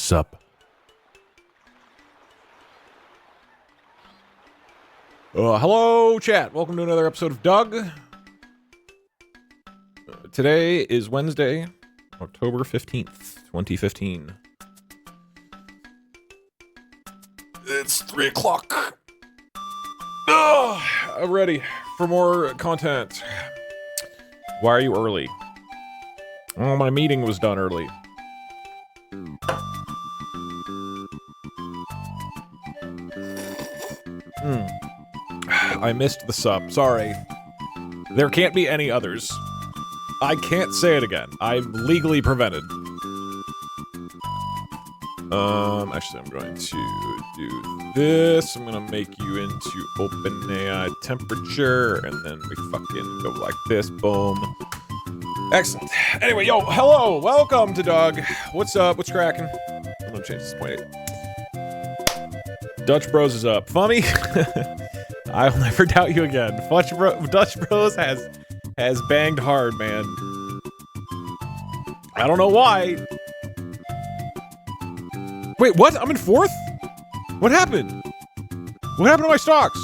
Sup? Hello, chat. Welcome to another episode of Doug. Today is Wednesday, October 15th, 2015. It's 3 o'clock. I'm ready for more content. Why are you early? Oh, my meeting was done early. I missed the sub. Sorry. There can't be any others. I can't say it again. I'm legally prevented. Actually, I'm going to do this. I'm gonna make you into OpenAI temperature, and then we fucking go like this. Boom. Excellent. Anyway, yo, hello, welcome to Doug. What's up? What's cracking? I'm gonna change this to 0.8. Dutch Bros is up. Fummy? I'll never doubt you again. Dutch Bros has banged hard, man. I don't know why. Wait, what? I'm in 4th? What happened? What happened to my stocks?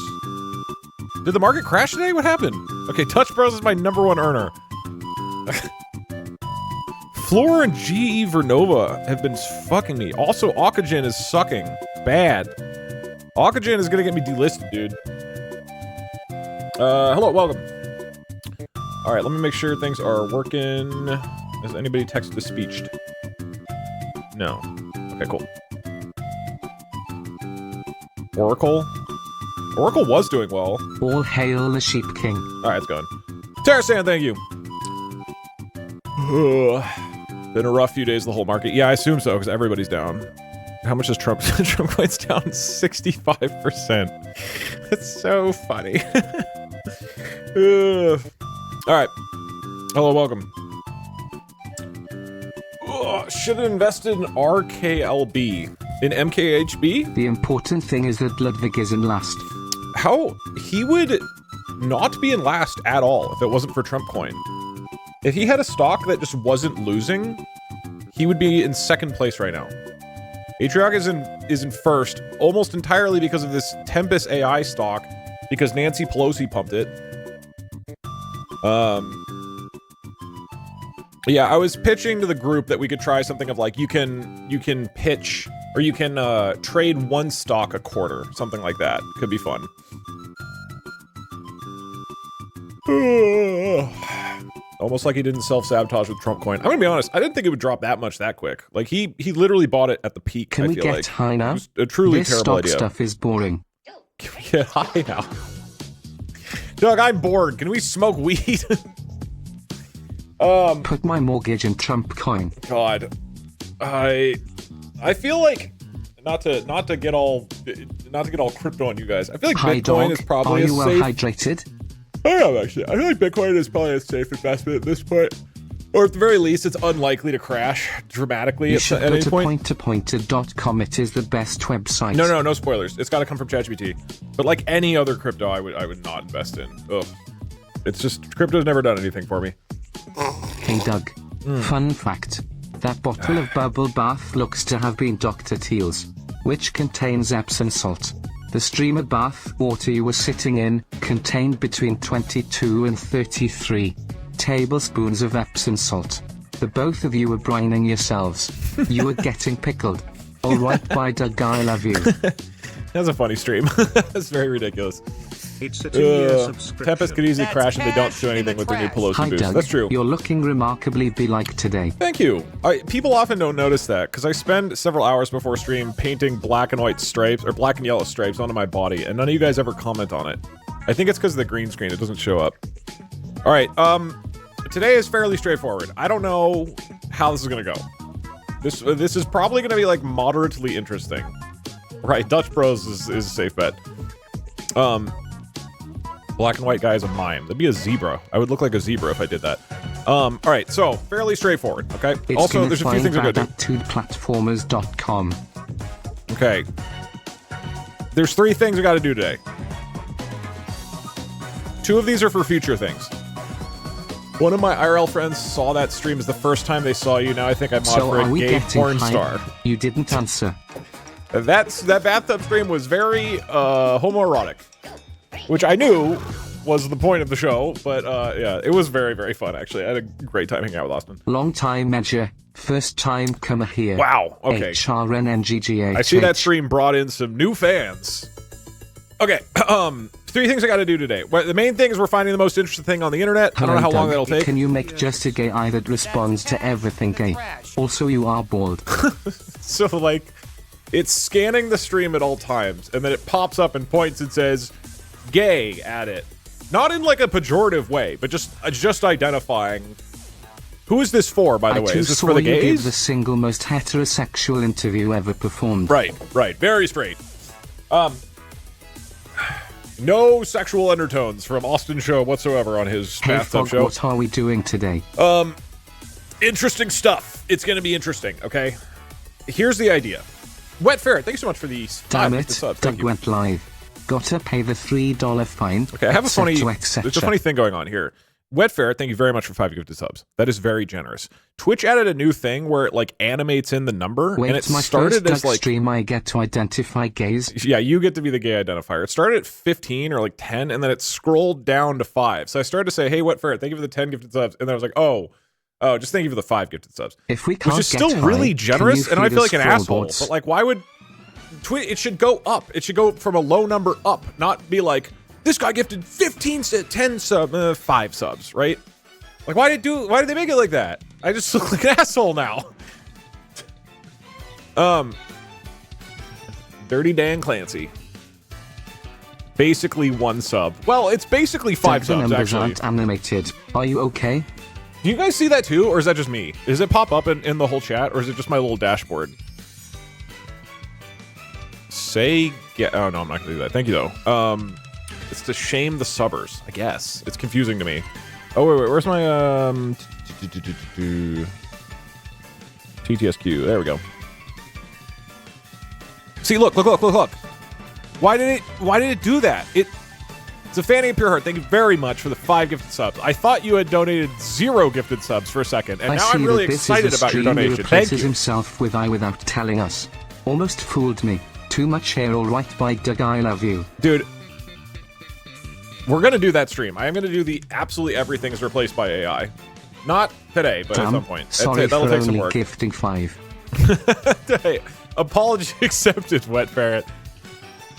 Did the market crash today? What happened? Okay, Dutch Bros is my #1 earner. Floor and GE Vernova have been fucking me. Also, Oxygen is sucking. Bad. Oxygen is gonna get me delisted, dude. Hello, welcome. Alright, let me make sure things are working. Has anybody texted to speeched? No. Okay, cool. Oracle? Oracle was doing well. All hail the Sheep King. Alright, it's going. Terrasan, thank you. Been a rough few days, the whole market. Yeah, I assume so, because everybody's down. How much is Trump? Trump coin's down 65%. That's so funny. Alright. Hello, welcome. Should have invested in RKLB. In MKHB? The important thing is that Ludwig is in last. How? He would not be in last at all if it wasn't for Trump coin. If he had a stock that just wasn't losing, he would be in 2nd place right now. Atrioc is in 1st, almost entirely because of this Tempest AI stock, because Nancy Pelosi pumped it. Yeah, I was pitching to the group that we could try something of like, you can pitch, or you can trade one stock a quarter, something like that. Could be fun. Almost like he didn't self-sabotage with Trump coin. I'm gonna be honest, I didn't think it would drop that much that quick. Like, he literally bought it at the peak, Can I we feel get like. high now? It was a truly This terrible stock idea. stuff is boring. Can we get high now? Doug, I'm bored. Can we smoke weed? Put my mortgage in Trump coin. God. I feel like not to get all crypto on you guys. I feel like Hi Bitcoin dog, is probably are you well safe. hydrated? I am actually. I feel like Bitcoin is probably a safe investment at this point. Or at the very least, it's unlikely to crash dramatically You at should go any to point. pointerpointer.com. It is the best website. No spoilers. It's got to come from ChatGPT. But like any other crypto, I would not invest in. Ugh. It's just, crypto's never done anything for me. Hey Doug. Fun fact. That bottle of bubble bath looks to have been Dr. Teal's, which contains Epsom salt. The streamer bath water you were sitting in contained between 22 and 33 tablespoons of Epsom salt. The both of you were brining yourselves. You were getting pickled. Alright, bye Doug, I love you. That's a funny stream. That's very ridiculous. It's a 2-year subscription. Tempest could easily crash if they don't do anything with their new Pelosi Hi boost. Doug, That's true. you're looking remarkably be-like today. Thank you. People often don't notice that, because I spend several hours before stream painting black and white stripes, or black and yellow stripes onto my body, and none of you guys ever comment on it. I think it's because of the green screen, it doesn't show up. Alright, today is fairly straightforward. I don't know how this is gonna go. This is probably gonna be, like, moderately interesting. Right, Dutch Bros is a safe bet. Black and white guy is a mime. That'd be a zebra. I would look like a zebra if I did that. Alright, so, fairly straightforward, okay? It's Also, there's a few things I'm gonna do. platformers.com. Okay. There's 3 things I gotta do today. 2 of these are for future things. One of my IRL friends saw that stream as the first time they saw you. Now I think I'm So for are a we gay getting porn hype? star. You didn't answer. That bathtub stream was very homoerotic, which I knew was the point of the show, but yeah, it was very, very fun, actually. I had a great time hanging out with Austin. Long time measure, first time comer here. Wow, okay. HRNNGGH. I see that stream brought in some new fans. Okay, 3 things I gotta do today. Well, the main thing is we're finding the most interesting thing on the internet. I don't know how long that'll take. Can you make just a gay eye that responds to everything gay? Also, you are bald. So, like, it's scanning the stream at all times, and then it pops up and points and says, gay at it. Not in, like, a pejorative way, but just identifying. Who is this for, by the way? Is this for the gays? You give the single most heterosexual interview ever performed. Right. Very straight. No sexual undertones from Austin Show whatsoever on his bathtub show. What are we doing today? Interesting stuff. It's going to be interesting, okay? Here's the idea. Wet Ferret, thanks so much for the Damn it, subs. Doug went live. Gotta pay the $3 fine. Okay, I have there's a funny thing going on here. Wet Ferret, thank you very much for 5 gifted subs. That is very generous. Twitch added a new thing where it like animates in the number, Wait, and it my started first as like stream I get to identify gays. Yeah, you get to be the gay identifier. It started at 15 or like 10, and then it scrolled down to 5. So I started to say, "Hey, Wet Ferret, thank you for the 10 gifted subs," and then I was like, "Oh, just thank you for the 5 gifted subs." If we can't which is get still really high, generous, and I feel like an asshole. boards? But like, why would it should go up? It should go from a low number up, not be like this guy gifted 15 to 10 5 subs, right? Like, why did they make it like that? I just look like an asshole now. Dirty Dan Clancy. Basically 1 sub. Well, it's basically 5 The subs, numbers actually. aren't animated. Are you okay? Do you guys see that too, or is that just me? Does it pop up in the whole chat, or is it just my little dashboard? Oh, no, I'm not gonna do that. Thank you, though. It's to shame the subbers, I guess. It's confusing to me. Oh, wait, where's my, TTSQ? There we go. See, look. Why did it do that? It's a Fanny of Pure Heart. Thank you very much for the 5 gifted subs. I thought you had donated 0 gifted subs for a second, and now I'm really excited about your donation. Thank you. Himself with I without telling us. Almost fooled me. Too much hair, all right, by Doug. I love you, dude. We're gonna do that stream. I am gonna do the absolutely everything is replaced by AI. Not today, but at some point. Sorry that'll for take some only work. Gifting 5. Hey, apology accepted, Wet Ferret.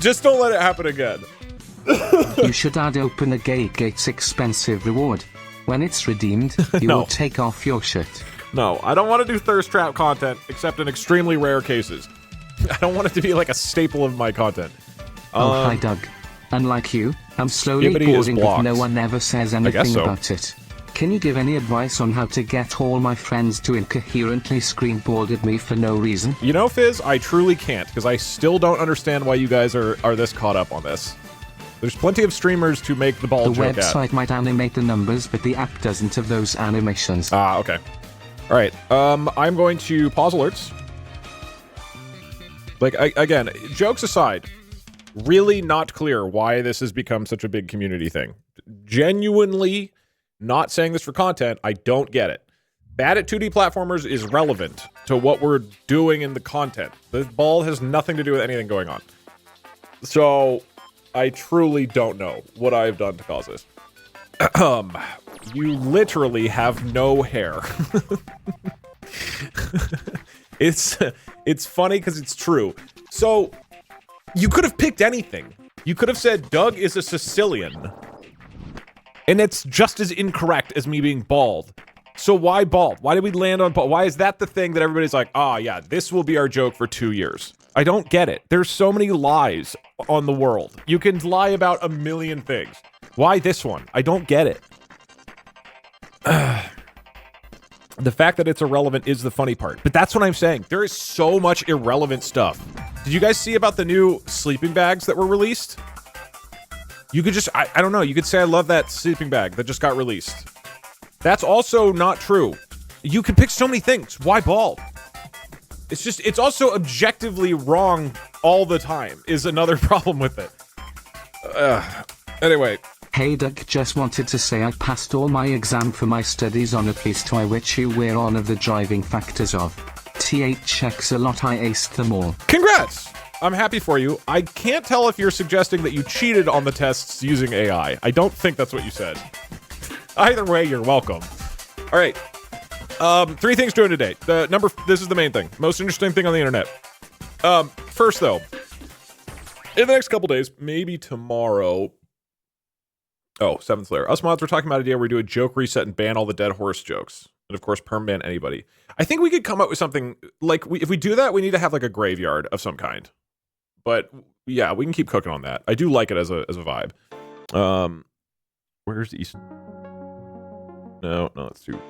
Just don't let it happen again. You should add open a gay gate's expensive reward. When it's redeemed, you No. will take off your shirt. No, I don't want to do thirst trap content except in extremely rare cases. I don't want it to be like a staple of my content. Oh, hi, Doug. Unlike you, I'm slowly Skibbity is boarding, but blocked. no one ever says guess anything so. about it. Can you give any advice on how to get all my friends to incoherently scream bald at me for no reason? You know, Fizz, I truly can't, because I still don't understand why you guys are this caught up on this. There's plenty of streamers to make the ball The joke website might animate the numbers, but the app doesn't have those animations. Ah, okay. All right. I'm going to pause alerts. Like, again, jokes aside, really not clear why this has become such a big community thing. Genuinely not saying this for content. I don't get it. Bad at 2D platformers is relevant to what we're doing in the content. The ball has nothing to do with anything going on. So, I truly don't know what I've done to cause this. You literally have no hair. It's funny because it's true. So, you could have picked anything. You could have said, Doug is a Sicilian. And it's just as incorrect as me being bald. So why bald? Why did we land on bald? Why is that the thing that everybody's like, ah, yeah, this will be our joke for 2 years? I don't get it. There's so many lies on the world. You can lie about a million things. Why this one? I don't get it. The fact that it's irrelevant is the funny part. But that's what I'm saying. There is so much irrelevant stuff. Did you guys see about the new sleeping bags that were released? You could just, I don't know, you could say I love that sleeping bag that just got released. That's also not true. You can pick so many things. Why bald? It's just, it's also objectively wrong all the time is another problem with it. Anyway, Hey Doug, just wanted to say I passed all my exam for my studies on at least I which you were one of the driving factors of. THX a lot, I aced them all. Congrats! I'm happy for you. I can't tell if you're suggesting that you cheated on the tests using AI. I don't think that's what you said. Either way, you're welcome. All right. 3 things doing today. This is the main thing. Most interesting thing on the internet. First though, in the next couple days, maybe tomorrow. Oh, 7th layer. Us mods were talking about an idea where we do a joke reset and ban all the dead horse jokes. And of course, perm ban anybody. I think we could come up with something like if we do that, we need to have like a graveyard of some kind. But yeah, we can keep cooking on that. I do like it as a vibe. Where's the East? No, it's too.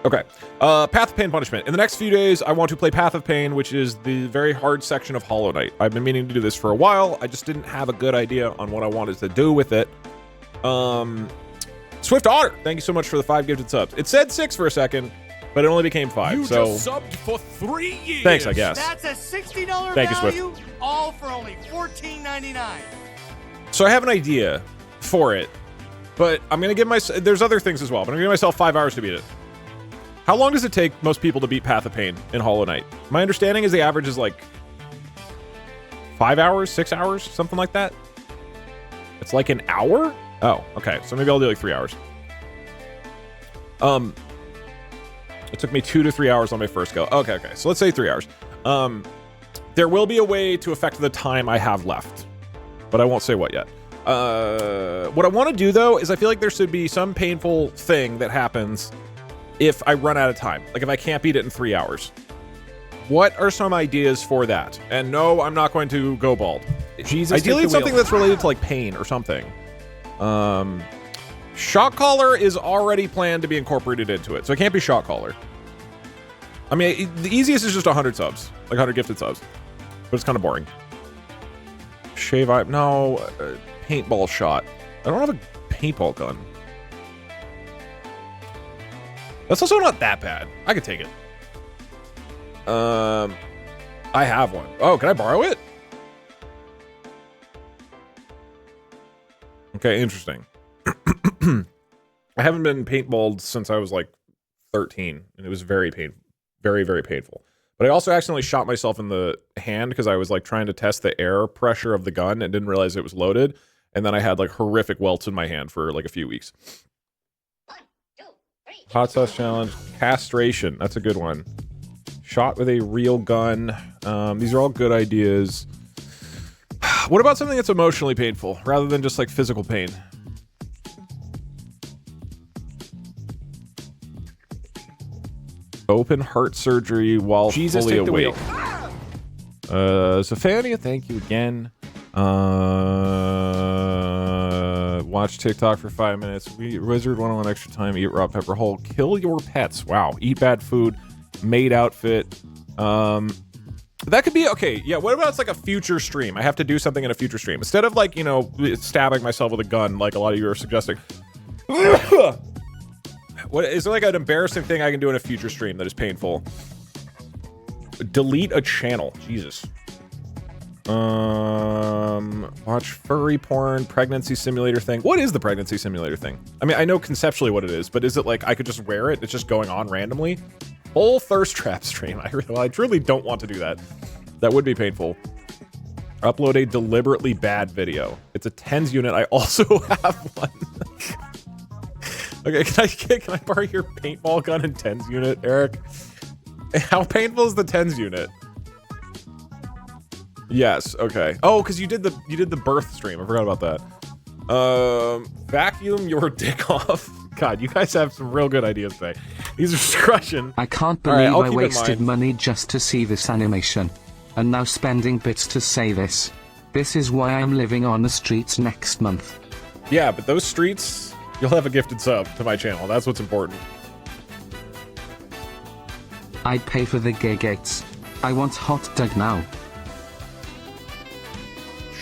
Okay. Path of Pain Punishment. In the next few days, I want to play Path of Pain, which is the very hard section of Hollow Knight. I've been meaning to do this for a while. I just didn't have a good idea on what I wanted to do with it. Swift Otter, thank you so much for the 5 gifted subs. It said 6 for a second, but it only became 5. You so just subbed for 3 years. Thanks, I guess. That's a $60 Thank you, value, Swift. all for only $14.99. So I have an idea for it, but I'm gonna give myself. There's other things as well, but I'm gonna give myself 5 hours to beat it. How long does it take most people to beat Path of Pain in Hollow Knight? My understanding is the average is like 5 hours, 6 hours, something like that. It's like an hour? Oh, okay. So maybe I'll do like 3 hours. It took me 2 to 3 hours on my first go. Okay. So let's say 3 hours. There will be a way to affect the time I have left, but I won't say what yet. What I want to do though is I feel like there should be some painful thing that happens if I run out of time. Like if I can't beat it in 3 hours. What are some ideas for that? And no, I'm not going to go bald. Jesus, ideally it's something that's related to like pain or something. Shock collar is already planned to be incorporated into it, so it can't be shock collar. I mean, the easiest is just 100 subs, like 100 gifted subs, but it's kind of boring. Shave eye, no, paintball shot. I don't have a paintball gun. That's also not that bad. I could take it. I have one. Oh, can I borrow it? Okay, interesting. I haven't been paintballed since I was like 13, and it was very painful, very, very painful. But I also accidentally shot myself in the hand because I was like trying to test the air pressure of the gun and didn't realize it was loaded. And then I had like horrific welts in my hand for like a few weeks. 1, 2, 3. Hot sauce challenge, castration. That's a good one. Shot with a real gun. These are all good ideas. What about something that's emotionally painful rather than just like physical pain? Open heart surgery while Jesus, fully take the awake. wheel. Sophania, thank you again. Watch TikTok for 5 minutes. Wizard 101 extra time. Eat raw pepper whole. Kill your pets. Wow. Eat bad food. Maid outfit. That could be okay. Yeah. What about it's like a future stream? I have to do something in a future stream instead of like, you know, stabbing myself with a gun like a lot of you are suggesting. What is there like an embarrassing thing I can do in a future stream that is painful? Delete a channel. Jesus. Watch furry porn, pregnancy simulator thing. What is the pregnancy simulator thing? I mean, I know conceptually what it is, but is it like I could just wear it? It's just going on randomly? Full thirst trap stream. I truly don't want to do that. That would be painful. Upload a deliberately bad video. It's a TENS unit. I also have one. Okay, can I borrow your paintball gun and TENS unit, Eric? How painful is the TENS unit? Yes, okay. Oh, because you did the birth stream. I forgot about that. Vacuum your dick off. God, you guys have some real good ideas today. These are crushing. I can't believe All right, I keep in wasted mind. money just to see this animation. And now spending bits to say this. This is why I'm living on the streets next month. Yeah, but those streets, you'll have a gifted sub to my channel. That's what's important. I'd pay for the gay gates. I want hot dog now.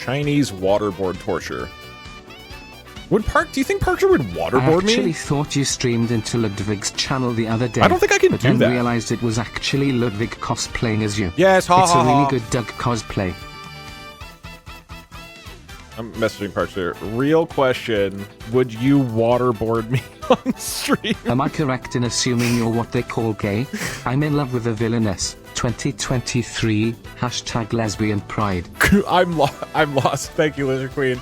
Chinese waterboard torture. Do you think Parkzer would I waterboard actually me? thought you streamed into Ludwig's channel the other day. I don't think I can but do then that. realized it was actually Ludwig cosplaying as you. Yes, ha It's ha a really ha. good Doug cosplay. I'm messaging Parkzer. Real question, would you waterboard me on stream? Am I correct in assuming you're what they call gay? I'm in love with a villainess. 2023, hashtag lesbian pride. I'm lost. Thank you, Lizard Queen.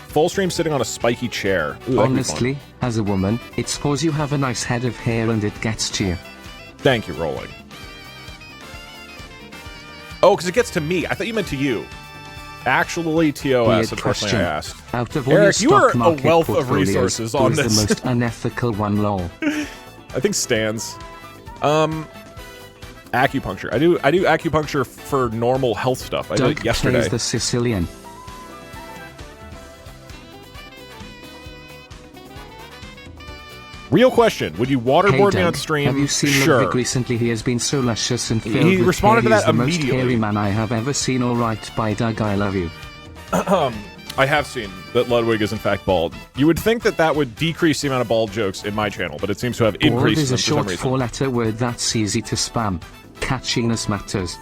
Full stream sitting on a spiky chair. Ooh, Honestly, as a woman, it's cause you have a nice head of hair and it gets to you. Thank you, Rolling. Oh, because it gets to me. I thought you meant to you. Actually, TOS, Weird unfortunately, question. I asked. Out of all Eric, your you are stock a market wealth of portfolios, resources on who's this. the most unethical one, lol? I think Stans. Acupuncture. I do acupuncture for normal health stuff. I did Doug it yesterday. plays the Sicilian. Real question: would you waterboard me on Doug, stream? have you seen Sure. Ludwig recently? He has been so luscious and filled He with responded to hair. that He's the most immediately. hairy man I have ever seen. All right, bye, Doug. I love you. I have seen that Ludwig is in fact bald. You would think that that would decrease the amount of bald jokes in my channel, but it seems to have Bald increased is them a for some short reason. four-letter word that's easy to spam. Catchiness matters.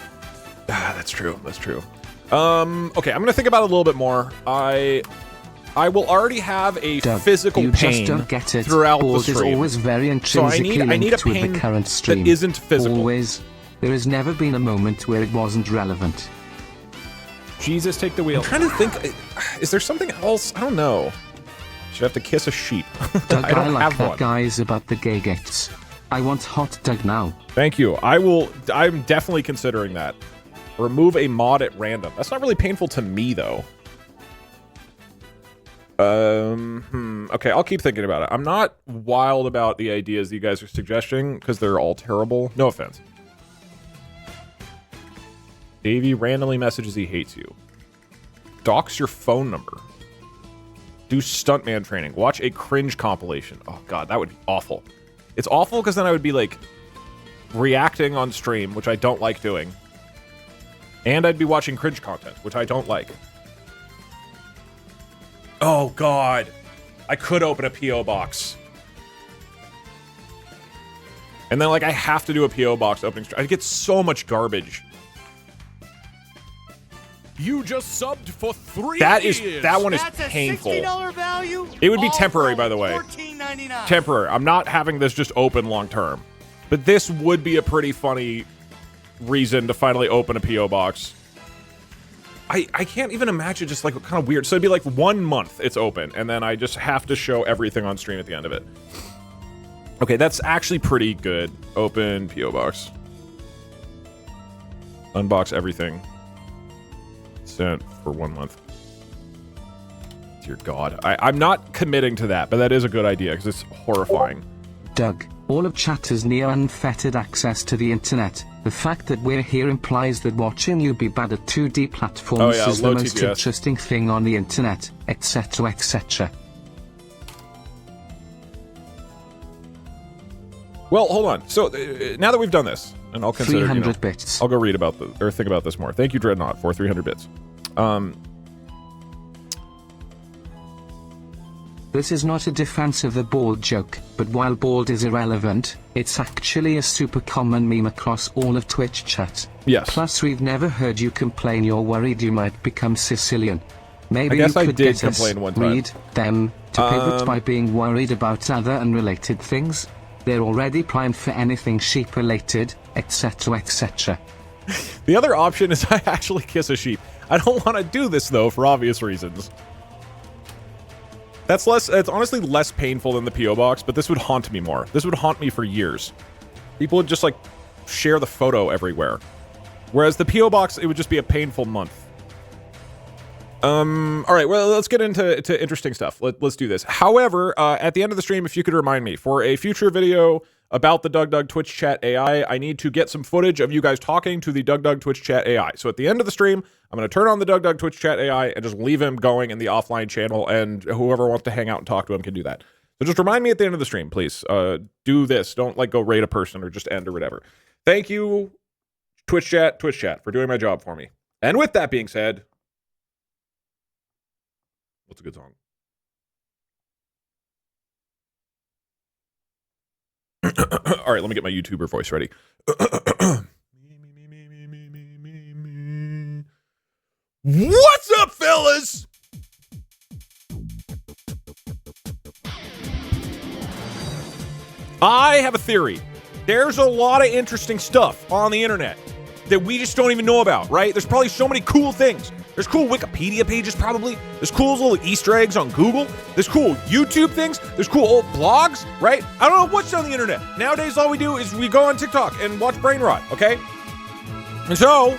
That's true. That's true. Okay, I'm gonna think about it a little bit more. I will already have a Doug, physical you pain just don't get it. throughout Bald the stream. is always very intrinsically I need a linked with pain the current that stream. isn't physical. Always. There has never been a moment where it wasn't relevant. Jesus, take the wheel. I'm trying to think. Is there something else? I don't know. Should I have to kiss a sheep? Doug, I don't like have that one. guy's about the gay gifts. I want hot Doug now. Thank you. I'm definitely considering that. Remove a mod at random. That's not really painful to me, though. Okay, I'll keep thinking about it. I'm not wild about the ideas you guys are suggesting, because they're all terrible. No offense. Davey randomly messages he hates you. Dox your phone number. Do stuntman training. Watch a cringe compilation. Oh, God, that would be awful. It's awful because then I would be, like, reacting on stream, which I don't like doing. And I'd be watching cringe content, which I don't like. Oh, God. I could open a P.O. box. And then, like, I have to do a P.O. box opening. I get so much garbage. You just subbed for 3 That years. one is That's a painful. $60 value. It would be all temporary, for by the way. $14.99. Temporary. I'm not having this just open long term. But this would be a pretty funny reason to finally open a P.O. box. I can't even imagine, just like kind of weird. So it'd be like 1 month it's open, and then I just have to show everything on stream at the end of it. Okay, that's actually pretty good. Open P.O. box. Unbox everything. Sent for 1 month. Dear God. I'm not committing to that, but that is a good idea, because it's horrifying. Doug, all of chat has near unfettered access to the internet. The fact that we're here implies that watching you be bad at 2D platforms is the low most TPS. interesting thing on the internet, etc. etc. Well, hold on. So, now that we've done this, and I'll consider, 300 bits. I'll go read about this, or think about this more. Thank you, Dreadnought, for 300 bits. This is not a defense of the bald joke, but while bald is irrelevant, it's actually a super common meme across all of Twitch chat. Yes. Plus we've never heard you complain you're worried you might become Sicilian. Maybe I guess you I could did get us, complain one time. read them, to pivot by being worried about other unrelated things. They're already primed for anything sheep-related, etc. etc. The other option is I actually kiss a sheep. I don't want to do this, though, for obvious reasons. It's honestly less painful than the P.O. box, but this would haunt me more. This would haunt me for years. People would just, like, share the photo everywhere. Whereas the P.O. box, it would just be a painful month. Alright, well, let's get into interesting stuff. Let's do this. However, at the end of the stream, if you could remind me, for a future video about the Doug Twitch chat AI, I need to get some footage of you guys talking to the Doug Twitch chat AI. So at the end of the stream, I'm going to turn on the Doug Twitch chat AI and just leave him going in the offline channel, and whoever wants to hang out and talk to him can do that. So just remind me at the end of the stream, please. Do this. Don't, like, go raid a person or just end or whatever. Thank you, Twitch chat, for doing my job for me. And with that being said, what's a good song? All right, let me get my YouTuber voice ready. What's up, fellas? I have a theory. There's a lot of interesting stuff on the internet that we just don't even know about, right? There's probably so many cool things. There's cool Wikipedia pages, probably. There's cool little Easter eggs on Google. There's cool YouTube things. There's cool old blogs, right? I don't know what's on the internet. Nowadays, all we do is we go on TikTok and watch brain rot, okay? And so,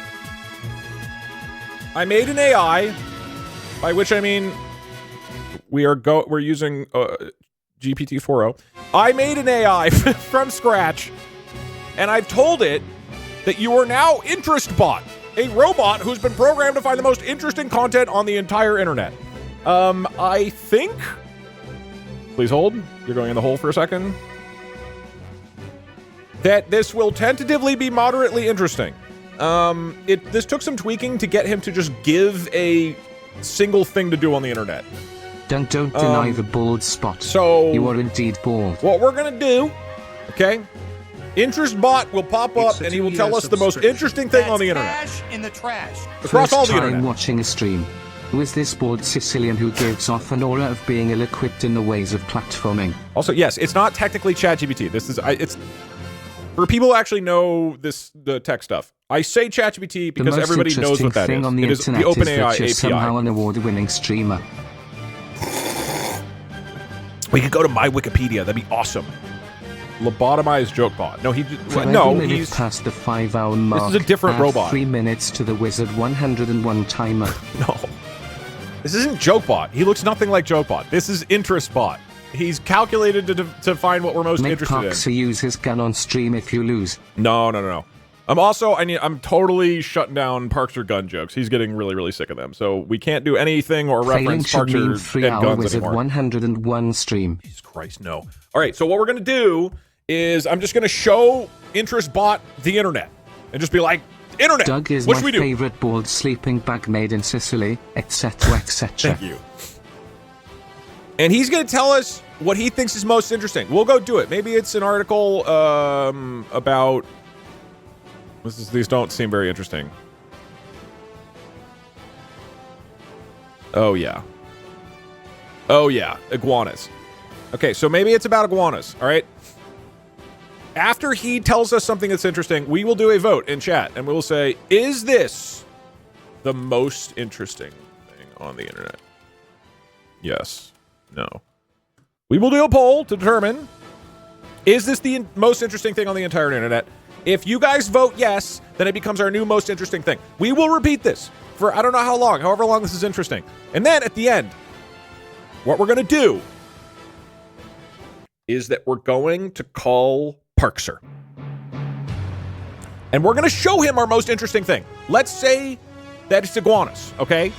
I made an AI, by which I mean we're using GPT 4.0. I made an AI from scratch, and I've told it that you are now InterestBot, a robot who's been programmed to find the most interesting content on the entire internet. I think... Please hold. You're going in the hole for a second. That this will tentatively be moderately interesting. This took some tweaking to get him to just give a single thing to do on the internet. Don't deny the bald spot. So you are indeed bald. What we're gonna do, okay? InterestBot will pop up and he will tell us the most interesting thing on the internet. Cash in the trash. Across all the First time internet. watching a stream. Who is this bald Sicilian who gives off an aura of being ill-equipped in the ways of platforming? Also, yes, it's not technically ChatGPT. This is it's for people who actually know the tech stuff. I say ChatGPT because everybody knows what that is. On the It is the internet OpenAI is that you're somehow API. an award-winning streamer. We could go to my Wikipedia. That'd be awesome. Lobotomized joke bot. No, For no, every minute he's past the 5-hour mark. This is a different add robot. 3 minutes to the Wizard 101 timer. no. This isn't JokeBot. He looks nothing like JokeBot. This is InterestBot. He's calculated to find what we're most Make interested in. Parkzer use his gun on stream if you lose. No. I'm totally shutting down Parkzer gun jokes. He's getting really, really sick of them. So we can't do anything or Failing reference should mean Parkzer 3 and hour guns Wizard anymore. 101 stream. Jesus Christ, no. All right, so what we're going to do is I'm just going to show InterestBot the internet and just be like, internet, Doug is what my should we do? favorite bald sleeping bag made in Sicily, etc., etc. Thank you. And he's going to tell us what he thinks is most interesting. We'll go do it. Maybe it's an article about... These don't seem very interesting. Oh, yeah. Iguanas. Okay, so maybe it's about iguanas, all right? After he tells us something that's interesting, we will do a vote in chat, and we will say, is this the most interesting thing on the internet? Yes. No. We will do a poll to determine, is this the most interesting thing on the entire internet? If you guys vote yes, then it becomes our new most interesting thing. We will repeat this for I don't know how long, however long this is interesting. And then at the end, what we're going to do is that we're going to call Parkzer. And we're going to show him our most interesting thing. Let's say that it's iguanas, okay?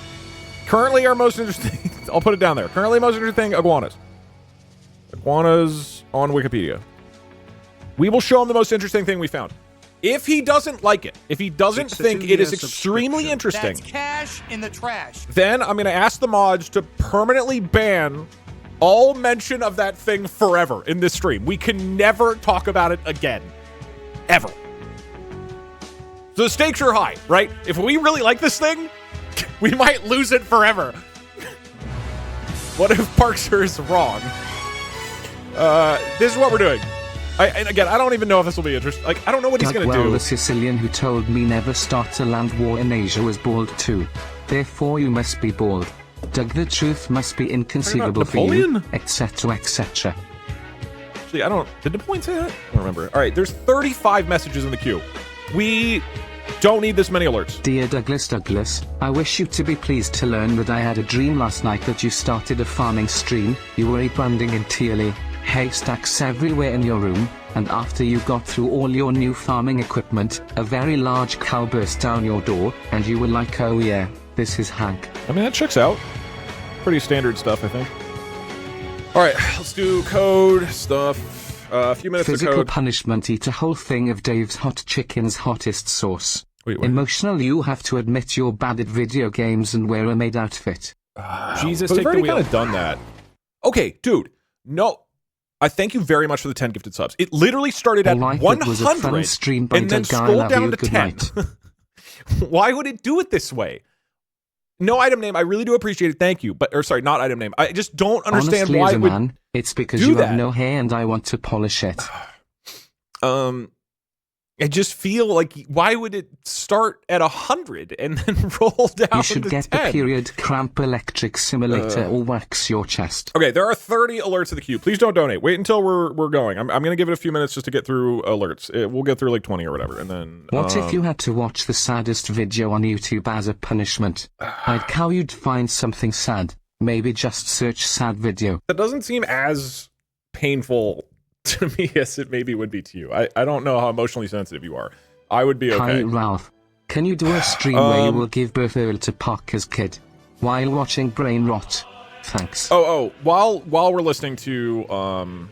Currently our most interesting... I'll put it down there. Currently most interesting thing, iguanas. Iguanas on Wikipedia. We will show him the most interesting thing we found. If he doesn't like it, if he doesn't think it is extremely interesting, That's cash in the trash. then I'm going to ask the mods to permanently ban all mention of that thing forever in this stream. We can never talk about it again. Ever. So the stakes are high, right? If we really like this thing, we might lose it forever. What if Parkzer is wrong? This is what we're doing. And again, I don't even know if this will be interesting. Like, I don't know what he's going to do. The Sicilian who told me never start a land war in Asia was bald too. Therefore you must be bald. Doug, the truth must be inconceivable for you, etc., etc. Actually, did Napoleon say that? I don't remember. All right, there's 35 messages in the queue. We don't need this many alerts. Dear Douglas, I wish you to be pleased to learn that I had a dream last night that you started a farming stream, you were rebranding entirely, haystacks everywhere in your room, and after you got through all your new farming equipment, a very large cow burst down your door, and you were like, oh yeah, this is Hank. I mean, that checks out. Pretty standard stuff, I think. All right, let's do code stuff. A few minutes Physical of code. punishment: eat a whole thing of Dave's hot chicken's hottest sauce. Wait. Emotional: you have to admit you're bad at video games and wear a maid outfit. Jesus, but we've already kind of done that. Okay, dude. No. I thank you very much for the 10 gifted subs. It literally started at 100 was a fun stream by and then Doug. scrolled down to Good 10. night. Why would it do it this way? no item name. I really do appreciate it. Thank you. But, or sorry, not item name. I just don't understand Honestly, why as a it would man, it's because do you that. have no hair and I want to polish it. I just feel like, why would it start at 100 and then roll down You should to get 10? the period cramp electric simulator or wax your chest. Okay, there are 30 alerts of the queue. Please don't donate. Wait until we're going. I'm going to give it a few minutes just to get through alerts. We'll get through like 20 or whatever, and then... What if you had to watch the saddest video on YouTube as a punishment? I'd how you'd find something sad. Maybe just search sad video. That doesn't seem as painful to me as it maybe would be to you. I don't know how emotionally sensitive you are. I would be okay. Hi, Ralph. Can you do a stream where you will give birth early to Parker's kid while watching brain rot? Thanks. Oh, while we're listening to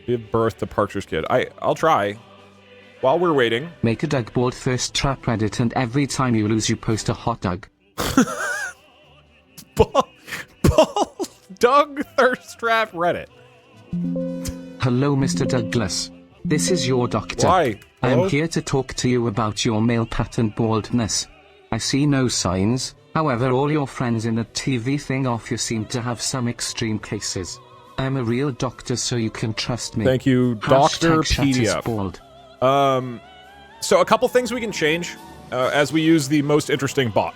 give birth to Parkzer's kid, I'll try. While we're waiting, make a Doug Bald thirst trap Reddit, and every time you lose, you post a hot dog. Doug thirst trap Reddit. Hello, Mr. Douglas. This is your doctor. Why? I Hello? am here to talk to you about your male pattern baldness. I see no signs. However, all your friends in the TV thing off you seem to have some extreme cases. I'm a real doctor, so you can trust me. Thank you, Dr. #chat is PDF. bald. So a couple things we can change as we use the most interesting bot.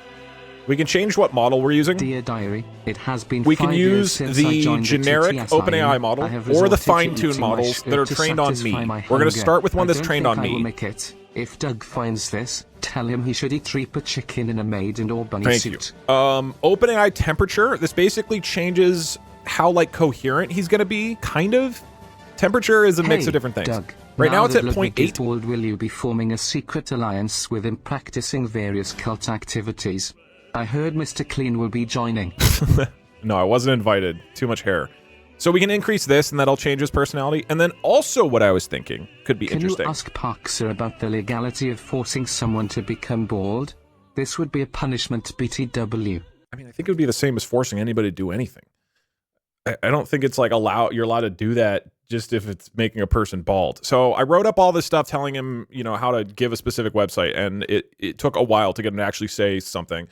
We can change what model we're using. Dear Diary, it has been We can 5 years use since I the joined generic the TTS OpenAI island. model I have or the resorted to fine-tuned eating my models shirt that are to trained on me. satisfy my We're going to hunger. start with one I that's don't trained think on I will me. make it. If Doug finds this, tell him he should eat Reaper chicken in a maiden or bunny Thank suit. you. OpenAI temperature. This basically changes how like coherent he's going to be. Kind of. Temperature is a mix of different things. Doug, Right now it's at that Ludwig 0.8. is bald, will you be forming a secret alliance with him, practicing various cult activities? I heard Mr. Clean will be joining. No, I wasn't invited. Too much hair. So we can increase this, and that'll change his personality. And then also what I was thinking could be Can interesting. you ask Parkzer about the legality of forcing someone to become bald? This would be a punishment, BTW. I mean, I think it would be the same as forcing anybody to do anything. I don't think it's like you're allowed to do that just if it's making a person bald. So I wrote up all this stuff telling him, you know, how to give a specific website, and it took a while to get him to actually say something.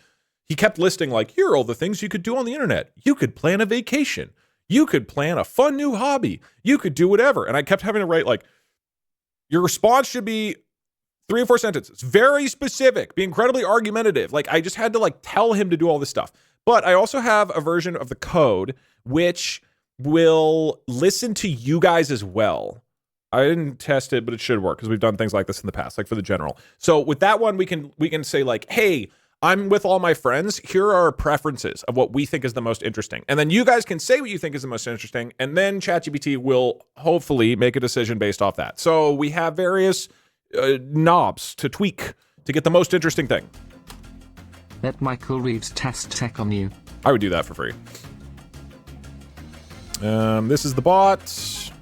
He kept listing like, here are all the things you could do on the internet. You could plan a vacation. You could plan a fun new hobby. You could do whatever. And I kept having to write like, your response should be 3 or 4 sentences. Very specific. Be incredibly argumentative. Like I just had to like tell him to do all this stuff. But I also have a version of the code which will listen to you guys as well. I didn't test it, but it should work because we've done things like this in the past, like for the general. So with that one, we can say like, hey, I'm with all my friends. Here are our preferences of what we think is the most interesting. And then you guys can say what you think is the most interesting. And then ChatGPT will hopefully make a decision based off that. So we have various knobs to tweak to get the most interesting thing. Let Michael Reeves test tech on you. I would do that for free. This is the bot.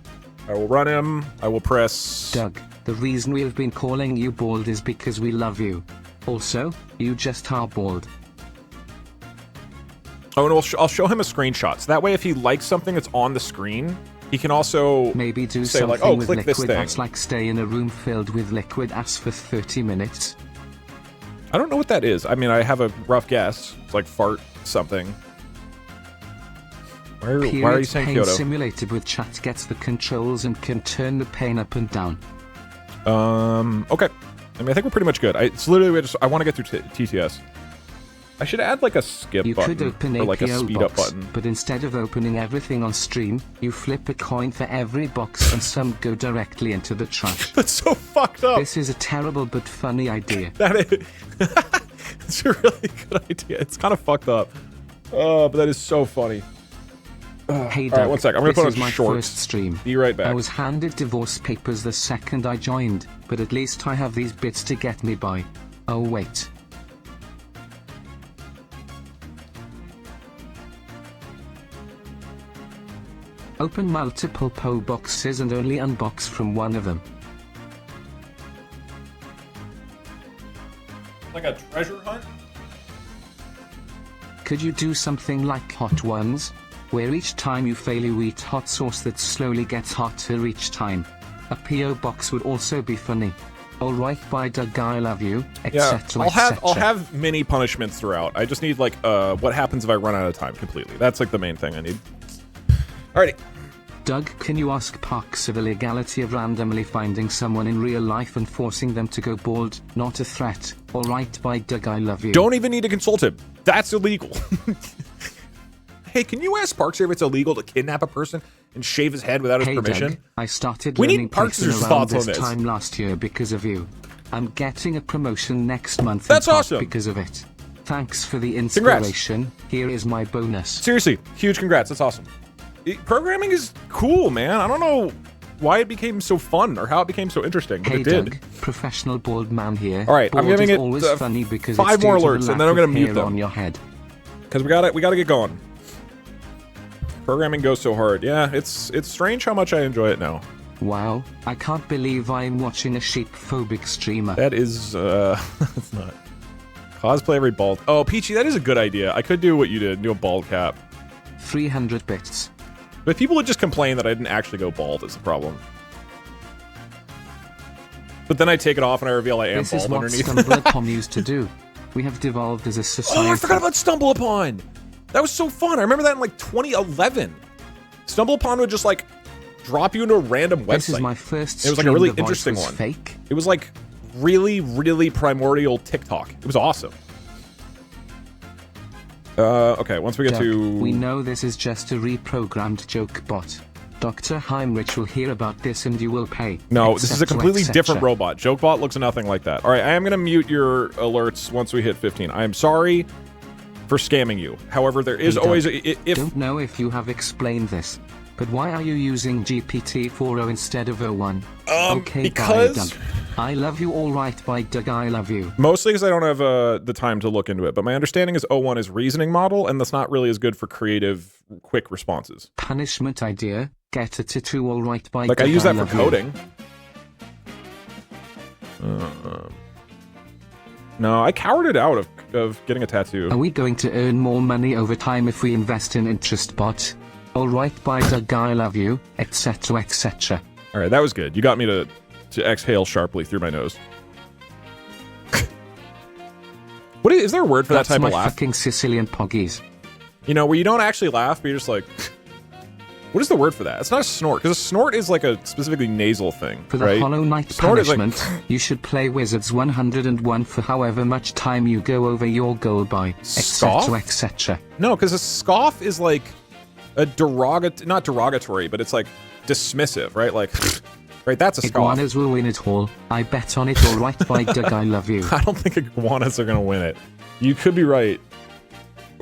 I will run him. I will press... Doug, the reason we have been calling you bald is because we love you. Also, you just are bald. Oh, and I'll show him a screenshot. So that way if he likes something that's on the screen, he can also maybe do say something like, oh, with click this liquid thing. ass, like stay in a room filled with liquid ass for 30 minutes. I don't know what that is. I mean, I have a rough guess. It's like fart something. Why are you saying pain Kyoto? Simulated with chat gets the controls and can turn the pain up and down. Okay. I mean, I think we're pretty much good. It's literally I want to get through TTS. I should add like a skip You button could open or like a APO speed box, up button. but instead of opening everything on stream, you flip a coin for every box and some go directly into the trash. That's so fucked up. This is a terrible but funny idea. That is, it's a really good idea. It's kind of fucked up. But that is so funny. Hey all Doug, right, one sec. I'm gonna this put is on my shorts. first stream. Be right back. I was handed divorce papers the second I joined, but at least I have these bits to get me by. Oh wait. Open multiple PO boxes and only unbox from one of them. Like a treasure hunt? Could you do something like Hot Ones, where each time you fail you eat hot sauce that slowly gets hotter each time? A PO box would also be funny. Alright, bye Doug, I love you, Yeah, etc. I'll have mini punishments throughout. I just need like what happens if I run out of time completely. That's like the main thing I need. Alrighty. Doug, can you ask Parkzer the legality of randomly finding someone in real life and forcing them to go bald? Not a threat. Alright, bye Doug, I love you. Don't even need to consult him. That's illegal. Hey, can you ask Parkzer if it's illegal to kidnap a person and shave his head without his permission? Doug, I started We need learning Python Parkzer's around thoughts on this this. time last year because of you. I'm getting a promotion next month. That's in part awesome. because of it. Thanks for the inspiration. Here is my bonus. Seriously, huge congrats. That's awesome. Programming is cool, man. I don't know why it became so fun or how it became so interesting, but Hey it did. Doug, professional bald man here. All right, I'm Bald giving is it always funny because 5 it's more due to the alerts, and then lack I'm gonna of mute hair them. on your head. Because we gotta get going. Programming goes so hard. Yeah, it's strange how much I enjoy it now. Wow, I can't believe I'm watching a sheep-phobic streamer. That is it's not. Cosplay every bald. Oh, Peachy, that is a good idea. I could do what you did, do a bald cap. 300 bits. But people would just complain that I didn't actually go bald is the problem. But then I take it off and I reveal I am This is bald what underneath. StumbleUpon used to do. We have devolved as a society. Oh, I forgot about StumbleUpon! That was so fun. I remember that in like 2011. StumbleUpon would just like drop you into a random website. This is my first It was like a stream, really the voice interesting was one. Fake. It was like really, really primordial TikTok. It was awesome. Okay, once we get Doug, to... we know this is just a reprogrammed joke bot. Dr. Heinrich will hear about this and you will pay. No, this is a completely etc. different robot. Jokebot looks nothing like that. All right, I am going to mute your alerts once we hit 15. I am sorry for scamming you. However, there is Hey, always... Doug, if don't know if you have explained this, but why are you using GPT-4o instead of O1? Okay, because... bye, Doug. I love you, alright, bye Doug, I love you. Mostly because I don't have the time to look into it, but my understanding is O1 is reasoning model, and that's not really as good for creative, quick responses. Punishment idea, get a tattoo, alright, bye Like, Doug, I use that for love you. coding. No, I cowered it out of getting a tattoo. Are we going to earn more money over time if we invest in interest bot? Alright, bye Doug, I love you, etc, etc. All right, that was good. You got me to exhale sharply through my nose. What is there a word for That's that type my of laugh? fucking Sicilian poggies. You know, where you don't actually laugh, but you're just like... What is the word for that? It's not a snort, because a snort is like a specifically nasal thing, For the right? Hollow Knight Snort is like- punishment, you should play Wizards 101 for however much time you go over your goal by, Scoff? etc, etc. No, because a scoff is like a not derogatory, but it's like dismissive, right? Like, right, that's a scoff. Iguanas will win it all. I bet on it, alright, bye Doug, I love you. I don't think iguanas are going to win it. You could be right.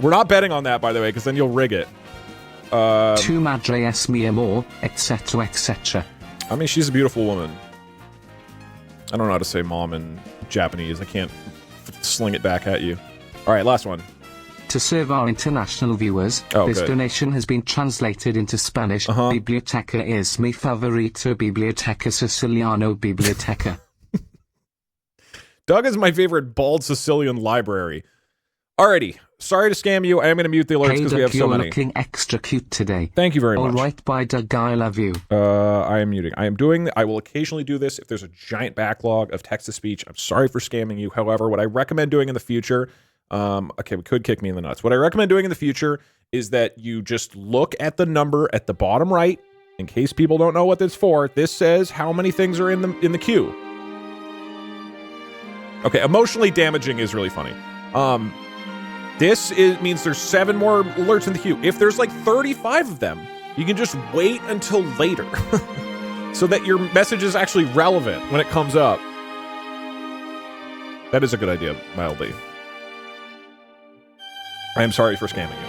We're not betting on that, by the way, because then you'll rig it. Tu madre es mi amor, etc, etc. I mean, she's a beautiful woman. I don't know how to say mom in Japanese. I can't sling it back at you. All right, last one. To serve our international viewers, Oh, this good. donation has been translated into Spanish. Biblioteca es mi favorito, biblioteca siciliano, biblioteca. Doug is my favorite bald Sicilian library. Alrighty. Sorry to scam you. I am going to mute the alerts Hey because Doug, we have so you're many. looking extra cute today. Thank you very much. Alright, bye Doug, I love you. I am muting. I will occasionally do this if there's a giant backlog of text-to-speech. I'm sorry for scamming you. However, what I recommend doing in the future, okay, we could kick me in the nuts. What I recommend doing in the future is that you just look at the number at the bottom right. In case people don't know what this for, this says how many things are in the queue. Okay, emotionally damaging is really funny. Means there's 7 more alerts in the queue. If there's like 35 of them, you can just wait until later so that your message is actually relevant when it comes up. That is a good idea, mildly. I am sorry for scamming you.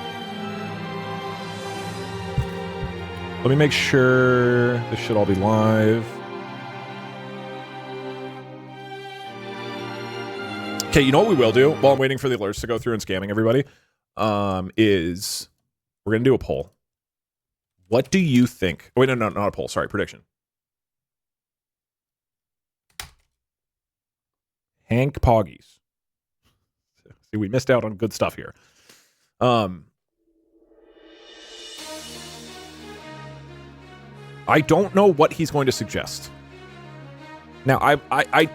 Let me make sure this should all be live. Okay, you know what we will do while I'm waiting for the alerts to go through and scamming everybody? Is we're going to do a poll. What do you think? Oh, wait, no, not a poll. Sorry, prediction. Hank Poggies. See, we missed out on good stuff here. I don't know what he's going to suggest. Now, I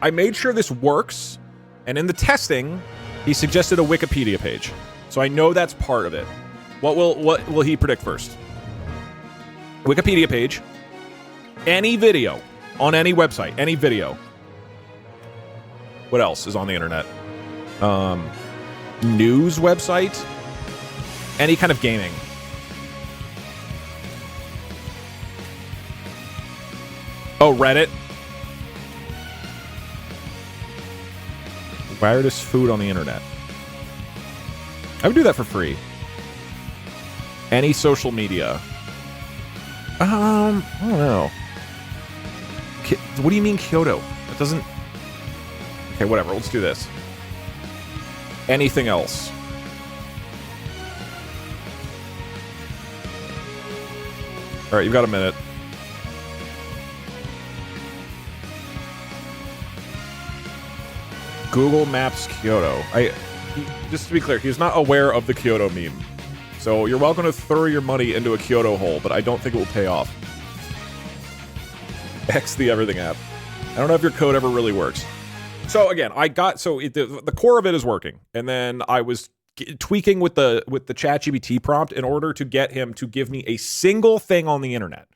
I made sure this works, and in the testing, he suggested a Wikipedia page. So I know that's part of it. What will he predict first? Wikipedia page. Any video on any website, any video. What else is on the internet? News website. Any kind of gaming. Oh, Reddit. Weirdest food on the internet. I would do that for free. Any social media. I don't know. What do you mean Kyoto? It doesn't... Okay, whatever. Let's do this. Anything else? Alright, you've got a minute. Google Maps Kyoto. Just to be clear, he's not aware of the Kyoto meme. So you're welcome to throw your money into a Kyoto hole, but I don't think it will pay off. X the everything app. I don't know if your code ever really works. So again, the core of it is working, and then I was tweaking with the ChatGPT prompt in order to get him to give me a single thing on the internet.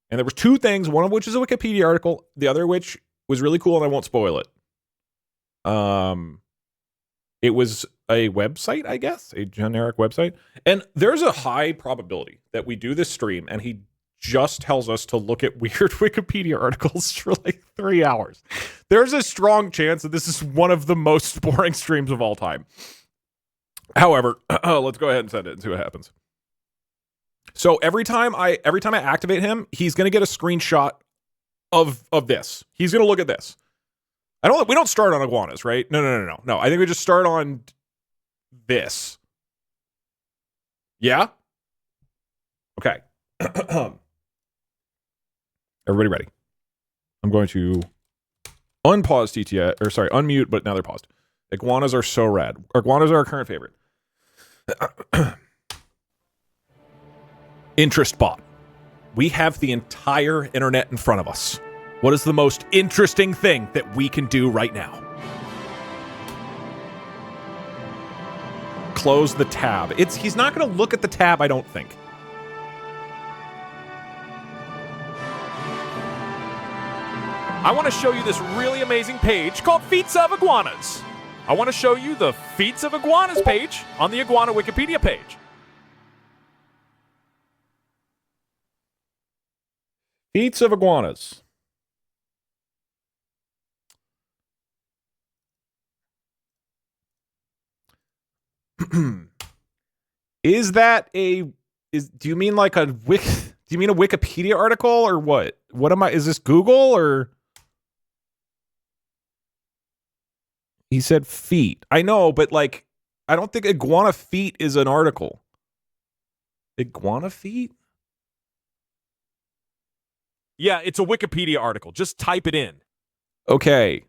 And there were two things, one of which is a Wikipedia article, the other which was really cool, and I won't spoil it. It was a website, I guess, a generic website. And there's a high probability that we do this stream and he just tells us to look at weird Wikipedia articles for like 3 hours. There's a strong chance that this is one of the most boring streams of all time. However, let's go ahead and send it and see what happens. So every time I activate him, he's going to get a screenshot of this. He's going to look at this. We don't start on iguanas, right? No. I think we just start on this. Yeah? Okay. Everybody ready? I'm going to unmute, but now they're paused. Iguanas are so rad. Iguanas are our current favorite. Interest bot. We have the entire internet in front of us. What is the most interesting thing that we can do right now? Close the tab. He's not going to look at the tab, I don't think. I want to show you this really amazing page called Feats of Iguanas. I want to show you the Feats of Iguanas page on the Iguana Wikipedia page. Feats of iguanas. Do you mean like do you mean a Wikipedia article or what? Is this Google or? He said feet. I know, but like, I don't think iguana feet is an article. Iguana feet? Yeah, it's a Wikipedia article. Just type it in. Okay,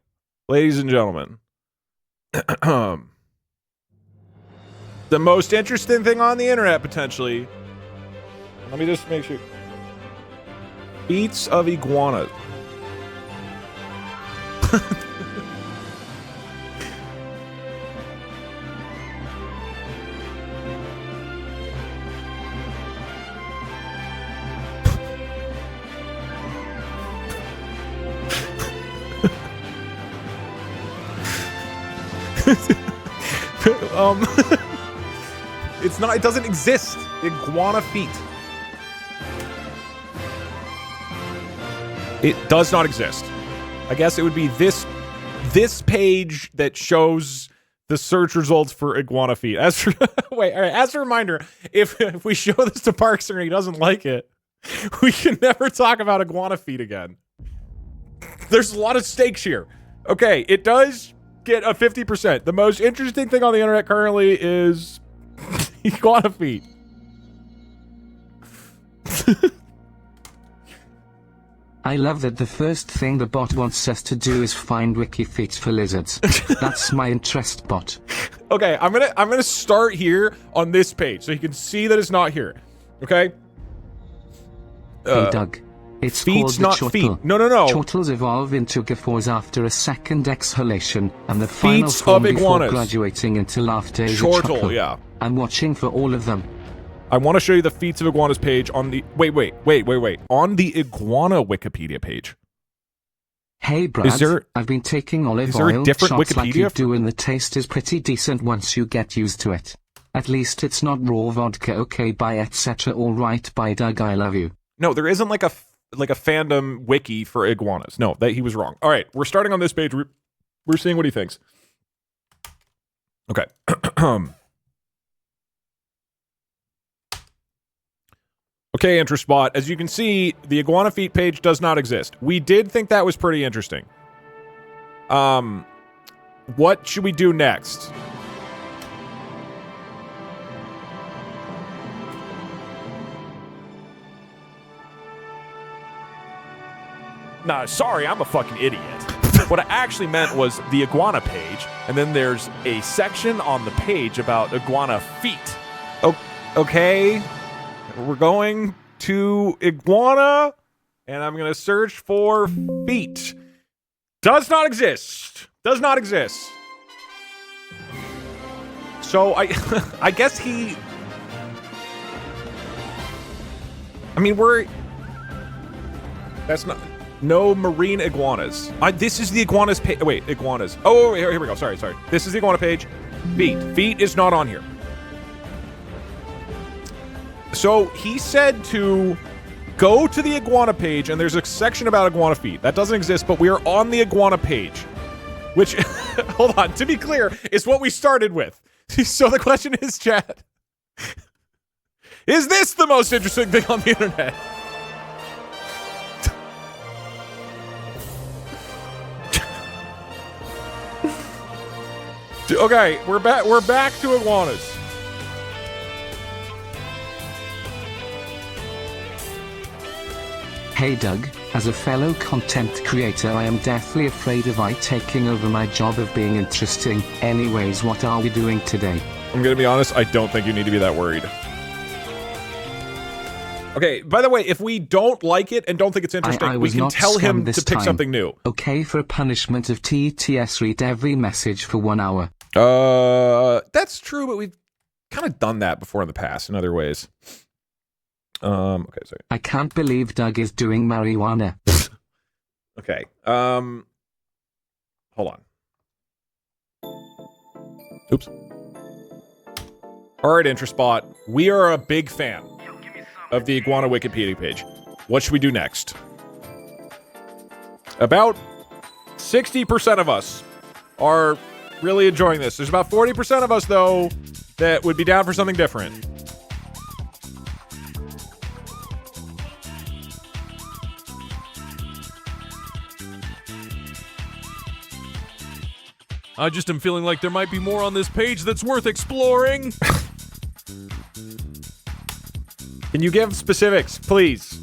ladies and gentlemen. The most interesting thing on the internet, potentially. Let me just make sure. Feats of iguanas. It's not, it doesn't exist. Iguana feet. It does not exist. I guess it would be this page that shows the search results for iguana feet. As for, wait, all right, as a reminder, if we show this to Parkzer and he doesn't like it, we can never talk about iguana feet again. There's a lot of stakes here. Okay, it does get a 50%. The most interesting thing on the internet currently is iguana feet. I love that the first thing the bot wants us to do is find wiki feet for lizards. That's my interest bot. Okay, I'm gonna start here on this page so you can see that it's not here. Okay? Hey Doug, It's Feet's called the not chortle. feet. No, no, no. Chortles evolve into guffaws after a second exhalation, and the final Feets form of before iguanas. graduating into laughter is a Chortle, chuckle. yeah. I'm watching for all of them. I want to show you the Feats of Iguanas page on the... Wait. On the Iguana Wikipedia page. Hey Brad, there- I've been taking olive is there a oil different shots like Wikipedia you for- do, and the taste is pretty decent once you get used to it. At least it's not raw vodka. Okay, bye, etc. All right, bye, Doug. I love you. No, there isn't like a fandom wiki for iguanas. No, he was wrong. All right, we're starting on this page. We're seeing what he thinks. Okay. Okay, InterSpot. As you can see, the Iguana Feet page does not exist. We did think that was pretty interesting. What should we do next? Nah, sorry, I'm a fucking idiot. What I actually meant was the iguana page, and then there's a section on the page about iguana feet. Okay. We're going to iguana, and I'm going to search for feet. Does not exist. Does not exist. So I guess he... I mean, that's not... No marine iguanas. This is the iguanas page. Wait, iguanas. Oh, here we go. Sorry. This is the iguana page. Feet is not on here. So he said to go to the iguana page, and there's a section about iguana feet. That doesn't exist, but we are on the iguana page. Which, hold on, to be clear, is what we started with. So the question is, chat, is this the most interesting thing on the internet? Okay, we're back to iguanas. Hey Doug, as a fellow content creator, I am deathly afraid of I taking over my job of being interesting. Anyways, what are we doing today? I'm gonna be honest, I don't think you need to be that worried. Okay, by the way, if we don't like it and don't think it's interesting, we can tell him to pick something new. Okay, for punishment of TTS, read every message for 1 hour. That's true, but we've kind of done that before in the past in other ways. Okay, sorry. I can't believe Doug is doing marijuana. Okay, hold on. Oops. All right, InterSpot, we are a big fan of the Iguana Wikipedia page. What should we do next? About 60% of us are really enjoying this. There's about 40% of us, though, that would be down for something different. I just am feeling like there might be more on this page that's worth exploring. Can you give specifics, please?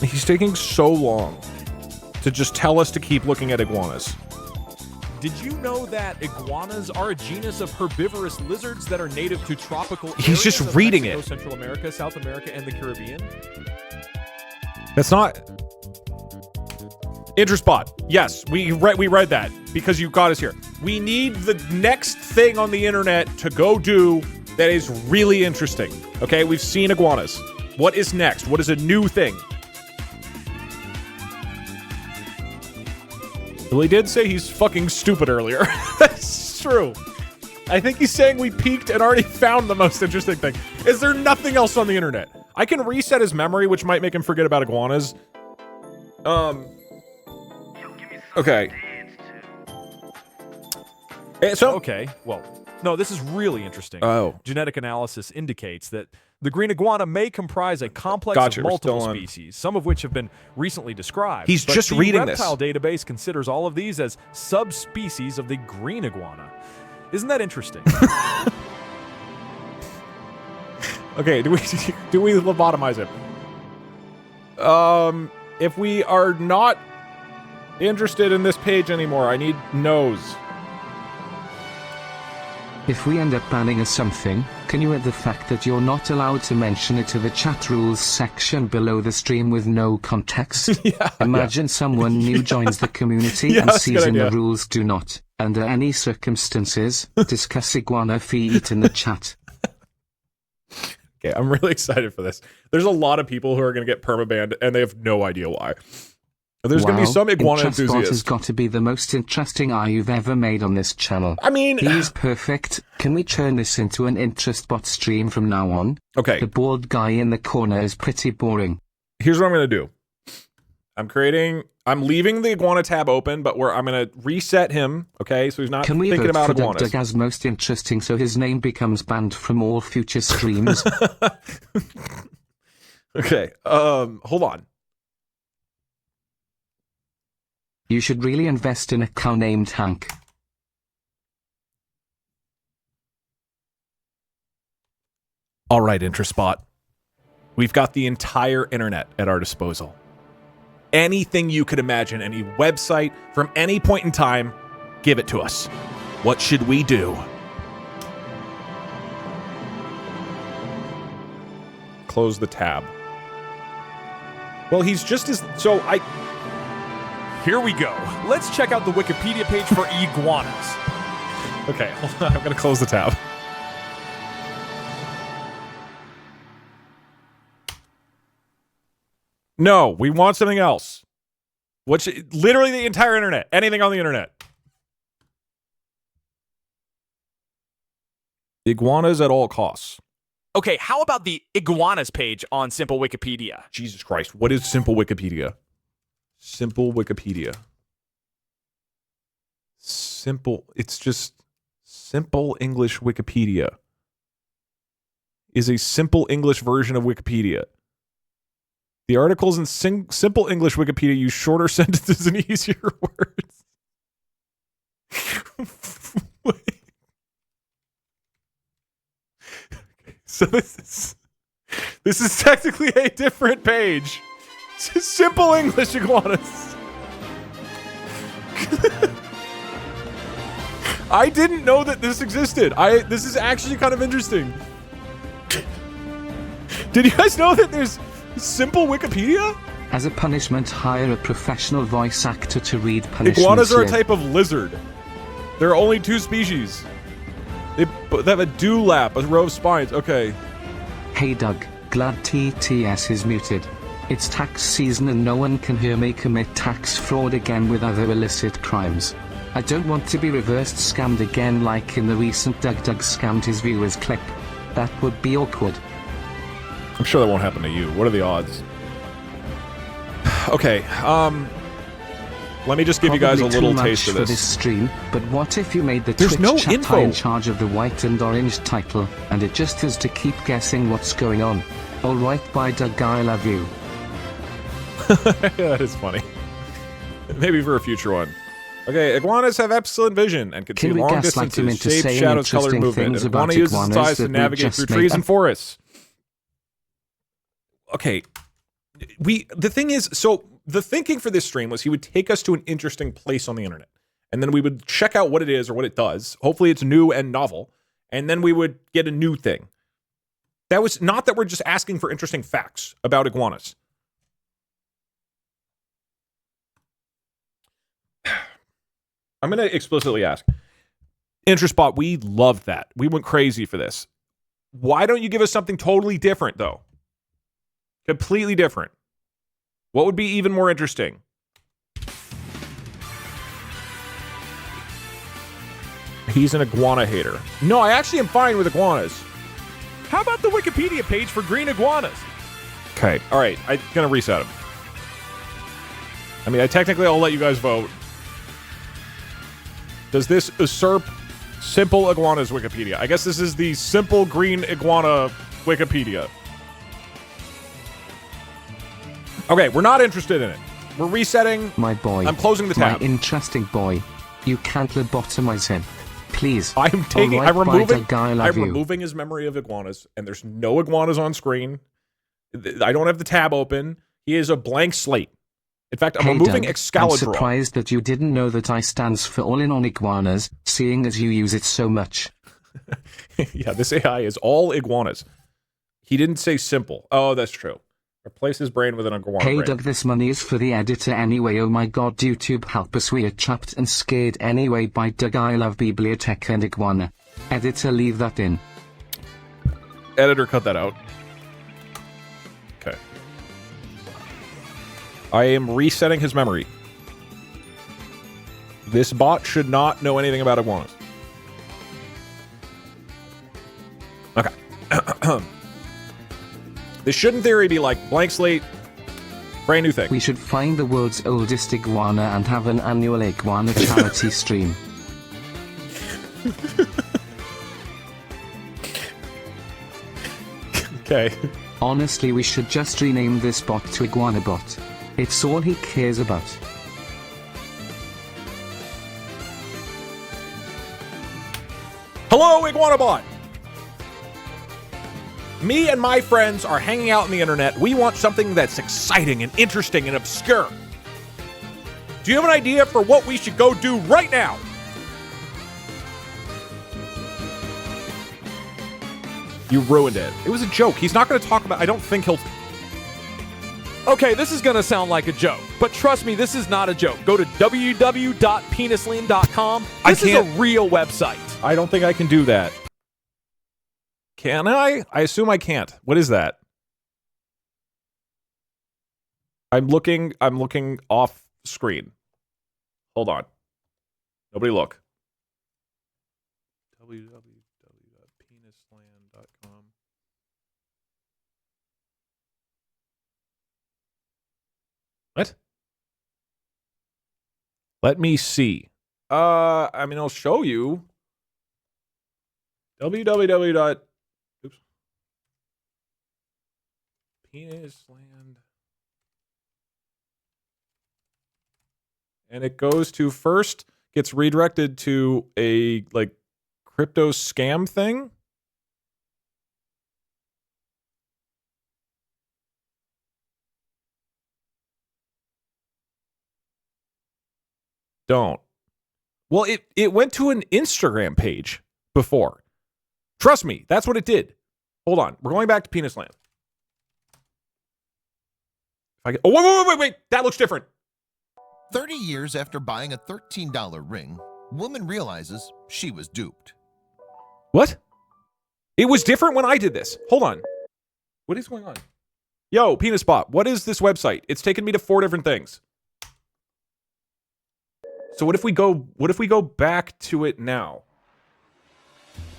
He's taking so long to just tell us to keep looking at iguanas. Did you know that iguanas are a genus of herbivorous lizards that are native to tropical He's areas just of reading Mexico, it. Central America, South America, and the Caribbean? That's not... InterSpot. Yes, we read that because you got us here. We need the next thing on the internet to go do that is really interesting. Okay, we've seen iguanas. What is next? What is a new thing? Well, he did say he's fucking stupid earlier. That's true. I think he's saying we peaked and already found the most interesting thing. Is there nothing else on the internet? I can reset his memory, which might make him forget about iguanas. Okay. So Okay, well, no, this is really interesting. Oh. Genetic analysis indicates that the green iguana may comprise a complex Gotcha, of we're multiple still on. species, some of which have been recently described. He's But just the reading this. reptile database considers all of these as subspecies of the green iguana. Isn't that interesting? Okay, do we lobotomize him? If we are not interested in this page anymore. I need nose. If we end up banning a something, can you add the fact that you're not allowed to mention it to the chat rules section below the stream with no context? Imagine someone new joins the community and sees in the rules do not, under any circumstances, discuss iguana feet in the chat. Okay, I'm really excited for this. There's a lot of people who are going to get permabanned, and they have no idea why. There's going to be some iguana enthusiasts. Has got to be the most interesting eye you've ever made on this channel. I mean... He's perfect. Can we turn this into an interest bot stream from now on? Okay. The bald guy in the corner is pretty boring. Here's what I'm going to do. I'm leaving the iguana tab open, but I'm going to reset him, okay? So he's not thinking about iguanas. Can we vote for Doug as most interesting so his name becomes banned from all future streams? Okay, hold on. You should really invest in a cow named Hank. All right, InterSpot. We've got the entire internet at our disposal. Anything you could imagine, any website from any point in time, give it to us. What should we do? Close the tab. Well, he's just as... Here we go. Let's check out the Wikipedia page for iguanas. Okay, hold on. I'm going to close the tab. No, we want something else. Literally the entire internet. Anything on the internet. Iguanas at all costs. Okay, how about the iguanas page on Simple Wikipedia? Jesus Christ, what is Simple Wikipedia? Simple Wikipedia. It's just Simple English Wikipedia. Is a simple English version of Wikipedia. The articles in Simple English Wikipedia use shorter sentences and easier words. So this is technically a different page. It's Simple English iguanas. I didn't know that this existed. This is actually kind of interesting. Did you guys know that there's Simple Wikipedia? As a punishment, hire a professional voice actor to read punishments. Iguanas are a type of lizard. There are only 2 species. They have a dewlap, a row of spines. Okay. Hey Doug, glad TTS is muted. It's tax season and no one can hear me commit tax fraud again with other illicit crimes. I don't want to be reversed scammed again like in the recent Doug scammed his viewers clip. That would be awkward. I'm sure that won't happen to you. What are the odds? Okay, let me just give you guys a little taste of this. For this stream, but what if you made the Twitch chat guy in charge of the white and orange title, and it just has to keep guessing what's going on? Alright, bye Doug, I love you. That is funny. Maybe for a future one. Okay, iguanas have excellent vision and can see long distances, shape, shadows, color, movement. An iguana uses its eyes to navigate through trees and forests. Okay, the thing is, so the thinking for this stream was he would take us to an interesting place on the internet, and then we would check out what it is or what it does. Hopefully it's new and novel, and then we would get a new thing. That was not that we're just asking for interesting facts about iguanas. I'm going to explicitly ask. InterSpot, we loved that. We went crazy for this. Why don't you give us something totally different, though? Completely different. What would be even more interesting? He's an iguana hater. No, I actually am fine with iguanas. How about the Wikipedia page for green iguanas? Okay, all right. I'm going to reset him. I mean, I'll let you guys vote. Does this usurp Simple Iguanas Wikipedia? I guess this is the Simple Green Iguana Wikipedia. Okay, we're not interested in it. We're resetting. My boy. I'm closing the tab. My interesting boy. You can't lobotomize him. Please. I'm removing his memory of iguanas, and there's no iguanas on screen. I don't have the tab open. He is a blank slate. In fact, I'm Hey removing Doug, I'm Excalibur. surprised that you didn't know that I stands for all in on iguanas, seeing as you use it so much. Yeah, this AI is all iguanas. He didn't say simple. Oh, that's true. Replace his brain with an iguana Hey brain. Doug, this money is for the editor anyway. Oh my god, YouTube help us, we are trapped and scared anyway by Doug. I love bibliotheca and iguana. Editor, leave that in. Editor, cut that out. Okay. I am resetting his memory. This bot should not know anything about iguanas. Okay. This should, in theory, be like blank slate, brand new thing. We should find the world's oldest iguana and have an annual iguana charity stream. Okay. Honestly, we should just rename this bot to Iguana Bot. It's all he cares about. Hello, Iguanabot! Me and my friends are hanging out on the internet. We want something that's exciting and interesting and obscure. Do you have an idea for what we should go do right now? You ruined it. It was a joke. He's not going to talk about... I don't think he'll... Okay, this is gonna sound like a joke, but trust me, this is not a joke. Go to www.penisland.com. This is a real website. I don't think I can do that. Can I? I assume I can't. What is that? I'm looking off screen. Hold on. Nobody look. www.penisland.com. What? Let me see. I mean, I'll show you. www. Oops. Penisland. And it goes to first, gets redirected to a like crypto scam thing. Don't. Well, it went to an Instagram page before. Trust me, that's what it did. Hold on. We're going back to Penisland. Oh, wait. That looks different. 30 years after buying a $13 ring, woman realizes she was duped. What? It was different when I did this. Hold on. What is going on? Yo, Penisbot, what is this website? It's taken me to 4 different things. So what if we go back to it now?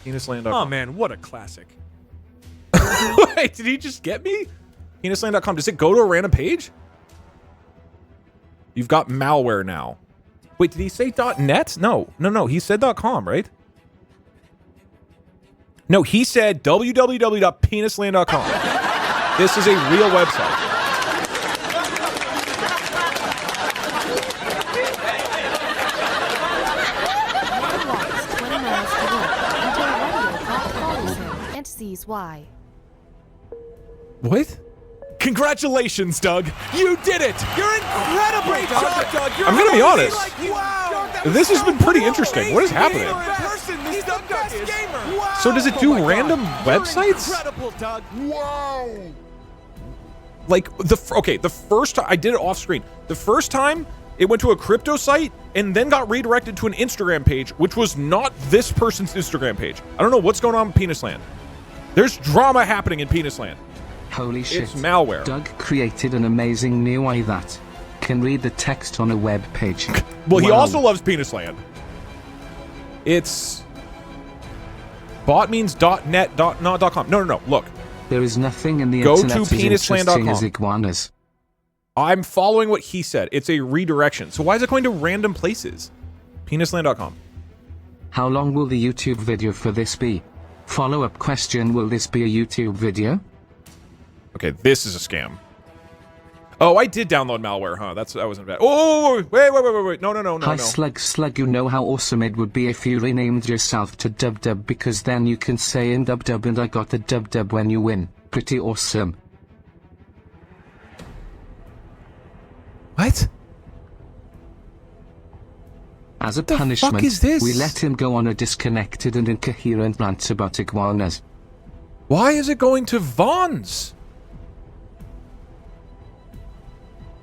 Penisland.com. Oh man, what a classic. Wait, did he just get me? Penisland.com. Does it go to a random page? You've got malware now. Wait, did he say .net? No. He said .com, right? No, he said www.penisland.com. This is a real website. Sees why. What? Congratulations, Doug. You did it. You're incredible. Great job, Doug. You're I'm gonna be honest. wow. This has been pretty interesting. What is happening? He's the best gamer. Wow. So does it do random websites? Incredible, Doug. Wow. Like the first time I did it off screen. The first time it went to a crypto site and then got redirected to an Instagram page, which was not this person's Instagram page. I don't know what's going on in Penisland. There's drama happening in Penisland. Holy shit. It's malware. Doug created an amazing new AI that can read the text on a web page. Well, he Wow. also loves Penisland. It's bot means .net, not .com. No. Look, There is nothing in the Go internet to as interesting penisland.com. as iguanas. I'm following what he said. It's a redirection. So why is it going to random places? Penisland.com. How long will the YouTube video for this be? Follow-up question, will this be a YouTube video? Okay, this is a scam. Oh, I did download malware, huh? That wasn't bad. Oh, wait. No. Hi Slug, you know how awesome it would be if you renamed yourself to Dub because then you can say in Dub and I got the Dub when you win. Pretty awesome. What? As a The fuck punishment, is this? we let him go on a disconnected and incoherent rant about iguanas. Why is it going to Vaughn's?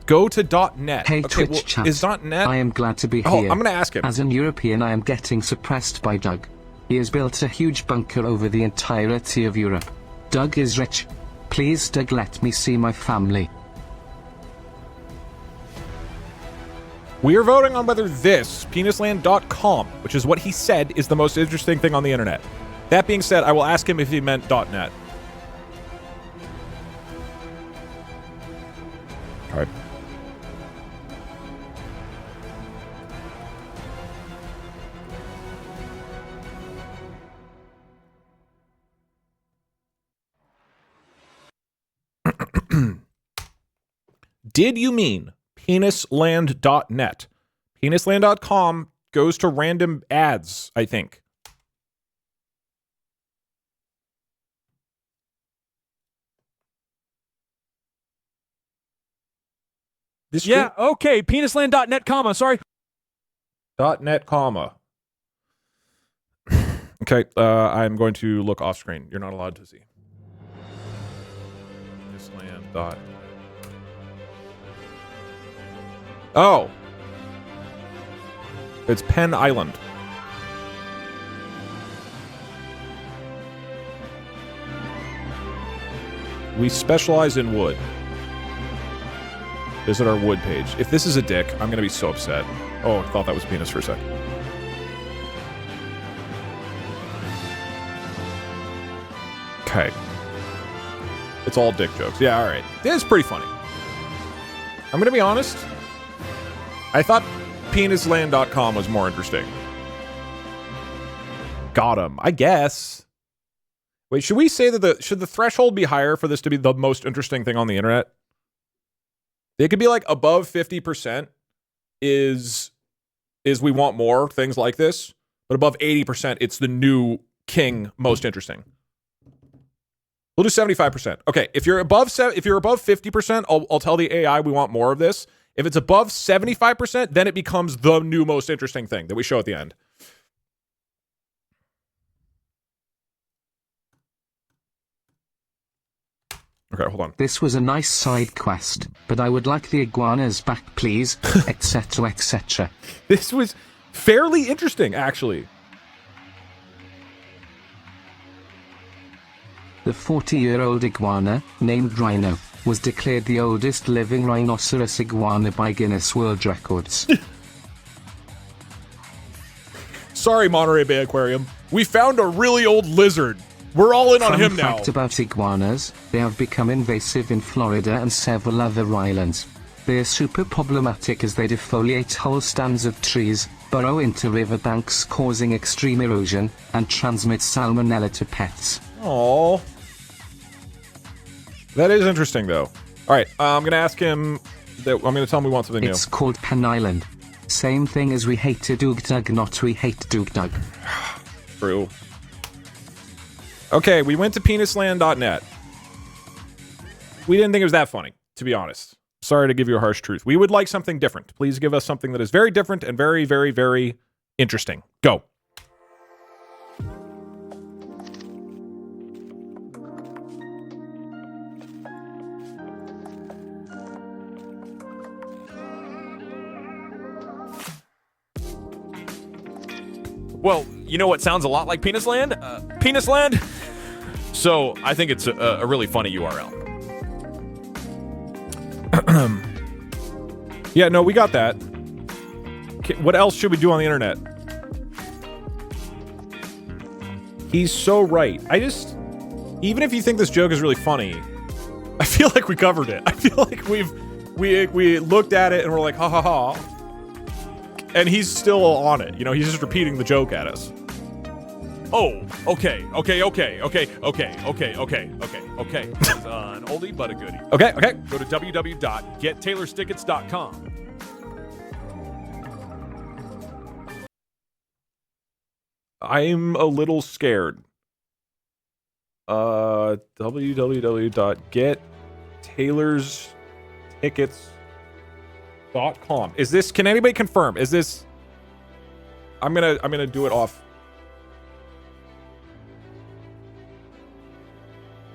Go to .net. Hey Okay, Twitch well, chat, is .net? I am glad to be Oh, here. I'm gonna ask him. As an European, I am getting suppressed by Doug. He has built a huge bunker over the entirety of Europe. Doug is rich. Please, Doug, let me see my family. We are voting on whether this, penisland.com, which is what he said is the most interesting thing on the internet. That being said, I will ask him if he meant .net. All right. Did you mean penisland.net? Penisland.com goes to random ads, I think. This Yeah, okay. Penisland.net, comma. Sorry. .net, comma. Okay, I'm going to look off screen. You're not allowed to see. Penisland. Oh. It's Penn Island. We specialize in wood. Visit our wood page. If this is a dick, I'm gonna be so upset. Oh, I thought that was penis for a second. Okay. It's all dick jokes. Yeah, alright. It is pretty funny. I'm gonna be honest. I thought penisland.com was more interesting. Got him, I guess. Wait, should we say that should the threshold be higher for this to be the most interesting thing on the internet? It could be like above 50% is we want more things like this, but above 80% it's the new king most interesting. We'll do 75%. Okay, if you're above 50%, I'll tell the AI we want more of this. If it's above 75%, then it becomes the new most interesting thing that we show at the end. Okay, hold on. This was a nice side quest, but I would like the iguanas back, please, etc., etc. This was fairly interesting, actually. The 40-year-old iguana, named Rhino, was declared the oldest living rhinoceros iguana by Guinness World Records. Sorry, Monterey Bay Aquarium. We found a really old lizard. We're all in on him now. Fun fact about iguanas, they have become invasive in Florida and several other islands. They are super problematic as they defoliate whole stands of trees, burrow into riverbanks causing extreme erosion, and transmit salmonella to pets. Aww. That is interesting, though. All right, I'm going to ask him... I'm going to tell him we want something new. It's called Penn Island. Same thing as we hate to Doug Dug, not we hate Doug Dug. True. Okay, we went to penisland.net. We didn't think it was that funny, to be honest. Sorry to give you a harsh truth. We would like something different. Please give us something that is very different and very, very, very interesting. Go. Well, you know what sounds a lot like Penisland? Penisland? So, I think it's a really funny URL. Yeah, no, we got that. Okay, what else should we do on the internet? He's so right. Even if you think this joke is really funny, I feel like we covered it. I feel like we looked at it and we're like, ha ha ha. And he's still on it. You know, he's just repeating the joke at us. Oh, okay. This is an oldie but a goodie. Okay. Go to www.gettailerstickets.com. I'm a little scared. www.gettailerstickets. .com. Is this, can anybody confirm? Is this, I'm gonna do it off.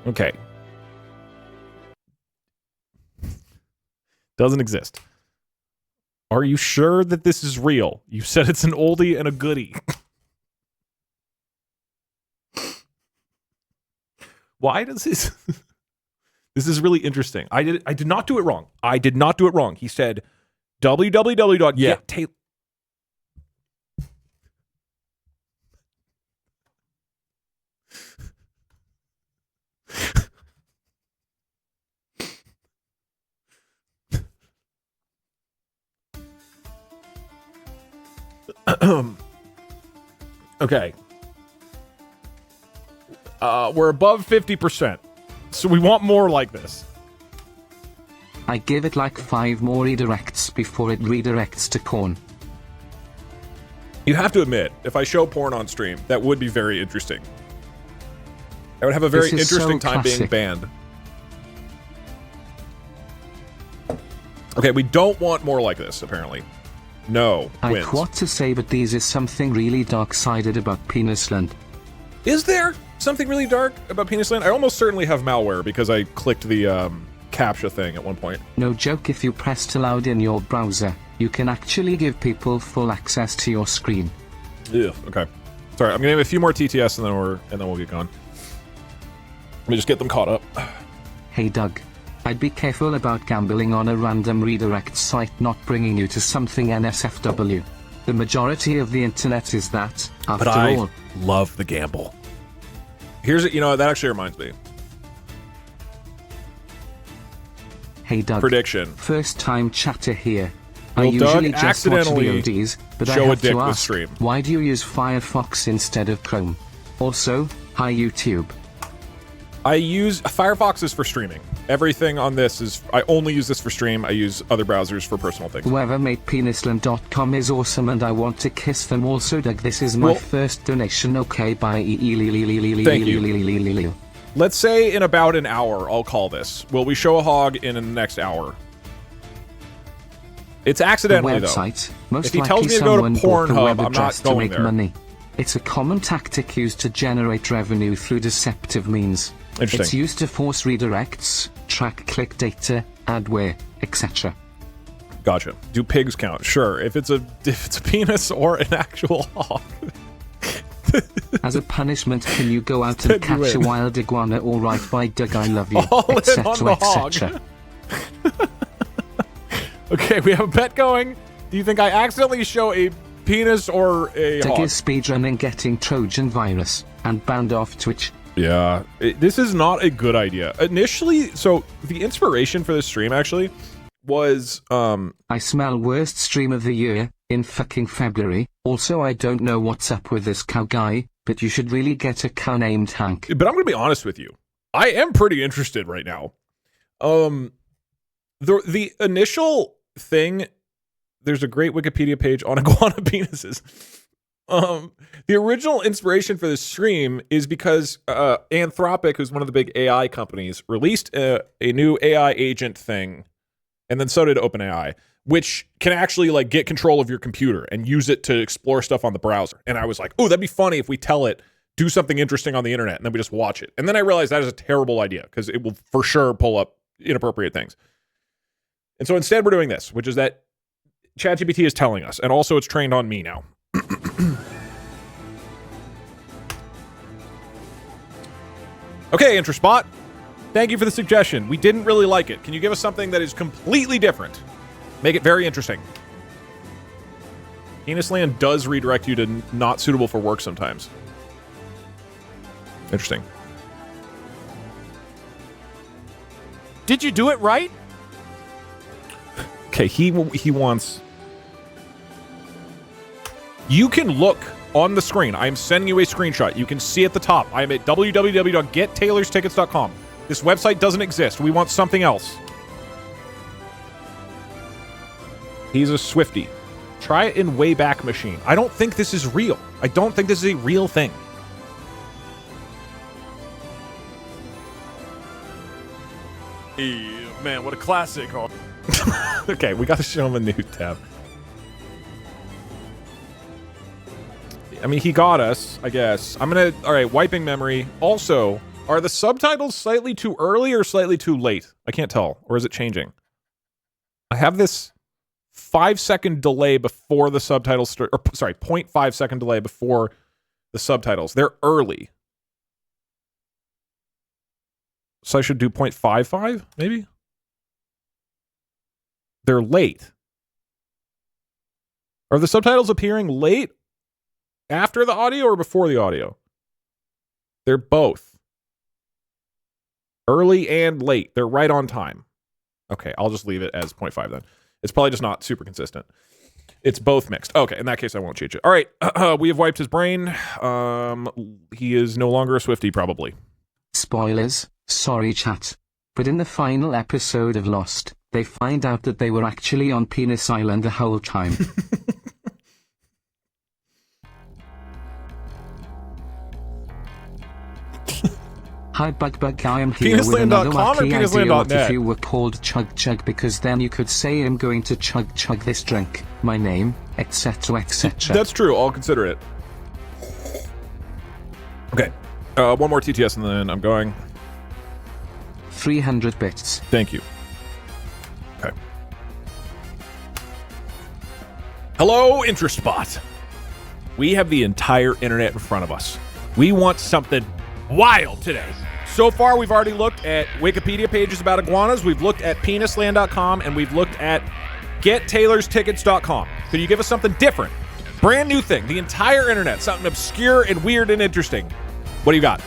Okay. Doesn't exist. Are you sure that this is real? You said it's an oldie and a goodie. Why does this... This is really interesting. I did not do it wrong. I did not do it wrong. He said www.get Okay. We're above 50%. So we want more like this. I give it like 5 more redirects before it redirects to porn. You have to admit, if I show porn on stream, that would be very interesting. I would have a very This is interesting so time being classic. banned. Okay, we don't want more like this, apparently. No. I Wins. what to say, but these is something really dark-sided about Penisland. Is there something really dark about Penisland? I almost certainly have malware because I clicked the CAPTCHA thing at one point. No joke, if you pressed allowed in your browser, you can actually give people full access to your screen. Yeah. Okay. Sorry, I'm gonna have a few more TTS and then we'll get going. Let me just get them caught up. Hey Doug. I'd be careful about gambling on a random redirect site not bringing you to something NSFW. The majority of the internet is that, after all. Love the gamble. Here's it. You know, that actually reminds me. Hey Doug. Prediction. First time chatter here. I Will Doug usually just watch accidentally VODs, but I show a have dick to with ask, stream? why do you use Firefox instead of Chrome? Also, hi YouTube. I use Firefox is for streaming. Everything on this is, I only use this for stream. I use other browsers for personal things. Whoever made penisland.com is awesome and I want to kiss them also. Doug, this is my Well, first donation. Okay, bye. Thank you. Let's say in about an hour, I'll call this. Will we show a hog in the next hour? It's The accidentally, website, though. most If he likely tells me to go to someone bought a Pornhub, web I'm not address to going make there. money. It's a common tactic used to generate revenue through deceptive means. Interesting. It's used to force redirects, track click data, adware, etc. Gotcha. Do pigs count? Sure. If it's a penis or an actual hog. As a punishment, can you go out Then and you catch a win. wild iguana or write by Doug I love you, All in on etc, the hog. etc. Okay, we have a bet going. Do you think I accidentally show a penis or a Doug hog? is speedrunning getting Trojan virus and banned off Twitch. Yeah, this is not a good idea. Initially, so the inspiration for this stream actually was I smell worst stream of the year in fucking February. Also, I don't know what's up with this cow guy, but you should really get a cow named Hank. but I'm going to be honest with you. I am pretty interested right now. The initial thing, there's a great Wikipedia page on iguana penises. The original inspiration for this stream is because Anthropic, who's one of the big AI companies, released a new AI agent thing, and then so did OpenAI, which can actually like get control of your computer and use it to explore stuff on the browser. And I was like, oh, that'd be funny if we tell it, do something interesting on the internet, and then we just watch it. And then I realized that is a terrible idea because it will for sure pull up inappropriate things. And so instead we're doing this, which is that ChatGPT is telling us, and also it's trained on me now. Okay, Intraspot. Thank you for the suggestion. We didn't really like it. Can you give us something that is completely different? Make it very interesting. Penisland does redirect you to not suitable for work sometimes. Interesting. Did you do it right? Okay, he wants... You can look on the screen. I am sending you a screenshot. You can see at the top. I am at www.gettaylerstickets.com. This website doesn't exist. We want something else. He's a Swiftie. Try it in Wayback Machine. I don't think this is real. I don't think this is a real thing. Man, what a classic. Okay, we got to show him a new tab. I mean, he got us, I guess. I'm gonna... All right, wiping memory. Also, are the subtitles slightly too early or slightly too late? I can't tell. Or is it changing? I have this 5-second delay before the subtitles start... Or, sorry, 0.5-second delay before the subtitles. They're early. So I should do 0.55, maybe? They're late. Are the subtitles appearing late? After the audio or before the audio? They're both. Early and late. They're right on time. Okay, I'll just leave it as 0.5 then. It's probably just not super consistent. It's both mixed. Okay, in that case, I won't change it. All right, we have wiped his brain. He is no longer a Swiftie, probably. Spoilers, sorry chat. But in the final episode of Lost, they find out that they were actually on Penis Island the whole time. Hi Bug, I am here with another wacky idea. What if you were called Chug Chug, because then you could say I'm going to chug this drink, my name, etc etc. That's true, I'll consider it. Okay, one more TTS and then I'm going. 300 bits. Thank you. Okay. Hello, InterSpot. We have the entire internet in front of us. We want something wild today. So far, we've already looked at Wikipedia pages about iguanas, we've looked at penisland.com, and we've looked at gettaylerstickets.com. Can you give us something different? Brand new thing. The entire internet. Something obscure and weird and interesting. What do you got?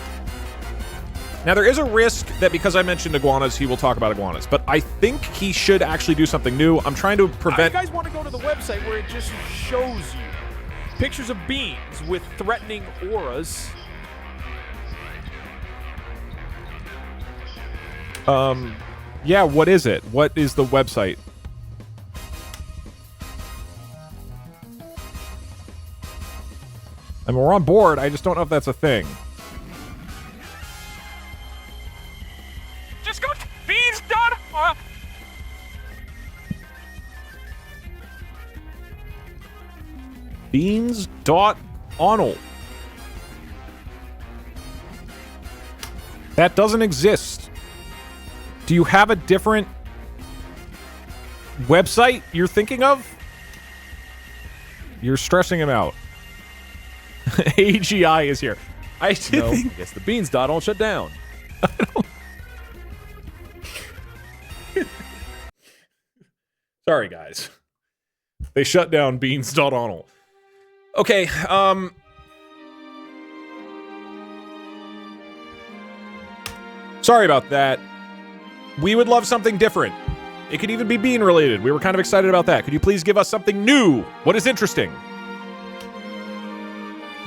Now, there is a risk that because I mentioned iguanas, he will talk about iguanas. But I think he should actually do something new. I'm trying to prevent... You guys want to go to the website where it just shows you pictures of beings with threatening auras. Yeah, what is it? What is the website? I mean, we're on board. I just don't know if that's a thing. Just go to beans.com. Beans.onl. That doesn't exist. Do you have a different website you're thinking of? You're stressing him out. AGI is here. I Yes, the beans dot all shut down. Sorry, guys. They shut down beans.onl. Okay, sorry about that. We would love something different. It could even be bean related. We were kind of excited about that. Could you please give us something new? What is interesting?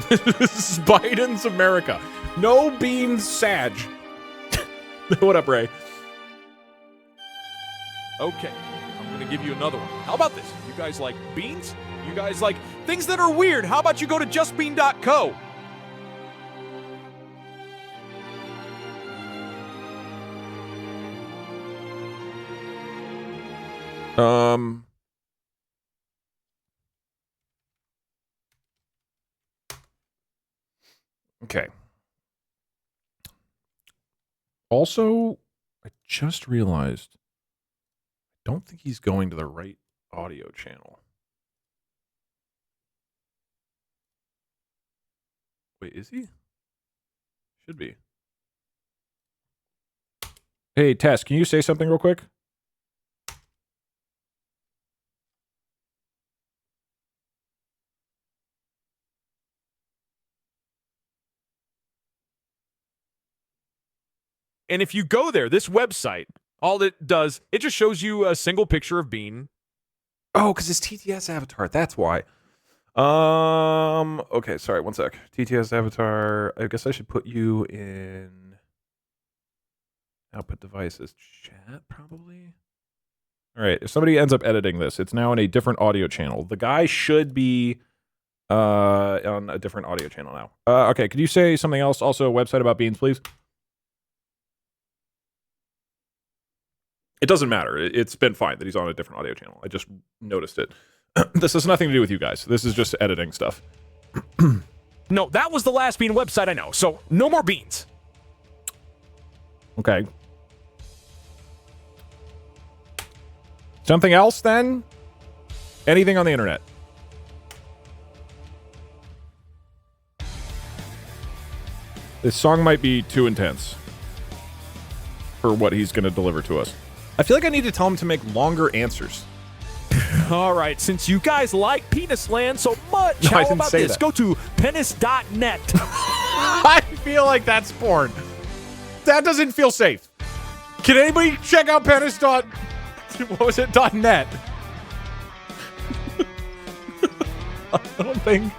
This is Biden's America. No beans, Sag. What up, Ray? Okay, I'm going to give you another one. How about this? You guys like beans? You guys like things that are weird? How about you go to justbean.co? Okay. Also, I just realized I don't think he's going to the right audio channel. Wait, is he? Should be. Hey, Tess, can you say something real quick? And if you go there, this website, all it does, it just shows you a single picture of Bean. Oh, because it's TTS avatar. That's why. Okay, sorry, one sec. TTS avatar. I guess I should put you in output devices chat, probably. All right, if somebody ends up editing this, it's now in a different audio channel. The guy should be on a different audio channel now. Okay, could you say something else? Also, a website about beans, please. It doesn't matter. It's been fine that he's on a different audio channel. I just noticed it. This has nothing to do with you guys. This is just editing stuff. No, that was the last bean website I know, so no more beans. Okay. Something else, then? Anything on the internet? This song might be too intense for what he's going to deliver to us. I feel like I need to tell him to make longer answers. All right, since you guys like Penis Land so much, No, I how didn't about say this? that. Go to penis.net. I feel like that's porn. That doesn't feel safe. Can anybody check out penis. What was it? .net. I don't think.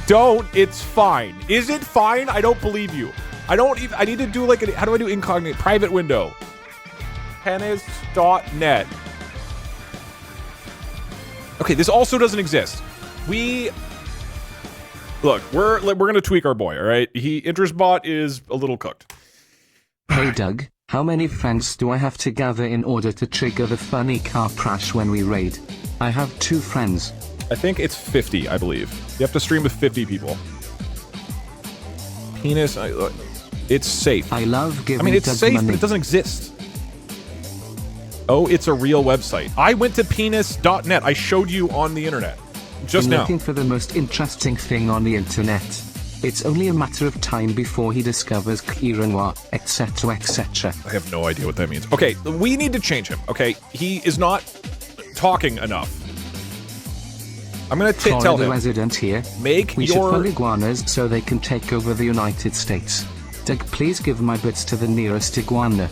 Don't. It's fine. Is it fine? I don't believe you. I don't even. I need to do like a. How do I do incognito? Private window. Penis.net. Okay, this also doesn't exist. Look, we're gonna tweak our boy. All right, interest bot is a little cooked. Hey Doug, how many friends do I have to gather in order to trigger the funny car crash when we raid? I have 2 friends. I think it's 50, I believe. You have to stream with 50 people. Penis, it's safe. I love giving I mean, it's Doug safe, money. but it doesn't exist. Oh, it's a real website. I went to penis.net. I showed you on the internet. Just now. Looking for the most interesting thing on the internet. It's only a matter of time before he discovers quinoa, etc., etc. I have no idea what that means. Okay, we need to change him, okay? He is not talking enough. I'm gonna tell Florida him. resident here. Make We should your... pull iguanas so they can take over the United States. Doug, please give my bits to the nearest iguana.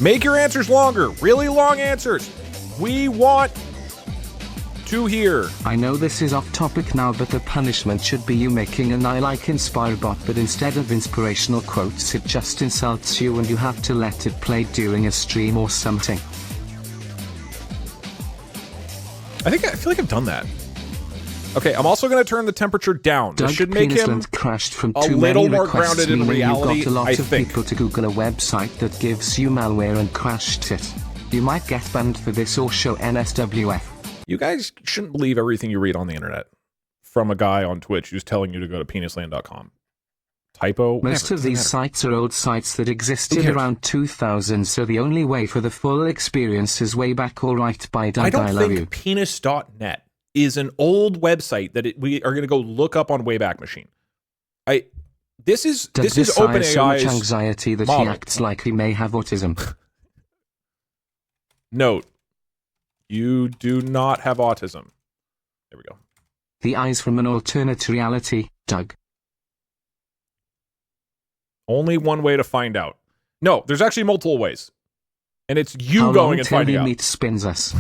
Make your answers longer. Really long answers. We want to hear. I know this is off topic now, but the punishment should be you making an I like inspire bot, but instead of inspirational quotes it just insults you and you have to let it play during a stream or something. I feel like I've done that. Okay, I'm also going to turn the temperature down. Doug, This should make him Penisland crashed from a too little many more requests, grounded in meaning reality, you got a lot I of think. people to Google a website that gives you malware and crashed it. You might get banned for this or show NSWF. You guys shouldn't believe everything you read on the internet from a guy on Twitch who's telling you to go to penisland.com. Typo? Most Whatever, of these doesn't matter. sites are old sites that Who existed cares? around 2000, so the only way for the full experience is way back. Alright, bye Doug, I don't love think you. penis.net is an old website that we are going to go look up on Wayback Machine. This is Doug, this is this guy has so much OpenAI's anxiety that model. he acts like he may have autism. Note, you do not have autism. There we go. The eyes from an alternate reality, Doug. Only one way to find out. No, there's actually multiple ways. And it's you How long going and till finding he out. meets spins us?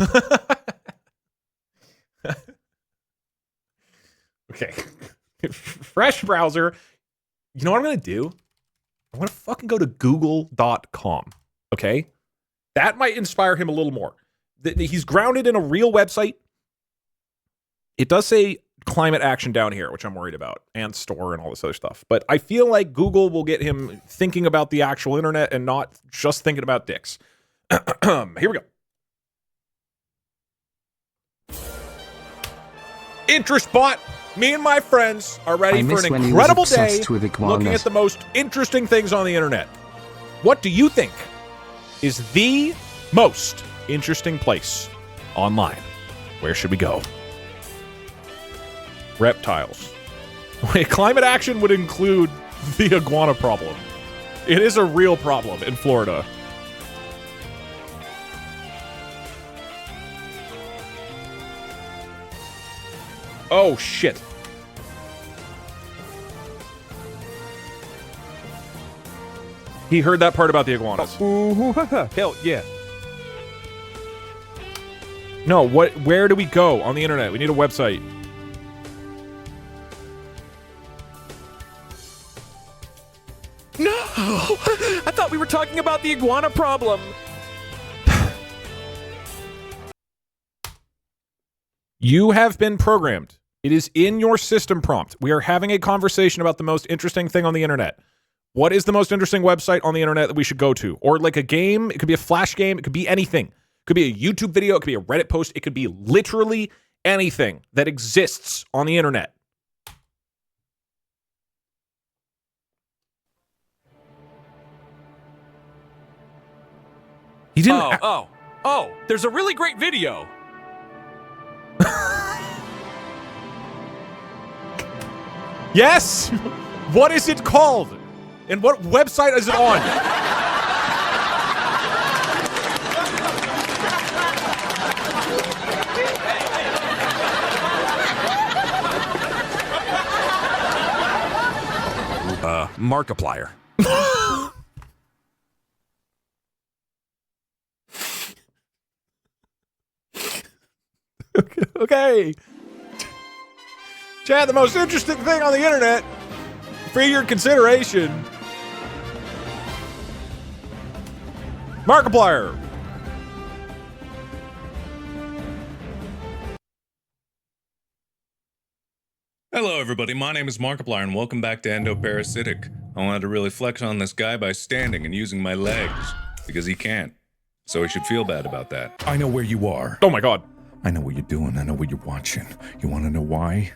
Okay. Fresh browser. You know what I'm going to do? I'm going to fucking go to google.com. Okay? That might inspire him a little more. He's grounded in a real website. It does say climate action down here, which I'm worried about, and store and all this other stuff. But I feel like Google will get him thinking about the actual internet and not just thinking about dicks. Here we go. Interest bot. Me and my friends are ready I for miss an when he was incredible day obsessed with iguanas. looking at the most interesting things on the internet. What do you think is the most interesting place online? Where should we go? Reptiles. Wait, climate action would include the iguana problem. It is a real problem in Florida. Oh, shit. He heard that part about the iguanas. Hell yeah. No, where do we go on the internet? We need a website. No! I thought we were talking about the iguana problem. You have been programmed. It is in your system prompt. We are having a conversation about the most interesting thing on the internet. What is the most interesting website on the internet that we should go to? Or like a game, it could be a Flash game, it could be anything. It could be a YouTube video, it could be a Reddit post, it could be literally anything that exists on the internet. He didn't. Oh, there's a really great video. Yes! What is it called? And what website is it on? Markiplier. Okay. Chad, the most interesting thing on the internet for your consideration. Markiplier. Hello everybody, my name is Markiplier and welcome back to Endoparasitic. I wanted to really flex on this guy by standing and using my legs, because he can't. So he should feel bad about that. I know where you are. Oh my god. I know what you're doing. I know what you're watching. You want to know why?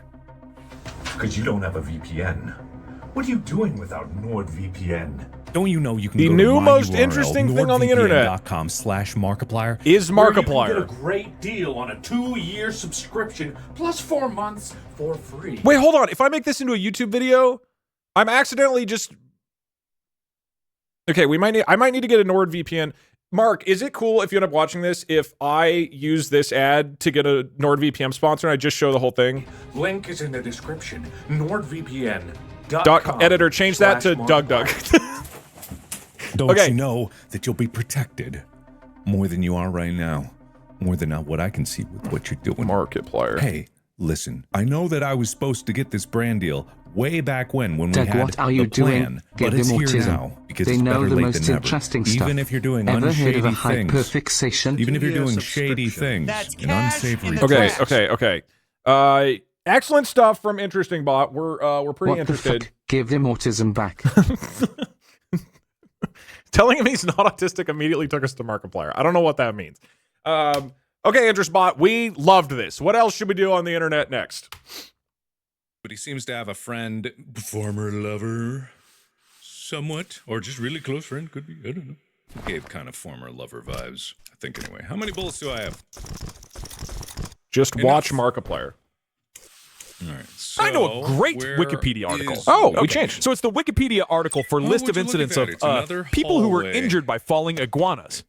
Because you don't have a VPN. What are you doing without NordVPN? Don't you know you can the go new to my most URL, interesting thing on the internet nordvpn.com/Markiplier is Markiplier. You can get a great deal on a 2-year subscription plus 4 months for free. Wait, hold on. If I make this into a YouTube video, I'm accidentally just... Okay, I might need to get a NordVPN. Mark, is it cool if you end up watching this if I use this ad to get a NordVPN sponsor and I just show the whole thing? Link is in the description. NordVPN.com. Editor, change that to DugDug. Don't you know that you'll be protected more than you are right now? More than what I can see with what you're doing. Markiplier. Hey, listen, I know that I was supposed to get this brand deal way back when we Doug, had what are you the plan, doing? but Give it's them here autism. now because They it's know better the late most than interesting never. stuff. Even if you're doing Ever heard of a unshady things, hyperfixation? even if you're doing 2-year shady things That's and cash in unsavory the things. Okay. Excellent stuff from Interesting Bot. We're pretty What interested. the fuck? Give them autism back. Telling him he's not autistic immediately took us to Markiplier. I don't know what that means. Okay, Interest Bot, we loved this. What else should we do on the internet next? But he seems to have a friend, former lover, somewhat, or just really close friend, could be, I don't know. He gave kind of former lover vibes, I think anyway. How many bullets do I have? Just watch Markiplier. All right, so I know a great where Wikipedia article. is- Oh, we changed. So it's the Wikipedia article for list would of you look at incidents that? of It's another people who were hallway. injured by falling iguanas.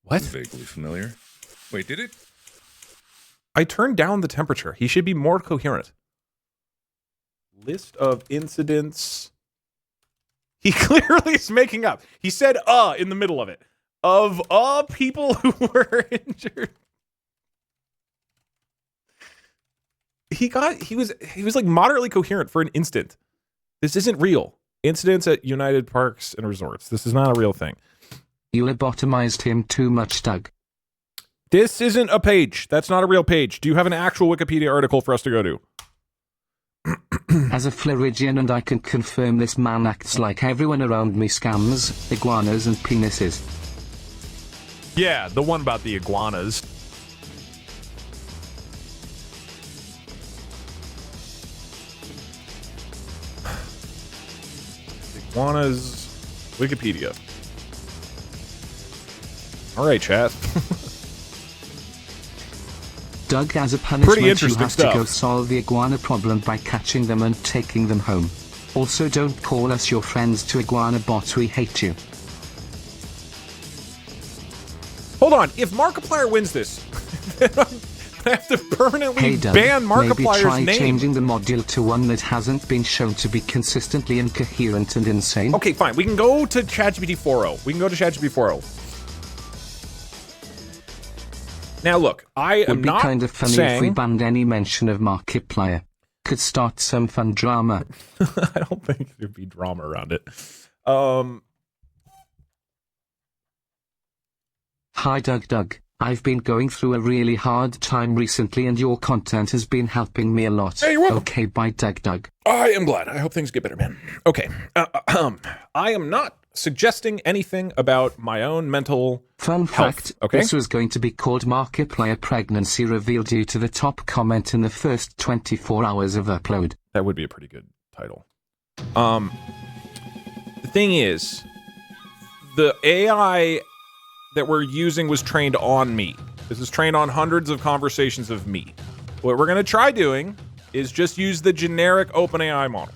What? Vaguely familiar. Wait, did it? I turned down the temperature. He should be more coherent. List of incidents. He clearly is making up. He said in the middle of it. Of people who were injured. He was like moderately coherent for an instant. This isn't real. Incidents at United Parks and Resorts. This is not a real thing. You lobotomized him too much, Doug. This isn't a page. That's not a real page. Do you have an actual Wikipedia article for us to go to? As a Floridian, and I can confirm this man acts like everyone around me scams, iguanas and penises. Yeah, the one about the iguanas. Iguanas Wikipedia. All right, chat. Doug, as a punishment, Pretty you interesting have stuff. to go solve the iguana problem by catching them and taking them home. Also, don't call us your friends to Iguana Bot, we hate you. Hold on. If Markiplier wins this, then I have to permanently Hey Doug, ban maybe Markiplier's try name. changing the module to one that hasn't been shown to be consistently incoherent and insane. Okay, fine. We can go to ChatGPT 4.0. We can go to ChatGPT 4.0. Now look, I am Would be not kind of funny saying... if we banned any mention of Markiplier. Could start some fun drama. I don't think there'd be drama around it. Hi Doug. I've been going through a really hard time recently and your content has been helping me a lot. Hey, you're welcome. Okay, bye, Doug. I am glad. I hope things get better, man. Okay. I am not suggesting anything about my own mental Fun health, fact, okay? This was going to be called Markiplier Pregnancy Revealed due to the top comment in the first 24 hours of upload. That would be a pretty good title. The thing is, the AI that we're using was trained on me. This is trained on hundreds of conversations of me. What we're going to try doing is just use the generic OpenAI model.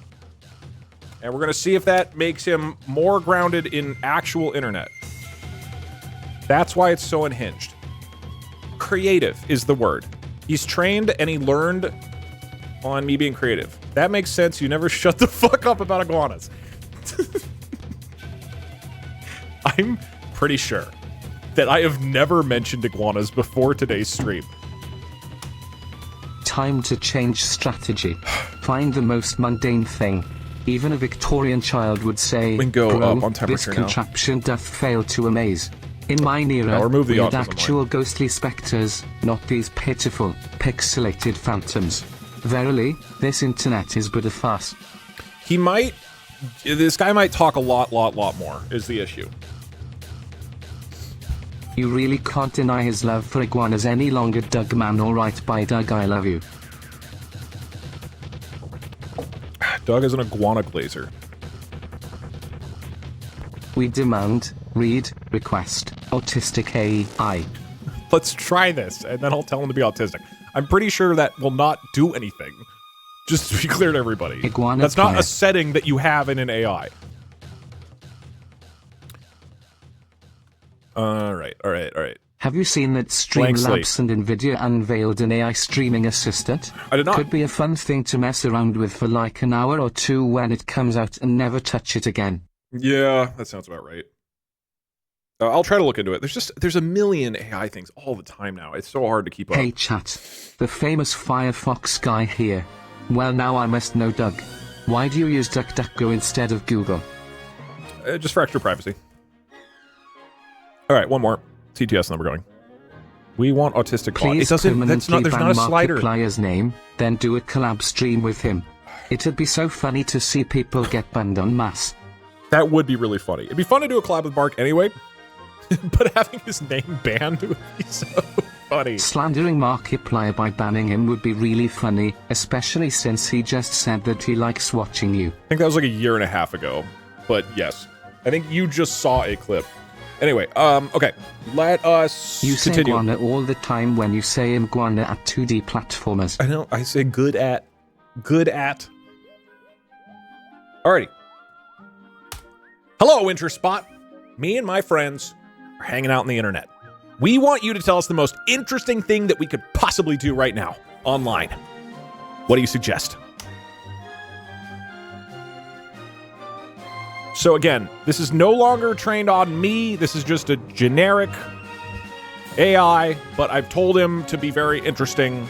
And we're going to see if that makes him more grounded in actual internet. That's why it's so unhinged. Creative is the word. He's trained and he learned on me being creative. That makes sense. You never shut the fuck up about iguanas. I'm pretty sure that I have never mentioned iguanas before today's stream. Time to change strategy. Find the most mundane thing. Even a Victorian child would say, We can go "Bro, up on temperature this now." contraption doth fail to amaze. In mine era, Now remove the we had autism actual ghostly spectres, not these pitiful, pixelated phantoms. Verily, this internet is but a farce. He might... This guy might talk a lot more, is the issue. You really can't deny his love for iguanas any longer, Doug, man. Alright, bye, Doug, I love you. Doug is an iguana glazer. We demand, read, request, autistic AI. Let's try this, and then I'll tell him to be autistic. I'm pretty sure that will not do anything. Just to be clear to everybody. Iguana That's not player. a setting that you have in an AI. Alright. Have you seen that Blank slate. Streamlabs and Nvidia unveiled an AI streaming assistant? I did not. Could be a fun thing to mess around with for like an hour or two when it comes out and never touch it again. Yeah, that sounds about right. I'll try to look into it. There's a million AI things all the time now. It's so hard to keep up. Hey chat, the famous Firefox guy here. Well, now I must know, Doug. Why do you use DuckDuckGo instead of Google? Just for extra privacy. Alright, one more. TTS number going. We want autistic bot. Please It doesn't, that's not, there's ban not a slider. Markiplier's name, then do a collab stream with him. It'd be so funny to see people get banned en masse. That would be really funny. It'd be fun to do a collab with Mark anyway, but having his name banned would be so funny. Slandering Markiplier by banning him would be really funny, especially since he just said that he likes watching you. I think that was like a year and a half ago, but yes. I think you just saw a clip. Anyway, okay. Let us You say continue. iguana all the time when you say iguana at 2D platformers. I know, I say good at. Good at. Alrighty. Hello, Interspot. Me and my friends are hanging out on the internet. We want you to tell us the most interesting thing that we could possibly do right now, online. What do you suggest? So again, this is no longer trained on me. This is just a generic AI, but I've told him to be very interesting.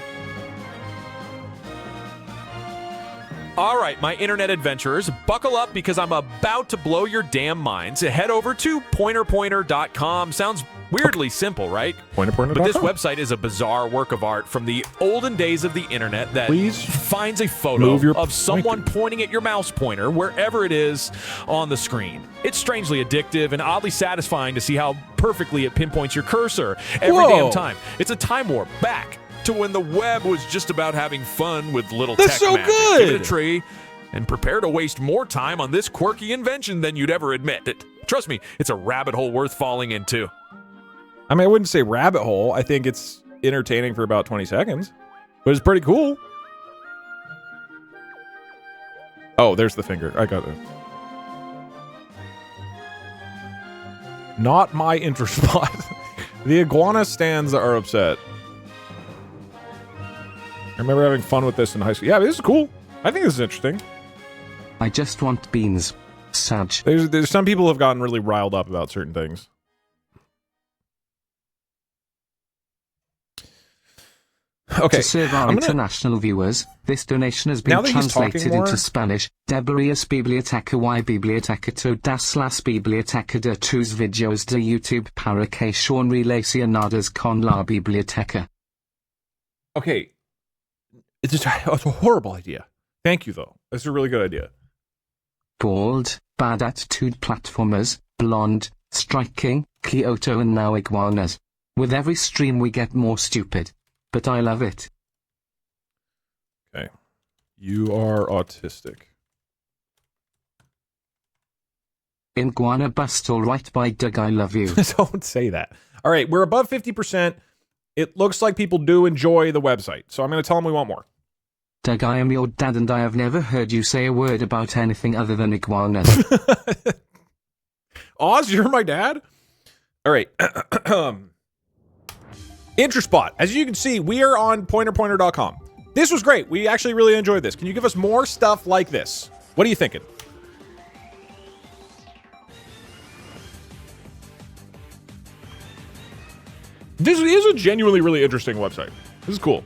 All right, my internet adventurers, buckle up because I'm about to blow your damn minds. Head over to pointerpointer.com. Sounds weirdly simple, right? Pointerpointer.com. But this website is a bizarre work of art from the olden days of the internet that Please finds a photo of someone pointing at your mouse pointer wherever it is on the screen. It's strangely addictive and oddly satisfying to see how perfectly it pinpoints your cursor every damn time. It's a time warp back to when the web was just about having fun with little tech magic. Give it a tree and prepare to waste more time on this quirky invention than you'd ever admit. Trust me, it's a rabbit hole worth falling into. I mean, I wouldn't say rabbit hole. I think it's entertaining for about 20 seconds. But it's pretty cool. Oh, there's the finger. I got it. Not my interest spot. The iguana stands are upset. I remember having fun with this in high school. Yeah, this is cool. I think this is interesting. I just want beans. Sag. There's some people who have gotten really riled up about certain things. Okay. To serve our international viewers, this donation has been translated into Spanish. Deberías biblioteca y biblioteca todas las bibliotecas de tus videos de YouTube para que son relacionadas con la biblioteca. Okay. It's a horrible idea. Thank you, though. It's a really good idea. Bald, bad attitude platformers, blonde, striking, Kyoto and now iguanas. With every stream we get more stupid. But I love it. Okay. You are autistic. Iguana bust all right by Doug, I love you. Don't say that. All right, we're above 50%. It looks like people do enjoy the website, so I'm going to tell them we want more. Doug, I am your dad and I have never heard you say a word about anything other than iguanas. Oz, you're my dad? All right. Interspot. As you can see, we are on pointerpointer.com. This was great. We actually really enjoyed this. Can you give us more stuff like this? What are you thinking? This is a genuinely really interesting website. This is cool.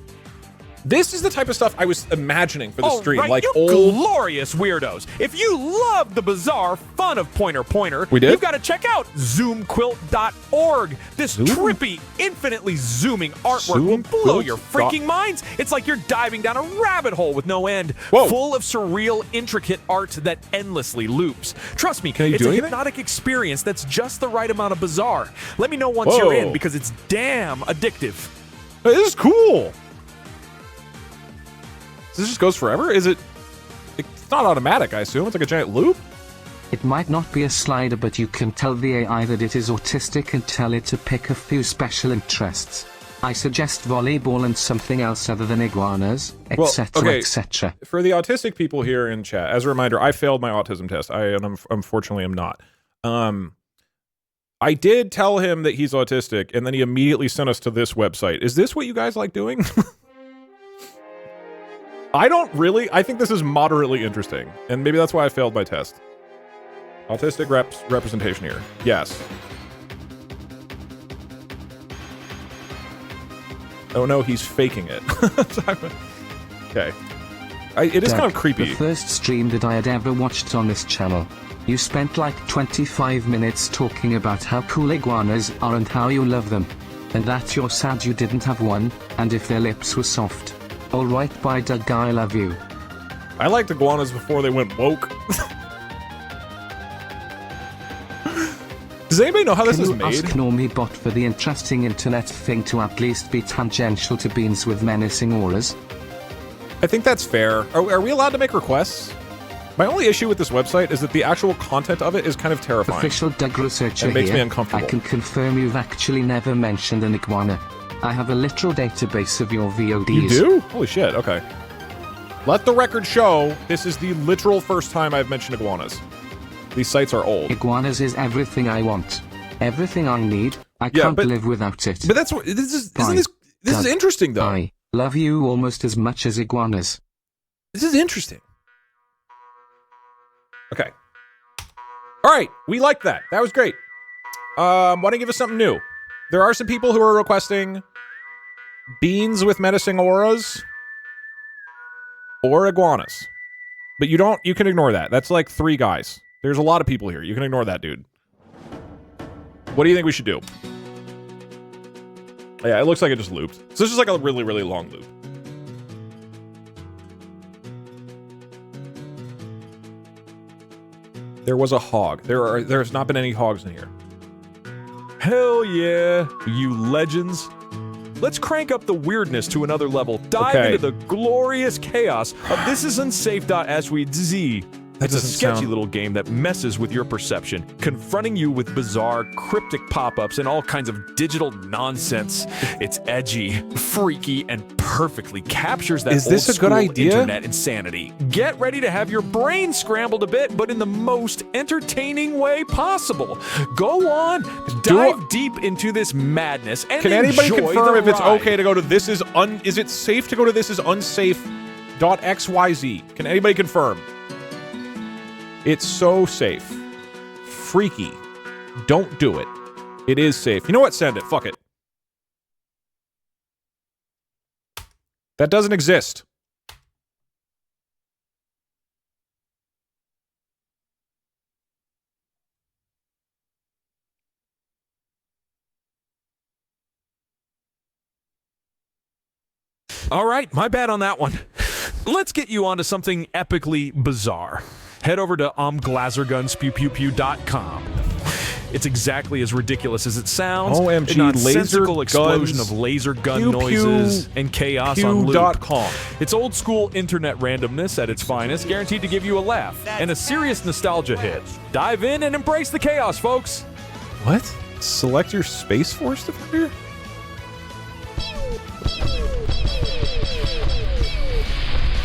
This is the type of stuff I was imagining for the stream, right, like you old glorious weirdos. If you love the bizarre fun of Pointer, you've got to check out zoomquilt.org. This trippy, infinitely zooming artwork will blow your freaking minds. It's like you're diving down a rabbit hole with no end, full of surreal, intricate art that endlessly loops. Trust me, it's a hypnotic experience that's just the right amount of bizarre. Let me know once you're in, because it's damn addictive. This is cool. This just goes forever? Is it? It's not automatic, I assume. It's like a giant loop? It might not be a slider, but you can tell the AI that it is autistic and tell it to pick a few special interests. I suggest volleyball and something else other than iguanas, etc., etc. For the autistic people here in chat, as a reminder, I failed my autism test. Unfortunately am not. I did tell him that he's autistic, and then he immediately sent us to this website. Is this what you guys like doing? I think this is moderately interesting, and maybe that's why I failed my test. Autistic representation here. Yes. Oh no, he's faking it. Okay. It is kind of creepy. The first stream that I had ever watched on this channel. You spent like 25 minutes talking about how cool iguanas are and how you love them. And that you're sad you didn't have one, and if their lips were soft. Alright, bye Doug, I love you. I liked iguanas before they went woke. Does anybody know how this is made? Can you ask Normie Bot for the interesting internet thing to at least be tangential to beans with menacing auras? I think that's fair. Are we allowed to make requests? My only issue with this website is that the actual content of it is kind of terrifying. Official Doug researcher it makes here. Me uncomfortable. I can confirm you've actually never mentioned an iguana. I have a literal database of your VODs. You do? Holy shit, okay. Let the record show this is the literal first time I've mentioned iguanas. These sites are old. Iguanas is everything I want. Everything I need. I can't live without it. But that's what this is. This is interesting though. I love you almost as much as iguanas. This is interesting. Okay. All right, we like that. That was great. Why don't you give us something new? There are some people who are requesting beans with menacing auras or iguanas. But you can ignore that. That's like 3 guys. There's a lot of people here. You can ignore that, dude. What do you think we should do? Yeah, it looks like it just looped. So this is like a really, really long loop. There was a hog. There's not been any hogs in here. Hell yeah, you legends. Let's crank up the weirdness to another level. Dive into the glorious chaos of This Is Unsafe.swz. It's a sketchy little game that messes with your perception, confronting you with bizarre, cryptic pop-ups and all kinds of digital nonsense. It's edgy, freaky, and perfectly captures that old-school internet insanity. Get ready to have your brain scrambled a bit, but in the most entertaining way possible. Go on, dive deep into this madness, and can anybody confirm if it's okay to go to Is it safe to go to thisisunsafe.xyz? Can anybody confirm? It's so safe. Freaky. Don't do it. It is safe. You know what? Send it. Fuck it. That doesn't exist. All right, my bad on that one. Let's get you onto something epically bizarre. Head over to glazergunspew.com. It's exactly as ridiculous as it sounds. OMG, a nonsensical laser explosion guns, of laser gun pew, noises pew, and chaos on loop. pew.com. It's old school internet randomness at its finest, guaranteed to give you a laugh and a serious nostalgia hit. Dive in and embrace the chaos, folks. What? Select your Space Force defender?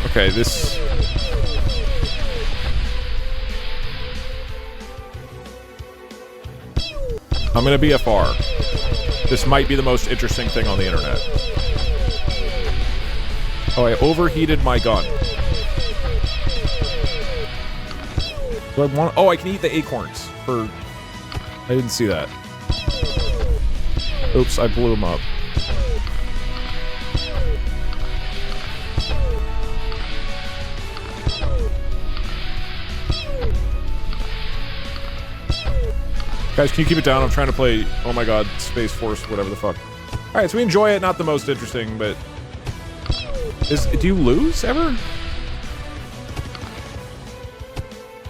Okay, this... I'm gonna BFR. This might be the most interesting thing on the internet. Oh, I overheated my gun. Do I want... Oh, I can eat the acorns for... I didn't see that. Oops, I blew them up. Guys, can you keep it down? I'm trying to play, oh my god, Space Force, whatever the fuck. Alright, so we enjoy it, not the most interesting, but... Do you lose, ever?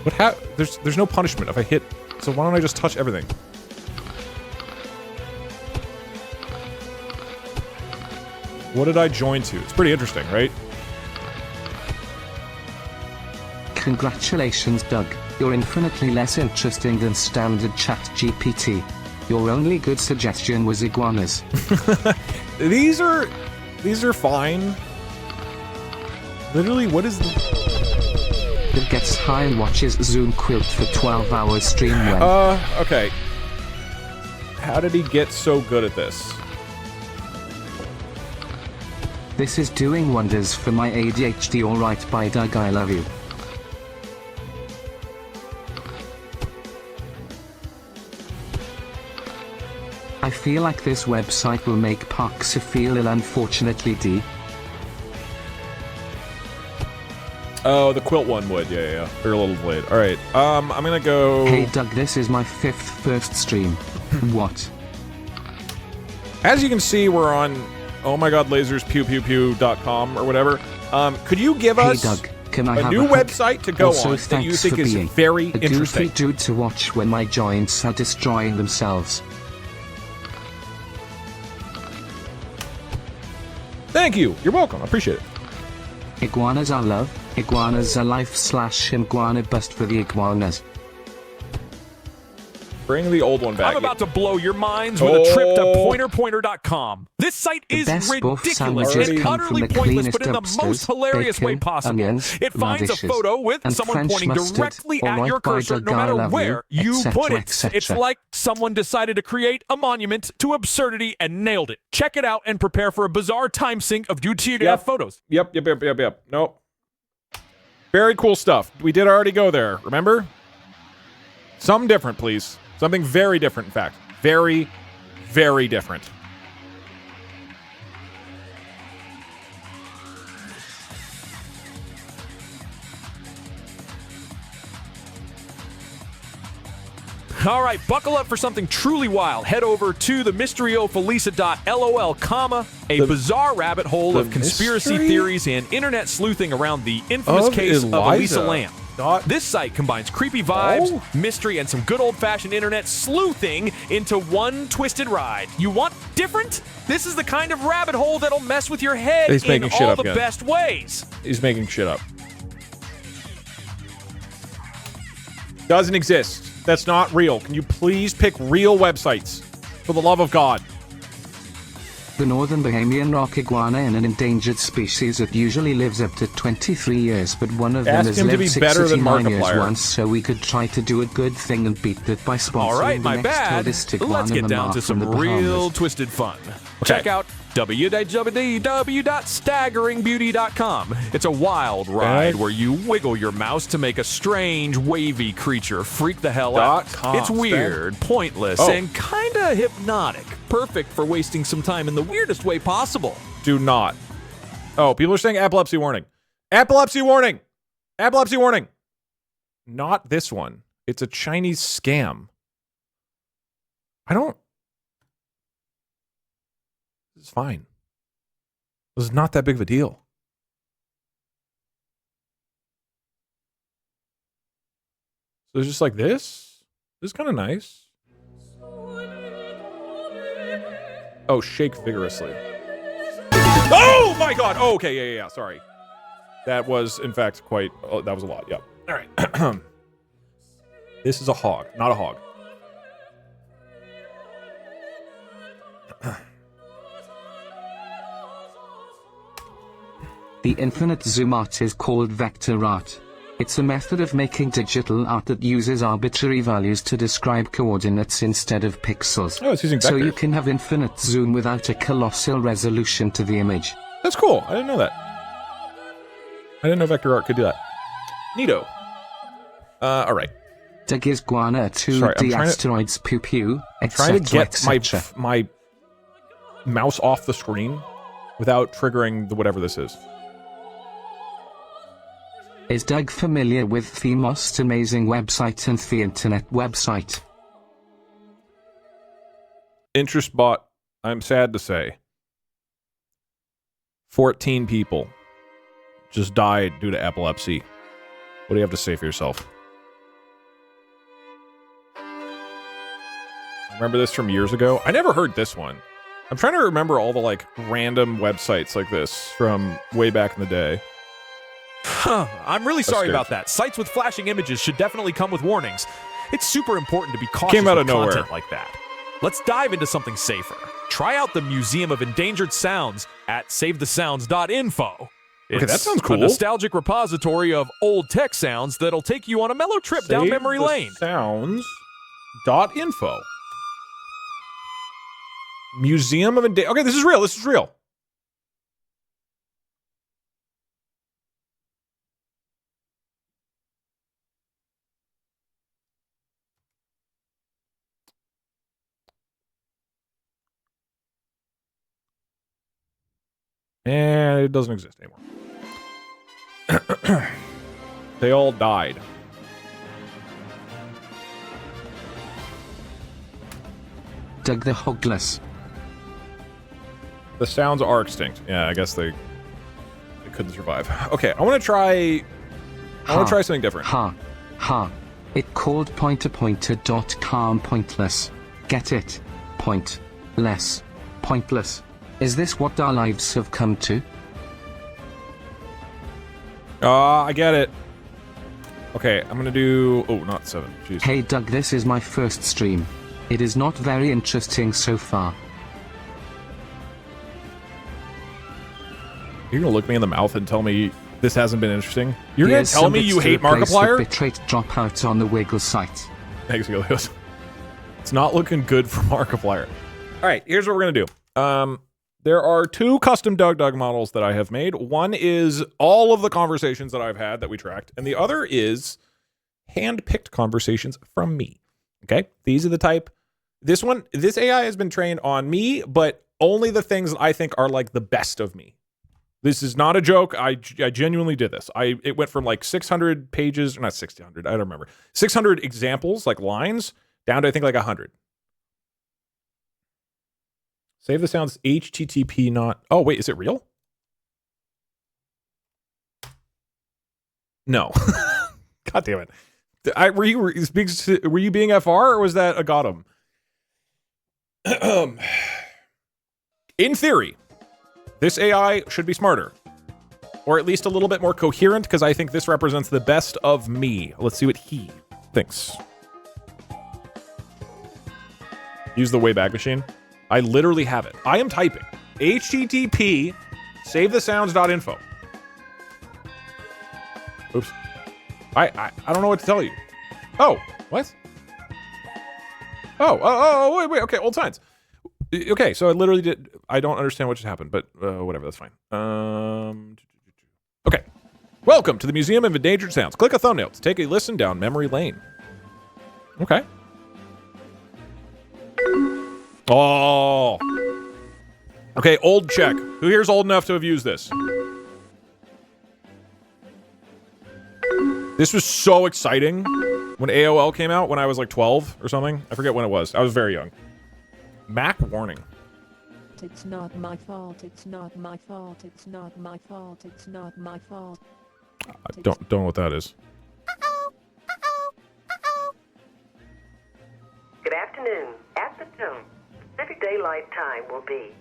What there's no punishment if I hit... So why don't I just touch everything? What did I join to? It's pretty interesting, right? Congratulations, Doug. You're infinitely less interesting than standard ChatGPT. Your only good suggestion was iguanas. These are fine. Literally, what is the... It gets high and watches zoomquilt for 12 hours stream when... okay. How did he get so good at this? This is doing wonders for my ADHD. Alright, bye Doug, I love you. I feel like this website will make Parkzer feel ill, unfortunately. D. Oh, the quilt one would. Yeah. They're a little delayed. All right. I'm gonna go. Hey Doug, this is my first stream. What? As you can see, we're on. Oh my God, laserspew.com or whatever. Could you give us Doug, can I a have new a hug? website to go also, on that you think for is being very a interesting? Goofy dude to watch when my joints are destroying themselves. Thank you. You're welcome. I appreciate it. Iguanas are love. Iguanas are life / iguana bust for the iguanas. Bring the old one back. I'm about to blow your minds with a trip to pointerpointer.com. This site is ridiculous and utterly pointless, but in the most hilarious way possible. It finds a photo with someone pointing directly at your cursor no matter where you put it. It's like someone decided to create a monument to absurdity and nailed it. Check it out and prepare for a bizarre time sync of UTF photos. Yep. Nope. Very cool stuff. We did already go there, remember? Something different, please. Something very different, in fact. Very, very different. All right, buckle up for something truly wild. Head over to the mysteriofelisa.lol, a bizarre rabbit hole of conspiracy theories and internet sleuthing around the infamous case of Elisa Lam. This site combines creepy vibes, mystery, and some good old-fashioned internet sleuthing into one twisted ride. You want different? This is the kind of rabbit hole that'll mess with your head in all the best ways. He's making shit up. Doesn't exist. That's not real. Can you please pick real websites? For the love of God. The northern Bahamian rock iguana is an endangered species that usually lives up to 23 years, but one of them has lived 69 years once, so we could try to do a good thing and beat it by sponsoring All right, my the next bad. oldest iguana Let's get down mama to from some the real Bahamas. twisted fun. Check out www.staggeringbeauty.com. It's a wild ride where you wiggle your mouse to make a strange, wavy creature freak the hell out. It's weird, pointless, and kinda hypnotic. Perfect for wasting some time in the weirdest way possible. Do not. Oh, people are saying epilepsy warning. Epilepsy warning! Epilepsy warning! Not this one. It's a Chinese scam. It's fine. This is not that big of a deal. So it's just like this? This is kind of nice. Oh, shake vigorously. Oh my god! Oh, okay, yeah, sorry. That was, in fact, quite... Oh, that was a lot, yeah. All right. This is a hog, not a hog. The infinite zoom art is called vector art. It's a method of making digital art that uses arbitrary values to describe coordinates instead of pixels. Oh, it's using vectors. So you can have infinite zoom without a colossal resolution to the image. That's cool. I didn't know that. I didn't know vector art could do that. Neato. All right. Doug iguana 2D asteroids pew pew, trying to get my mouse off the screen without triggering the whatever this is. Is Doug familiar with the most amazing website and the internet website? Interest bot, I'm sad to say. 14 people just died due to epilepsy. What do you have to say for yourself? Remember this from years ago? I never heard this one. I'm trying to remember all the, like, random websites like this from way back in the day. I'm really sorry about that. Sites with flashing images should definitely come with warnings. It's super important to be cautious Came out with of nowhere. content like that. Let's dive into something safer. Try out the Museum of Endangered Sounds at savethesounds.info. Okay, that sounds cool. A nostalgic repository of old tech sounds that'll take you on a mellow trip down memory lane. Sounds.info. Museum of Endangered... Okay, this is real. This is real. And it doesn't exist anymore. They all died. Doug the Hogless. The sounds are extinct. Yeah, I guess they couldn't survive. Okay, I want to try something different. Ha. It called pointer.com pointless. Get it? Pointless. Pointless. Is this what our lives have come to? I get it. Okay, I'm gonna do... Oh, not 7. Jeez. Hey Doug, this is my first stream. It is not very interesting so far. You're gonna look me in the mouth and tell me this hasn't been interesting? You're gonna tell me you hate Markiplier? Bitrate dropouts on the Wiggle site. Thanks, Gilios. It's not looking good for Markiplier. Alright, here's what we're gonna do. There are 2 custom Doug models that I have made. One is all of the conversations that I've had that we tracked, and the other is hand-picked conversations from me. Okay? These are the type... This AI has been trained on me, but only the things that I think are, like, the best of me. This is not a joke. I genuinely did this. It went from, like, 600 pages... Or not 600, I don't remember. 600 examples, like, lines, down to, I think, like, 100. Save the sounds HTTP not... Oh, wait, is it real? No. God damn it. Were you being FR or was that a Gotham? In theory, this AI should be smarter. Or at least a little bit more coherent, because I think this represents the best of me. Let's see what he thinks. Use the Wayback Machine. I literally have it. I am typing. HTTP savethesounds.info. Oops. I don't know what to tell you. Oh, what? Oh, wait, okay, old signs. Okay, so I literally did... I don't understand what just happened, but whatever, that's fine. Okay. Welcome to the Museum of Endangered Sounds. Click a thumbnail to take a listen down memory lane. Okay. Oh. Okay, old check. Who here's old enough to have used this? This was so exciting when AOL came out when I was like 12 or something. I forget when it was. I was very young. Mac warning. It's not my fault. It's not my fault. It's not my fault. It's not my fault. Don't know what that is. Good afternoon. At the tone, Pacific Daylight Time will be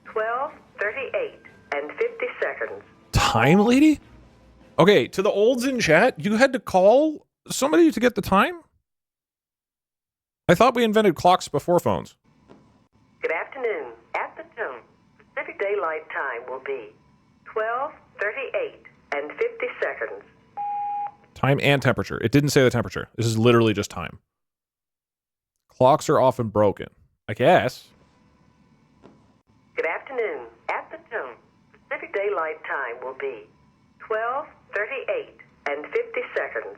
12:38 and 50 seconds. Time, lady? Okay, to the olds in chat, you had to call somebody to get the time? I thought we invented clocks before phones. Good afternoon. At the tone, Pacific Daylight Time will be 12:38 and 50 seconds. Time and temperature. It didn't say the temperature. This is literally just time. Clocks are often broken. I guess. Good afternoon. At the tone, Pacific Daylight Time will be 12:38 and 50 seconds.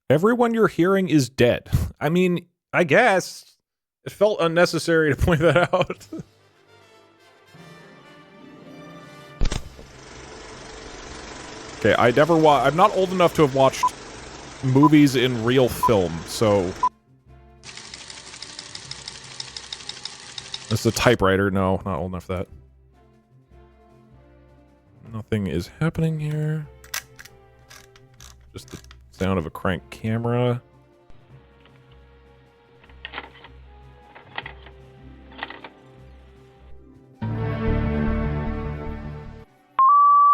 Everyone you're hearing is dead. I mean, I guess. It felt unnecessary to point that out. Okay, I'm not old enough to have watched movies in real film, so... This is a typewriter. No, not old enough for that. Nothing is happening here. Just the sound of a crank camera.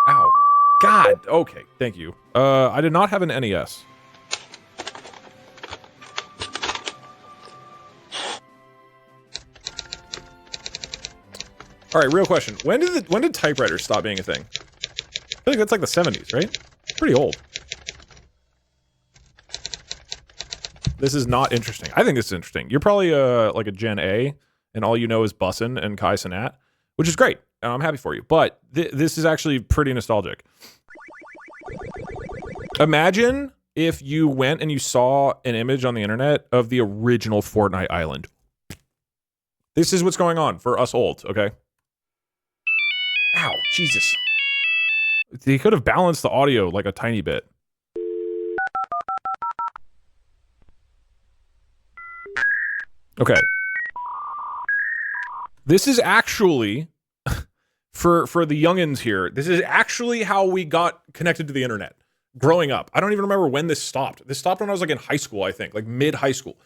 Ow. God. Okay, thank you. I did not have an NES. All right, real question. When did typewriters stop being a thing? I feel like that's like the 70s, right? Pretty old. This is not interesting. I think this is interesting. You're probably like a Gen A, and all you know is Bussin' and Kai Cenat, which is great. And I'm happy for you. But this is actually pretty nostalgic. Imagine if you went and you saw an image on the internet of the original Fortnite island. This is what's going on for us olds, okay? Ow, Jesus. They could have balanced the audio like a tiny bit. Okay. This is actually, for the youngins here, this is actually how we got connected to the internet growing up. I don't even remember when this stopped. This stopped when I was like in high school, I think, like mid-high school.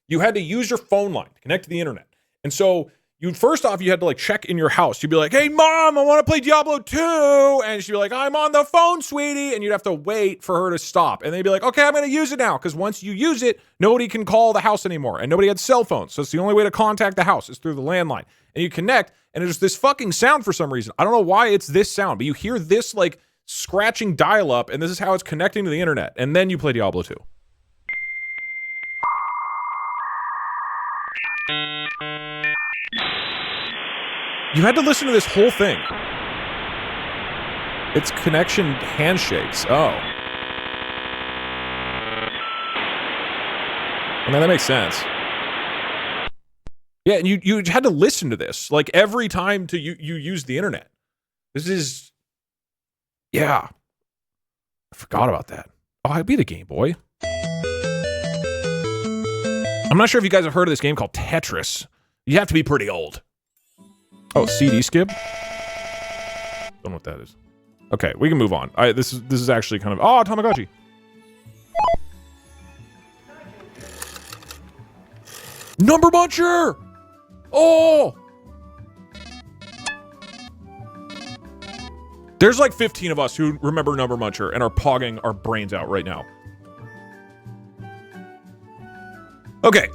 You had to use your phone line to connect to the internet. And so first off, you had to like check in your house. You'd be like, hey mom, I want to play Diablo 2. And she'd be like, I'm on the phone, sweetie. And you'd have to wait for her to stop. And they'd be like, okay, I'm going to use it now. Because once you use it, nobody can call the house anymore. And nobody had cell phones. So it's the only way to contact the house is through the landline. And you connect, and there's this fucking sound for some reason. I don't know why it's this sound, but you hear this like scratching dial-up, and this is how it's connecting to the internet. And then you play Diablo 2. You had to listen to this whole thing. It's connection handshakes. Oh. I mean, that makes sense. Yeah, and you had to listen to this like every time you use the internet. This is... Yeah. I forgot about that. Oh, I beat a Game Boy. I'm not sure if you guys have heard of this game called Tetris. You have to be pretty old. Oh, CD skip? Don't know what that is. Okay, we can move on. This is actually kind of... Oh, Tamagotchi! Number Muncher! Oh! There's like 15 of us who remember Number Muncher and are pogging our brains out right now. Okay,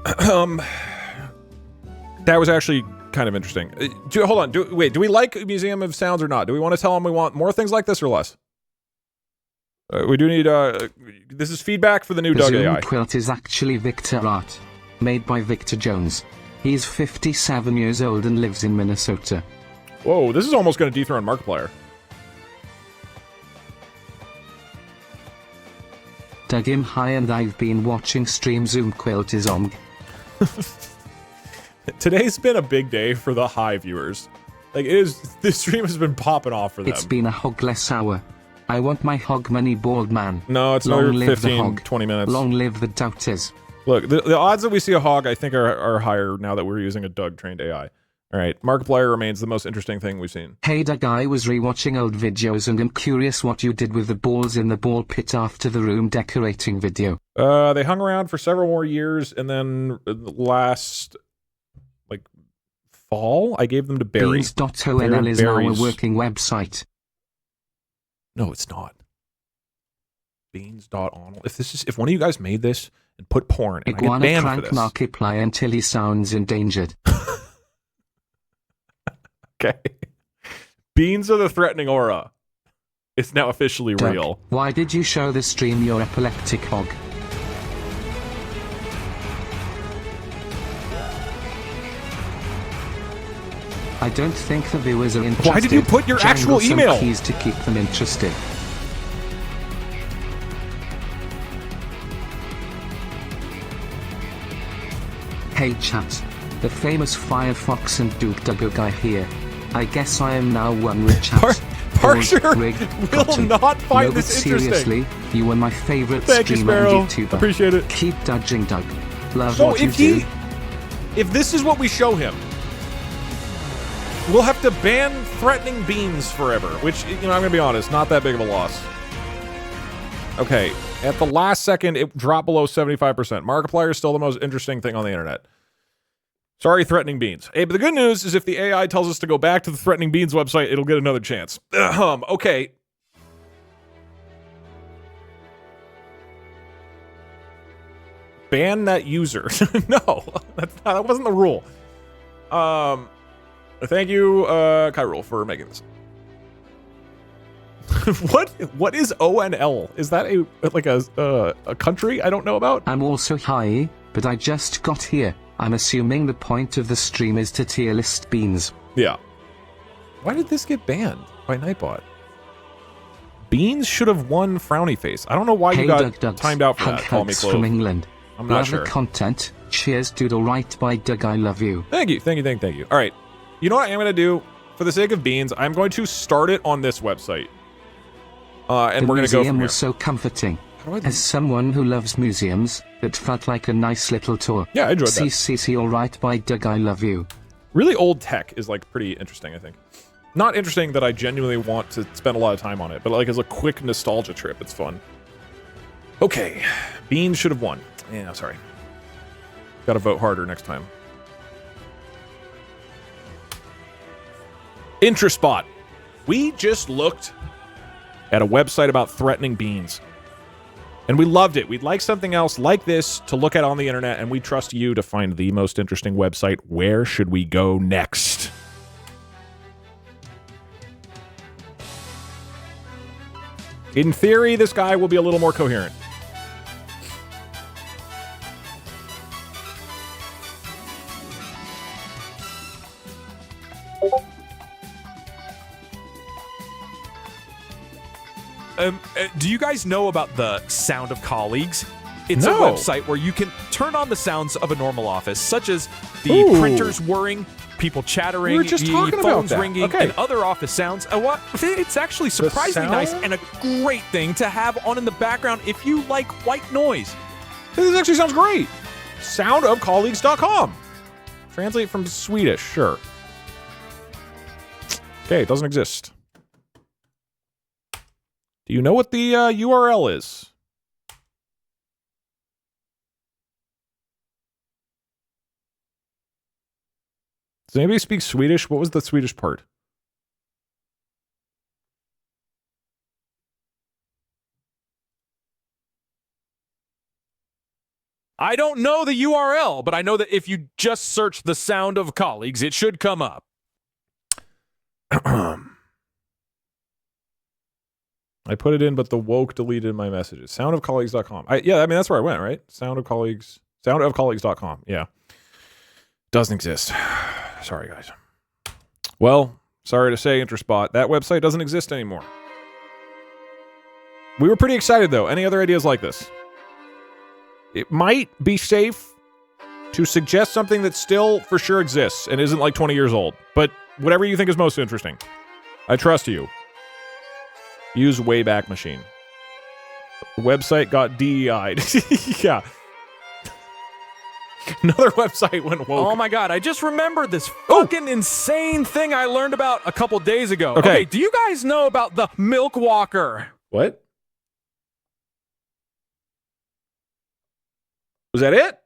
that was actually kind of interesting. Hold on. Do we like Museum of Sounds or not? Do we want to tell them we want more things like this or less? We do need, this is feedback for the new Doug AI. The zoomquilt is actually Victor art, made by Victor Jones. He's 57 years old and lives in Minnesota. Whoa, this is almost going to dethrone Markiplier. Dug him high and I've been watching stream zoomquilt is on. Today's been a big day for the high viewers. Like, this stream has been popping off for them. It's been a hogless hour. I want my hog money, bald man. No, it's Long another live the 15, hog. 20 minutes. Long live the doubters. Look, the odds that we see a hog, I think, are higher now that we're using a Doug-trained AI. All right, Markiplier remains the most interesting thing we've seen. Hey Doug, I was rewatching old videos and I'm curious what you did with the balls in the ball pit after the room decorating video. They hung around for several more years, and then last, like, fall, I gave them to Barry. Beans.onl is now a working website. No, it's not. Beans.onl. If one of you guys made this and put porn, and Iguana I get banned crank for this. Markiplier until he sounds endangered. Okay. Beans of the threatening aura. It's now officially Doug, real. why did you show the stream your epileptic hog? I don't think the viewers are interested. Why did you put your actual Jangle email? some keys to keep them interested. Hey chat, the famous Firefox and Duke Duggo guy here. I guess I am now one with chat. Parkzer will gotten. not find No, this but interesting. seriously, you were my favorite Thank you, streamer and Sparrow. YouTuber. Appreciate it. Keep dodging, Doug. Love So what you if do. if this is what we show him, we'll have to ban threatening beans forever, which, you know, I'm gonna be honest, not that big of a loss. Okay, at the last second, it dropped below 75%. Markiplier is still the most interesting thing on the internet. Sorry, threatening beans. Hey, but the good news is if the AI tells us to go back to the threatening beans website, it'll get another chance. Okay. Ban that user. No, that wasn't the rule. Thank you, Kyrule, for making this. What is ONL? Is that a country I don't know about? I'm also high, but I just got here. I'm assuming the point of the stream is to tier list beans. Yeah. Why did this get banned by Nightbot? Beans should have won Frowny Face. I don't know why Hey, you got Doug, timed out for hug that. Call me hugs Clove. from England. I'm not Love sure. the content. Cheers, doodle right by Doug. I love you. Thank you. All right. You know what I'm going to do? For the sake of beans, I'm going to start it on this website. And we're going to go from The museum here. was so comforting. As someone who loves museums, it felt like a nice little tour. Yeah, I enjoyed that. CCC all right by Doug. I love you. Really old tech is like pretty interesting, I think. Not interesting that I genuinely want to spend a lot of time on it, but like as a quick nostalgia trip, it's fun. Okay, beans should have won. Yeah, sorry. Gotta vote harder next time. Intraspot. We just looked at a website about threatening beans. And we loved it. We'd like something else like this to look at on the internet, and we trust you to find the most interesting website. Where should we go next? In theory, this guy will be a little more coherent. Do you guys know about the Sound of Colleagues? It's No. a website where you can turn on the sounds of a normal office, such as the printers whirring, people chattering, We were just the talking about phones that. ringing, Okay. and other office sounds. And what? It's actually surprisingly nice sound? and a great thing to have on in the background if you like white noise. This actually sounds great. Soundofcolleagues.com. Translate from Swedish, sure. Okay, it doesn't exist. Do you know what the URL is? Does anybody speak Swedish? What was the Swedish part? I don't know the URL, but I know that if you just search the Sound of Colleagues, it should come up. I put it in, but the woke deleted my messages. Soundofcolleagues.com. Yeah, I mean, that's where I went, right? Soundofcolleagues.com. Yeah. Doesn't exist. Sorry, guys. Well, sorry to say, Intraspot, that website doesn't exist anymore. We were pretty excited, though. Any other ideas like this? It might be safe to suggest something that still for sure exists and isn't like 20 years old. But whatever you think is most interesting. I trust you. Use Wayback Machine. The website got DEI'd. Yeah. Another website went woke. Oh my god, I just remembered this fucking insane thing I learned about a couple days ago. Okay, do you guys know about the milk walker? What? Was that it?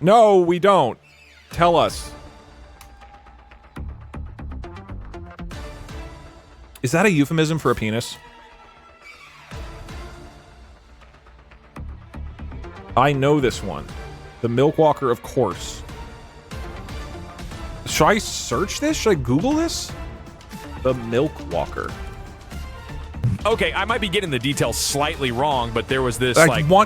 No, we don't. Tell us. Is that a euphemism for a penis? I know this one. The milk walker, of course. Should I search this? Should I Google this? The milk walker. Okay, I might be getting the details slightly wrong, but there was this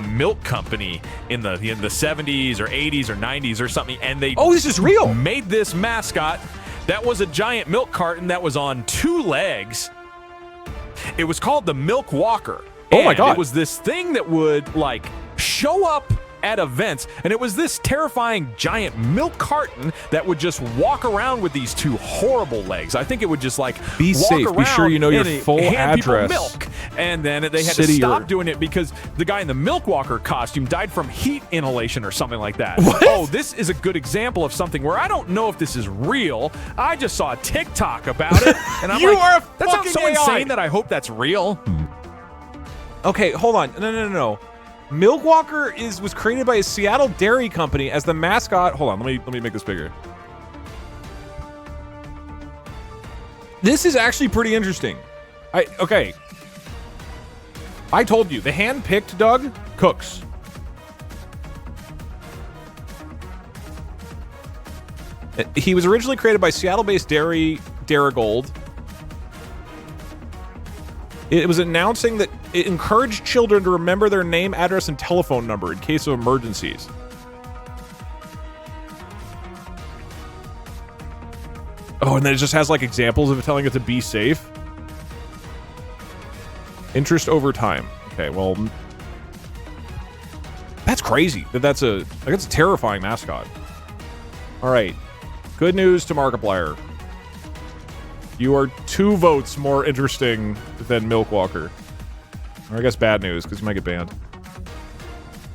milk company in the 70s or 80s or 90s or something, and they this is real. Made this mascot that was a giant milk carton that was on 2 legs. It was called the Milk Walker. Oh my god! It was this thing that would show up at events, and it was this terrifying giant milk carton that would just walk around with these 2 horrible legs. I think it would just be walk safe. around Be sure you know your and full hand address. People milk, and then they had to stop doing it because the guy in the milk walker costume died from heat inhalation or something like that. What? Oh, this is a good example of something where I don't know if this is real. I just saw a TikTok about it, and I'm You like, are a that sounds so fucking AI. insane that I hope that's real. Okay, hold on. No. Milk Walker was created by a Seattle dairy company as the mascot. Hold on, let me make this bigger. This is actually pretty interesting. Okay. I told you, the hand-picked Doug cooks. He was originally created by Seattle-based dairy Darigold. It was announcing that it encouraged children to remember their name, address, and telephone number in case of emergencies. Oh, and then it just has examples of it telling it to be safe. Interest over time. Okay, well, that's crazy. That's a terrifying mascot. All right, good news to Markiplier. You are 2 votes more interesting than Milk Walker. Or I guess bad news, because you might get banned.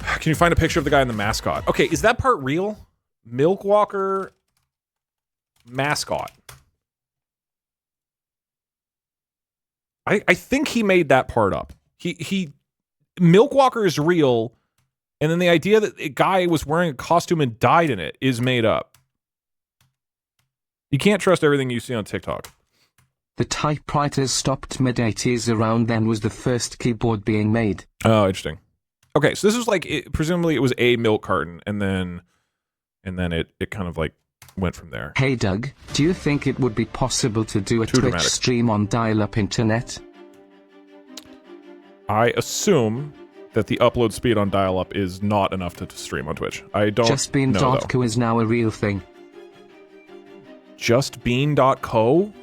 Can you find a picture of the guy in the mascot? Okay, is that part real? Milk Walker mascot. I think he made that part up. Milk Walker is real, and then the idea that a guy was wearing a costume and died in it is made up. You can't trust everything you see on TikTok. The typewriters stopped mid-80s. Around then was the first keyboard being made. Oh, interesting. Okay, so this was presumably it was a milk carton, and then it kind of went from there. Hey Doug, do you think it would be possible to do a Twitch stream on dial-up internet? I assume that the upload speed on dial-up is not enough to stream on Twitch. I don't know, JustBean.co is now a real thing. JustBean.co?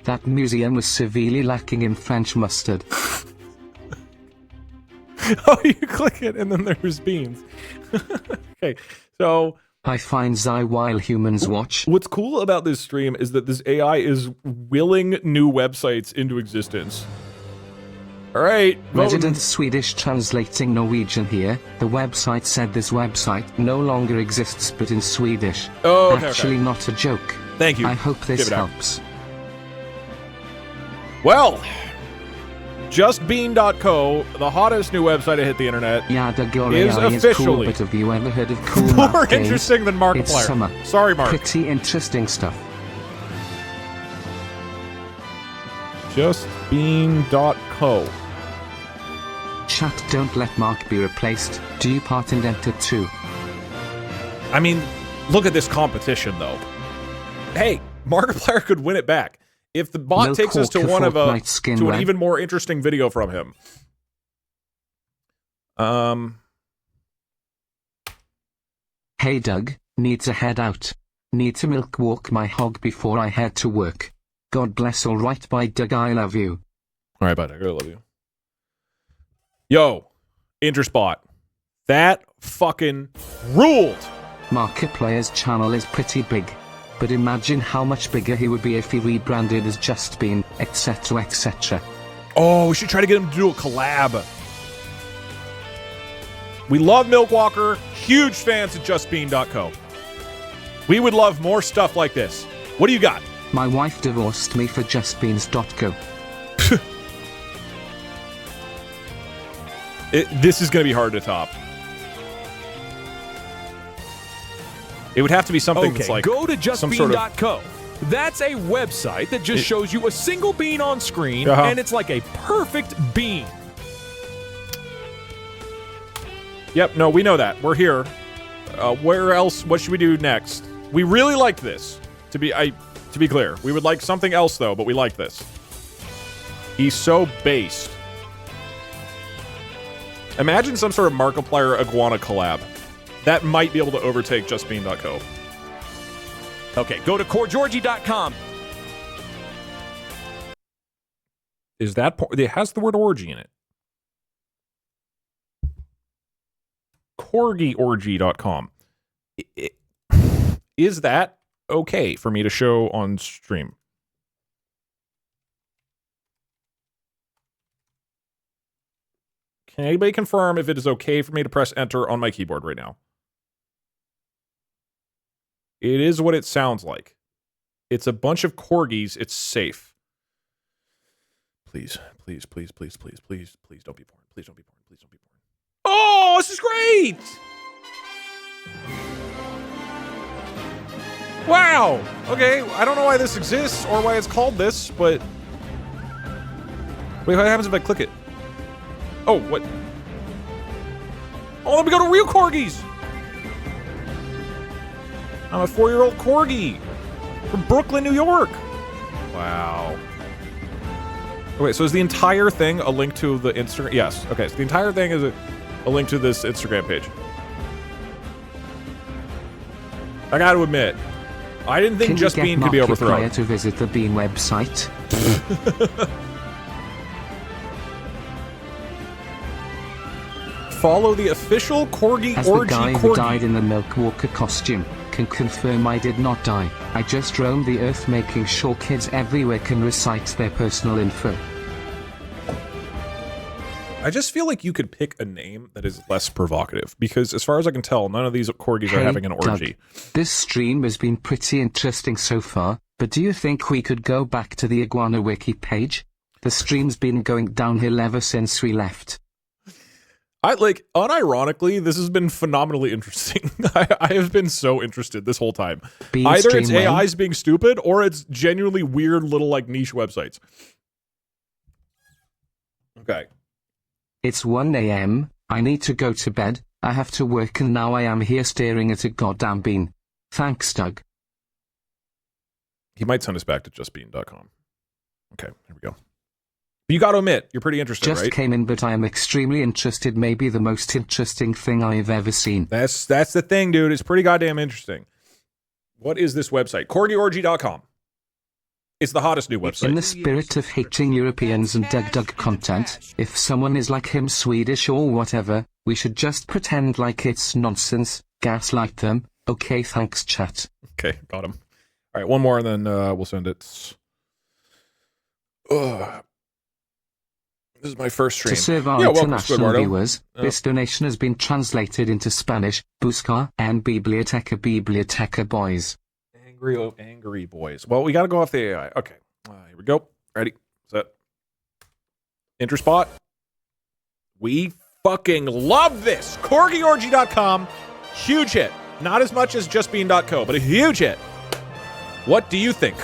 That museum was severely lacking in French mustard. Oh, you click it and then there's beans. Okay, so I find Zai while humans watch. What's cool about this stream is that this AI is willing new websites into existence. All right. Resident Swedish translating Norwegian here. The website said this website no longer exists but in Swedish. Oh, okay, Actually not a joke. Thank you. I hope this helps. Well, JustBean.co, the hottest new website to hit the internet, is officially cool, but have you ever heard of cool more interesting than Markiplier. It's summer. Sorry, Mark. Pretty interesting stuff. JustBean.co. Chat, don't let Mark be replaced. Do you part in Enter 2? I mean, look at this competition, though. Hey, Markiplier could win it back. If the bot takes us to an even more interesting video from him. Hey Doug, need to head out. Need to milk walk my hog before I head to work. God bless. All right, bye Doug, I love you. All right, bye Doug, I love you. Yo, Intersbot. That fucking ruled. Markiplier's channel is pretty big. But imagine how much bigger he would be if he rebranded as Just Bean, etc, etc. Oh, we should try to get him to do a collab. We love Milkwalker, huge fans of justbean.co. We would love more stuff like this. What do you got? My wife divorced me for justbeans.co. This is going to be hard to top. It would have to be something that's like go to justbean.co. justbean.co. That's a website that just shows you a single bean on screen, and it's like a perfect bean. Yep, no, we know that. We're here. Where else? What should we do next? We really liked this. To be clear, we would like something else though, but we like this. He's so based. Imagine some sort of Markiplier iguana collab. That might be able to overtake justbean.co. Okay, go to corgi.com. Is that it has the word orgy in it? Corgiorgy.com. Is that okay for me to show on stream? Can anybody confirm if it is okay for me to press enter on my keyboard right now? It is what it sounds like. It's a bunch of corgis. It's safe. Please, please, please, please, please, please, please don't be porn. Please don't be porn. Please don't be porn. Oh, this is great! Wow! Okay, I don't know why this exists or why it's called this, but... Wait, what happens if I click it? Oh, what? Oh, let me go to real corgis! I'm a 4-year-old corgi from Brooklyn, New York. Wow. Wait, so is the entire thing a link to the Instagram? Yes. Okay, so the entire thing is a link to this Instagram page. I gotta admit, I didn't think Just Bean could be overthrown. Can to visit the Bean website? Follow the official Corgi As Orgy the guy Corgi. who died in the Milkwalker costume can confirm I did not die. I just roam the earth making sure kids everywhere can recite their personal info. I just feel like you could pick a name that is less provocative, because as far as I can tell, none of these corgis are having an orgy. Doug, this stream has been pretty interesting so far, but do you think we could go back to the Iguana Wiki page? The stream's been going downhill ever since we left. Unironically, this has been phenomenally interesting. I have been so interested this whole time. Bean Either it's stream AIs being stupid, or it's genuinely weird little, like, niche websites. Okay. It's 1 a.m. I need to go to bed. I have to work and now I am here staring at a goddamn bean. Thanks, Doug. He might send us back to justbean.com. Okay, here we go. You gotta admit, you're pretty interested, Just right? came in, but I am extremely interested. Maybe the most interesting thing I have ever seen. That's the thing, dude. It's pretty goddamn interesting. What is this website? Corgiorgy.com. It's the hottest new website. In the spirit of hating Europeans and Doug content, if someone is like him, Swedish or whatever, we should just pretend like it's nonsense, gaslight them. Okay, thanks, chat. Okay, got him. All right, one more and then we'll send it. This is my first stream. To serve our international viewers, this donation has been translated into Spanish. Busca en biblioteca boys. Angry boys. Well, we got to go off the AI. Okay, here we go. Ready, set. Enter spot. We fucking love this. Corgiorgy.com. Huge hit. Not as much as justbean.co, but a huge hit. What do you think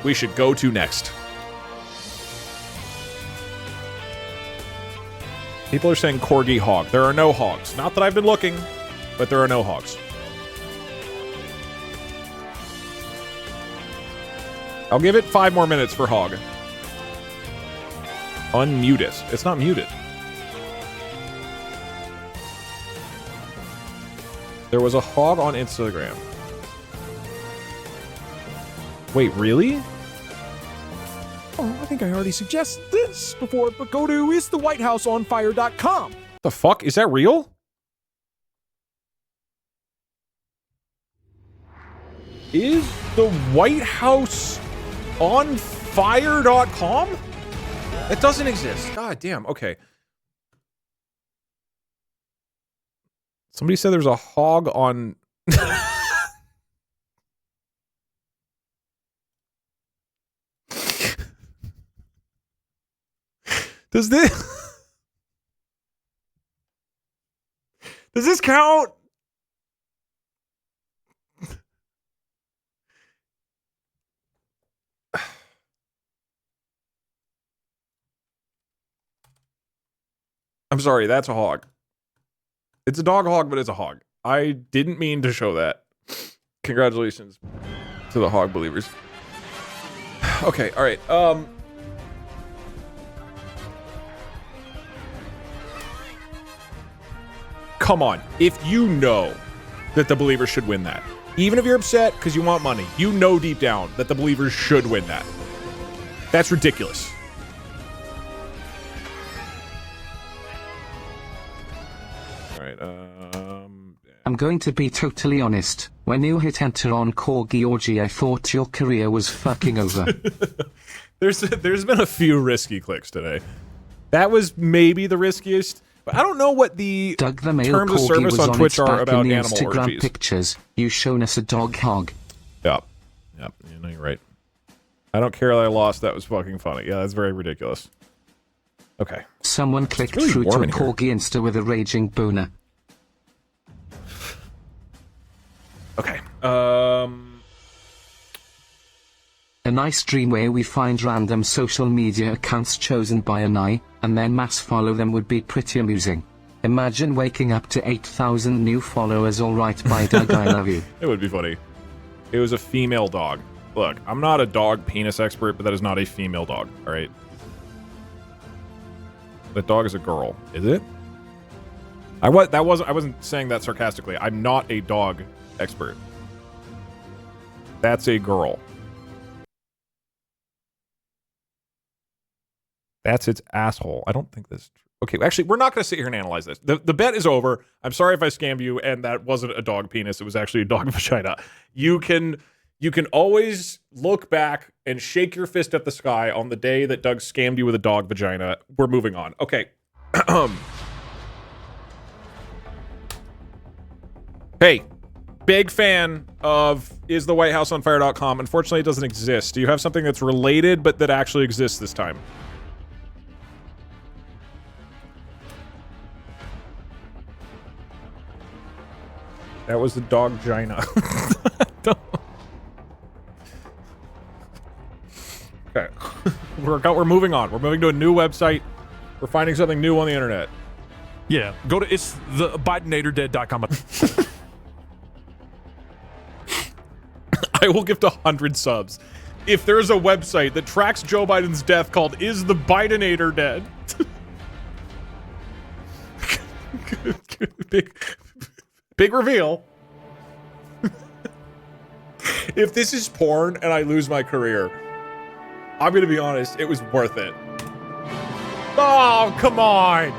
we should go to next? People are saying corgi hog. There are no hogs. Not that I've been looking, but there are no hogs. I'll give it 5 more minutes for hog. Unmute it. It's not muted. There was a hog on Instagram. Wait, really? Oh, I think I already suggested this before, but go to isthewhitehouseonfire.com. The fuck? Is that real? Is the White House on fire.com? It doesn't exist. God damn. Okay. Somebody said there's a hog on... Does this count? I'm sorry, that's a hog. It's a dog hog, but it's a hog. I didn't mean to show that. Congratulations to the hog believers. Okay, all right. Come on. If you know that the believers should win that, even if you're upset because you want money, you know deep down that the believers should win that. That's ridiculous. All right. I'm going to be totally honest. When you hit enter on Corgi Orgy, I thought your career was fucking over. There's been a few risky clicks today. That was maybe the riskiest. But I don't know what the Doug the male terms of Corgi service was on on Twitch its are back about in the animal Instagram orgies. pictures. You shown us a dog hog. Yep. Yep. You know, you're right. I don't care that I lost. That was fucking funny. Yeah, that's very ridiculous. Okay. Someone clicked really through to warm a in here. Corgi Insta with a raging boner. Okay. A nice stream where we find random social media accounts chosen by an eye, and then mass follow them would be pretty amusing. Imagine waking up to 8,000 new followers. Alright, bye Doug, I love you. It would be funny. It was a female dog. Look, I'm not a dog penis expert, but that is not a female dog, alright? That dog is a girl. Is it? I wasn't saying that sarcastically. I'm not a dog expert. That's a girl. That's its asshole. I don't think that's true. Okay, actually, we're not going to sit here and analyze this. The bet is over. I'm sorry if I scammed you, and that wasn't a dog penis. It was actually a dog vagina. You can always look back and shake your fist at the sky on the day that Doug scammed you with a dog vagina. We're moving on. Okay. Hey, big fan of isthewhiteHouseOnFire.com. Unfortunately, it doesn't exist. Do you have something that's related, but that actually exists this time? That was the dog vagina. Okay. We're moving on. We're moving to a new website. We're finding something new on the internet. Yeah, go to it's the BidenAtorDead.com. I will gift 100 subs if there's a website that tracks Joe Biden's death called Is the Bidenator Dead? Big reveal. If this is porn and I lose my career, I'm gonna be honest, it was worth it. Oh, come on.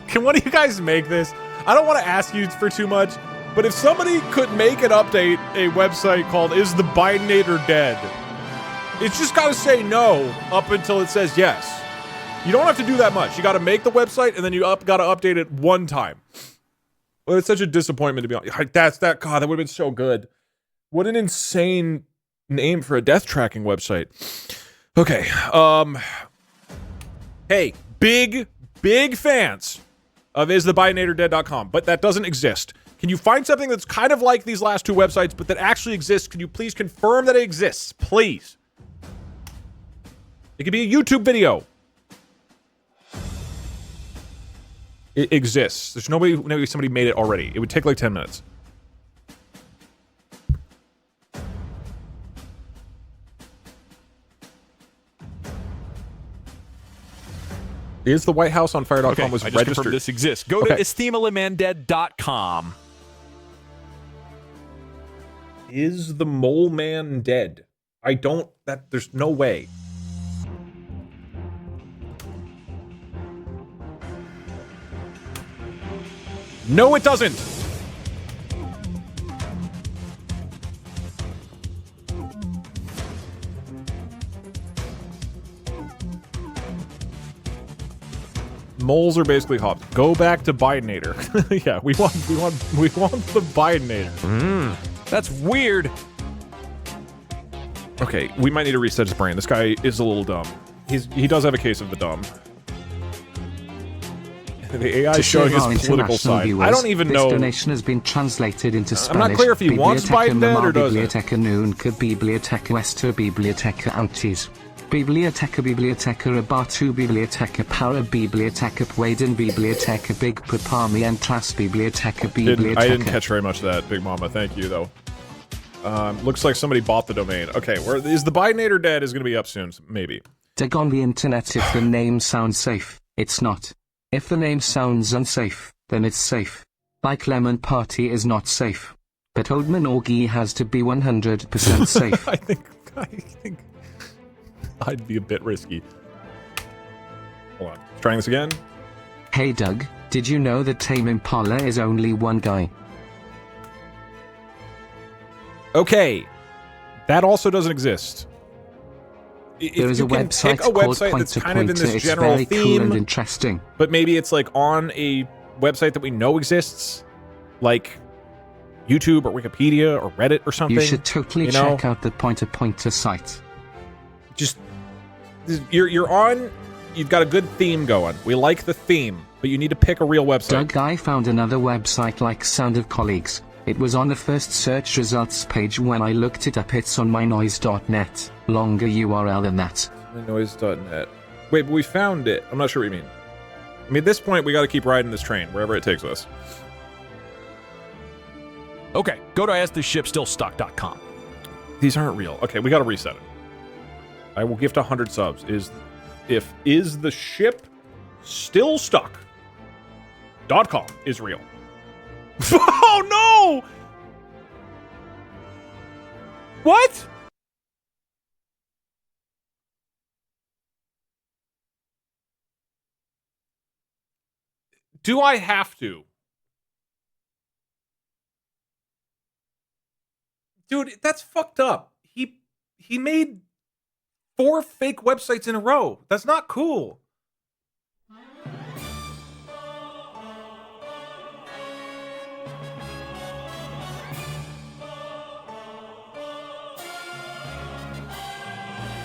Can one of you guys make this? I don't want to ask you for too much, but if somebody could make and update a website called Is the Bidenator Dead, it's just got to say no up until it says yes. You don't have to do that much. You got to make the website and then you got to update it one time. Well, it's such a disappointment to be honest. God, that would have been so good. What an insane name for a death tracking website. Okay. Hey, big fans of isthebidenatordead.com, but that doesn't exist. Can you find something that's kind of like these last two websites, but that actually exists? Can you please confirm that it exists? Please. It could be a YouTube video. It exists. There's maybe somebody made it already. It would take like 10 minutes. Is the White House on fire.com Okay, was I just registered? confirmed this exists. Go to esteemalemandead.com. Is the mole man dead? There's no way. No, it doesn't. Moles are basically hops. Go back to Bidenator. Yeah, we want the Bidenator. That's weird. Okay, we might need to reset his brain. This guy is a little dumb. He does have a case of the dumb. The AI is showing his political side. Viewers, I don't even know. This donation has been translated into Spanish. I'm not clear if he wants Biden dead or doesn't. Biblioteca nunca, biblioteca esto, biblioteca antes. Biblioteca abatu, biblioteca para, biblioteca pueden, biblioteca big papa mientras, biblioteca biblioteca. I didn't catch very much of that, Big Mama. Thank you, though. Looks like somebody bought the domain. Okay, is the Bidenator dead? Is going to be up soon, maybe. Dig on the internet if the name sounds safe. It's not. If the name sounds unsafe, then it's safe. Like Lemon Party is not safe. But Oldman Orgy has to be 100% safe. I think I'd be a bit risky. Hold on. Trying this again. Hey Doug, did you know that Tame Impala is only one guy? Okay. That also doesn't exist. There is a website called Point to Pointer. It's very cool and interesting. But maybe it's like on a website that we know exists, like YouTube or Wikipedia or Reddit or something. You should totally check out the Point to Pointer site. Just you're on. You've got a good theme going. We like the theme, but you need to pick a real website. Doug, I found another website like Sound of Colleagues. It was on the first search results page when I looked it up. It's on mynoise.net. Longer URL than that. Mynoise.net. Wait, but we found it. I'm not sure what you mean. I mean, at this point, we got to keep riding this train, wherever it takes us. Okay, go to isthisshipstillstuck.com. These aren't real. Okay, we got to reset it. I will gift 100 subs. Is the ship still stuck.com is real. Oh no! What? Do I have to? Dude, that's fucked up. He made 4 fake websites in a row. That's not cool.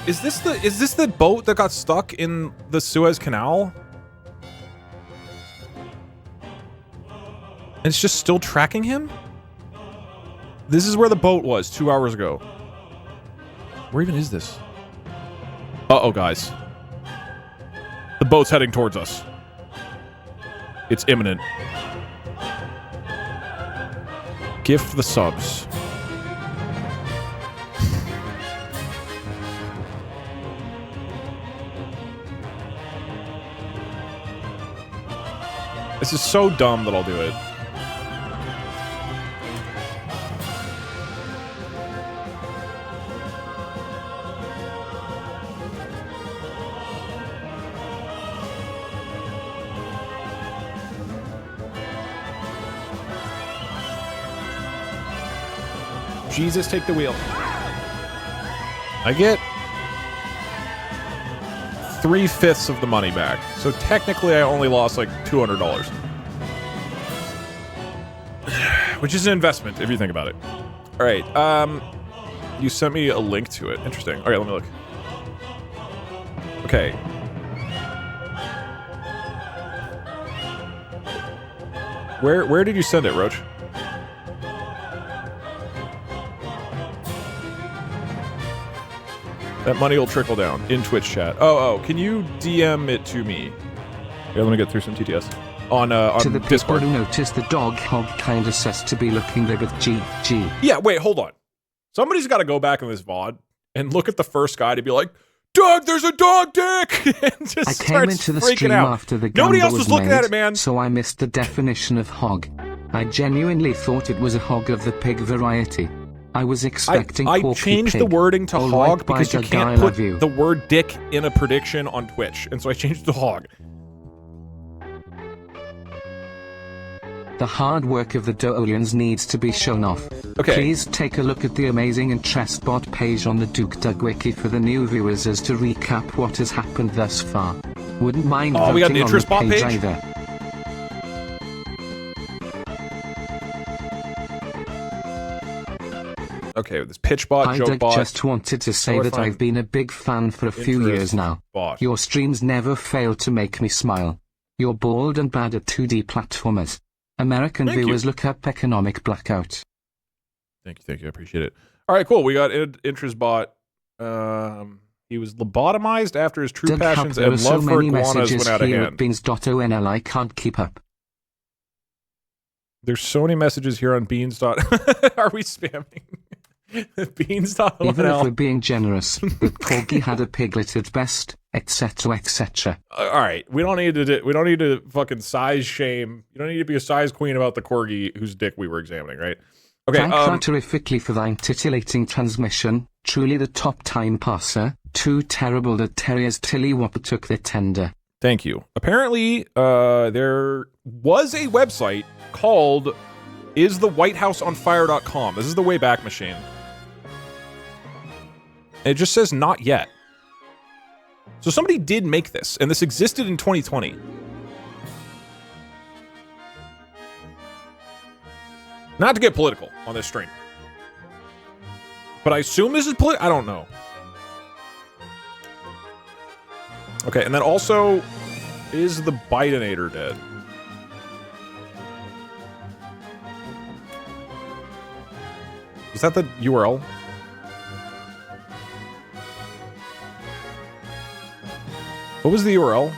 Is this the boat that got stuck in the Suez Canal? And it's just still tracking him? This is where the boat was 2 hours ago. Where even is this? Uh-oh, guys. The boat's heading towards us. It's imminent. Gift the subs. This is so dumb that I'll do it. Jesus, take the wheel. I get 3/5 of the money back. So technically I only lost like $200. Which is an investment if you think about it. All right, you sent me a link to it. Interesting. All right, let me look. Okay. Where did you send it, Roach? That money will trickle down in Twitch chat. Oh, can you DM it to me? Here, let me get through some TTS. On to the Discord. people who notice the dog hog kinda says to be looking big with GG. Yeah, wait, hold on. Somebody's got to go back in this VOD and look at the first guy to be like, Doug, there's a dog dick! And just I came into the stream after the Nobody else was was looking made, at it, man. So I missed the definition of hog. I genuinely thought it was a hog of the pig variety. I was expecting I porky changed pig. the wording to All hog right, because you Doug, can't I put love you. the word dick in a prediction on Twitch. And so I changed it to hog. The hard work of the Doolians needs to be shown off. Okay. Please take a look at the amazing InterestBot page on the Duke Doug Wiki for the new viewers as to recap what has happened thus far. Wouldn't mind Oh, we got an voting on interest the bot page? either. Okay, this pitch bot, I joke bot. just wanted to say that I've been a big fan for a few Interest years now. bot. Your streams never fail to make me smile. You're bold and bad at 2D platformers. American Thank viewers you. look up Economic Blackout. Thank you, I appreciate it. All right, cool. We got interest bot. He was lobotomized after his true Doug passions Hupp, there and are so love for many iguanas messages went out of here hand. at beans.onl I can't keep up. There's so many messages here on beans. Are we spamming? Beans.onl. Even if we're being generous, the Corgi had a piglet at best, etc., etc. All right, we don't need to fucking size shame. You don't need to be a size queen about the Corgi whose dick we were examining, right? Okay. Thank you terrifically for thine titillating transmission. Truly the top time passer. Too terrible that Terrier's Tilly Whopper took the tender. Thank you. Apparently, there was a website called isthewhitehouseonfire.com. This is the Wayback Machine. It just says not yet. So somebody did make this, and this existed in 2020. Not to get political on this stream. But I assume this is political. I don't know. Okay, and then also, is the Bidenator dead? Is that the URL? What was the URL?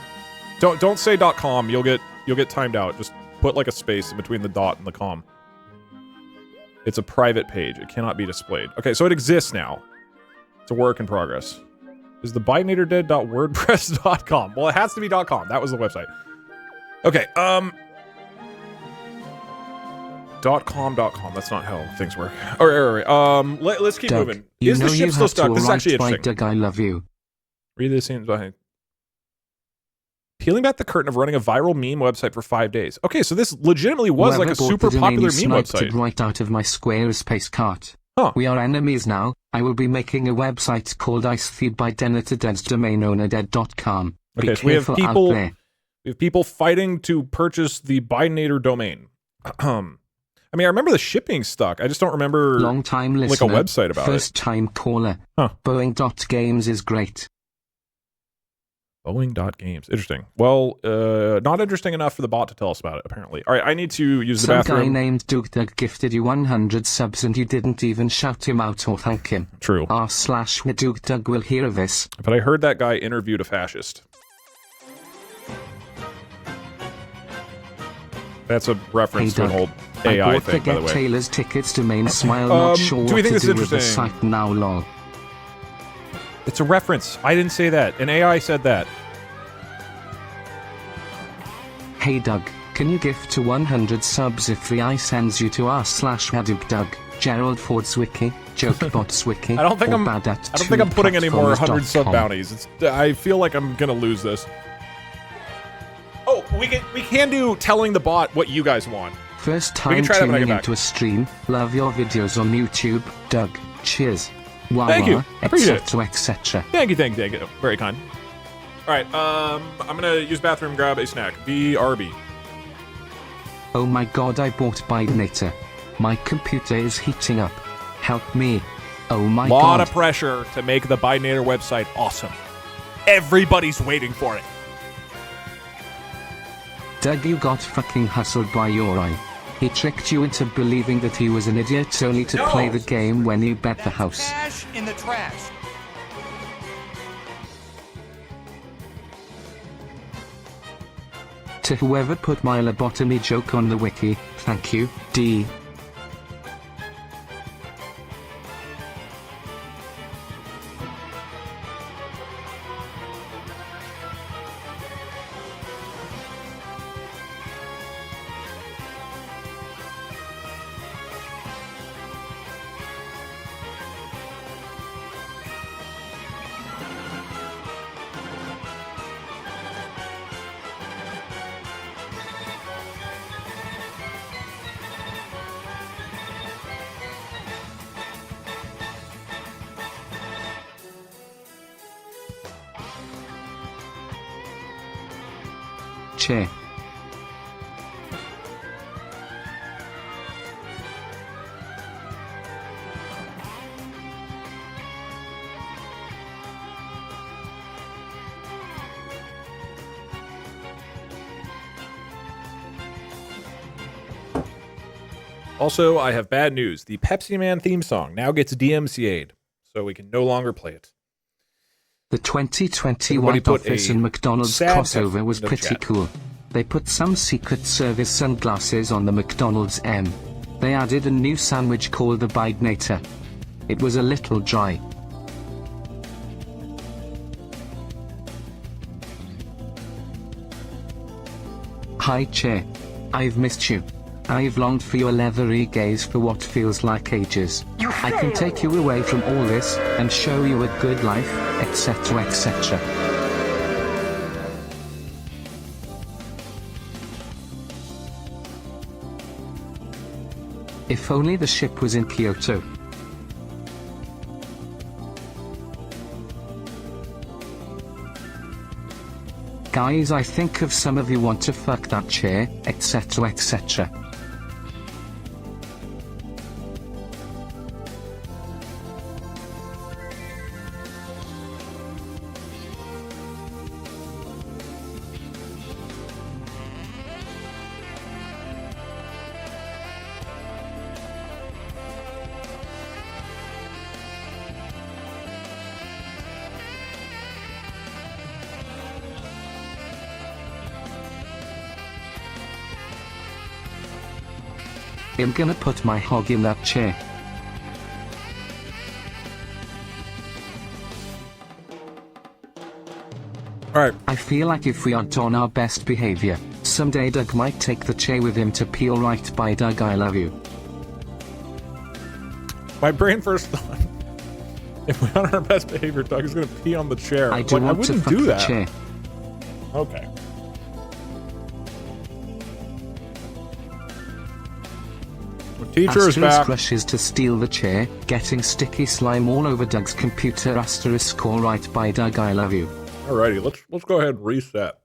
Don't say .com. You'll get timed out. Just put like a space in between the dot and the com. It's a private page. It cannot be displayed. Okay, so it exists now. It's a work in progress. Is the Bidenator dead.wordpress.com? Well, it has to be .com. That was the website. Okay, .com. That's not how things work. All right. Let's keep Doug, moving. you Is know the ship you still have stuck? to This is write actually by interesting. Doug, I love you. Read this scenes behind. Peeling back the curtain of running a viral meme website for 5 days. Okay, so this legitimately was Whoever like a bought super the domain popular you meme sniped it website. right out of my Squarespace cart. Huh. We are enemies now. I will be making a website called icefeedbydenetadeds.com. Okay, so we have people fighting to purchase the Bidenator domain. I mean, I remember the shipping stuck. I just don't remember Long time listener, like a website about first time caller. Huh. Boeing.games is great. Boeing.games. Interesting. Well, not interesting enough for the bot to tell us about it, apparently. All right, I need to use the Some bathroom. guy named Doug gifted you 100 subs and you didn't even shout him out or thank him. True. r/Doug will hear of this. But I heard that guy interviewed a fascist. That's a reference to an old AI I bought thing, by the Get way. Taylor's tickets domain smile not sure do we what think to this is do with the interesting? site now lol. It's a reference. I didn't say that. An AI said that. Hey Doug, can you gift to 100 subs if the I sends you to r/Doug, Gerald Ford's wiki, Jokebot's wiki, I don't think or I'm bad at I don't think I'm putting any more 100 sub platformers.com. bounties. I feel like I'm gonna lose this. Oh, we can do telling the bot what you guys want. First We time can try that when I tuning get back. into a stream, love your videos on YouTube, Doug, cheers. Wah Thank you. I appreciate it. etc. Thank you. Very kind. All right, I'm gonna use bathroom, grab a snack. BRB. Oh my god, I bought Bidenator. My computer is heating up. Help me. Oh my Lot god. of pressure to make the Bidenator website awesome. Everybody's waiting for it. Doug, you got fucking hustled by your eye. He tricked you into believing that he was an idiot only to play the game when you bet the house. Cash in the trash. To whoever put my lobotomy joke on the wiki, thank you, D. chair. Also, I have bad news. The Pepsi Man theme song now gets DMCA'd, so we can no longer play it. The 2021 Office and McDonald's crossover was pretty cool. They put some Secret Service sunglasses on the McDonald's M. They added a new sandwich called the Bidnator. It was a little dry. Hi Chair. I've missed you. I've longed for your leathery gaze for what feels like ages. I can take you away from all this, and show you a good life, etc. etc. If only the ship was in Kyoto. Guys, I think if some of you want to fuck that chair, etc. etc. I'm gonna put my hog in that chair. Alright. I feel like if we aren't on our best behavior, someday Doug might take the chair with him to peel. Right by Doug, I love you. My brain first thought, if we're on our best behavior, Doug is gonna pee on the chair. I do want to fuck the chair. Okay. Teacher is back. Rushes to steal the chair, getting sticky slime all over Doug's computer. Asterisk all right by Doug, I love you. Alrighty, let's go ahead and reset.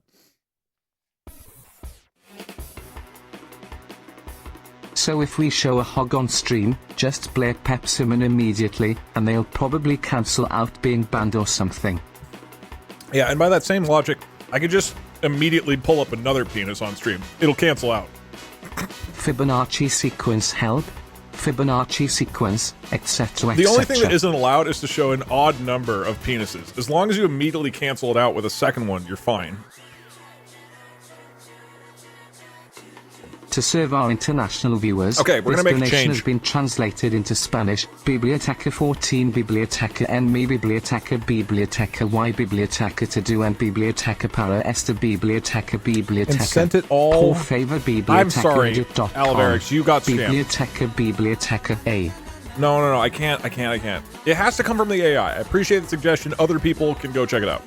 So if we show a hog on stream, just blare Pepsiman immediately, and they'll probably cancel out being banned or something. Yeah, and by that same logic, I could just immediately pull up another penis on stream. It'll cancel out. Fibonacci sequence help, Fibonacci sequence, etc. The only thing that isn't allowed is to show an odd number of penises. As long as you immediately cancel it out with a second one, you're fine. To serve our international viewers, okay, we're gonna make a donation change. has been translated into Spanish. Biblioteca 14, Biblioteca en mi Biblioteca, Biblioteca y Biblioteca to do and Biblioteca para esta Biblioteca, Biblioteca. And sent it all. Por favor, Biblioteca. I'm sorry, Alvarez, you got scammed. Biblioteca, Biblioteca A. No, I can't. It has to come from the AI. I appreciate the suggestion. Other people can go check it out.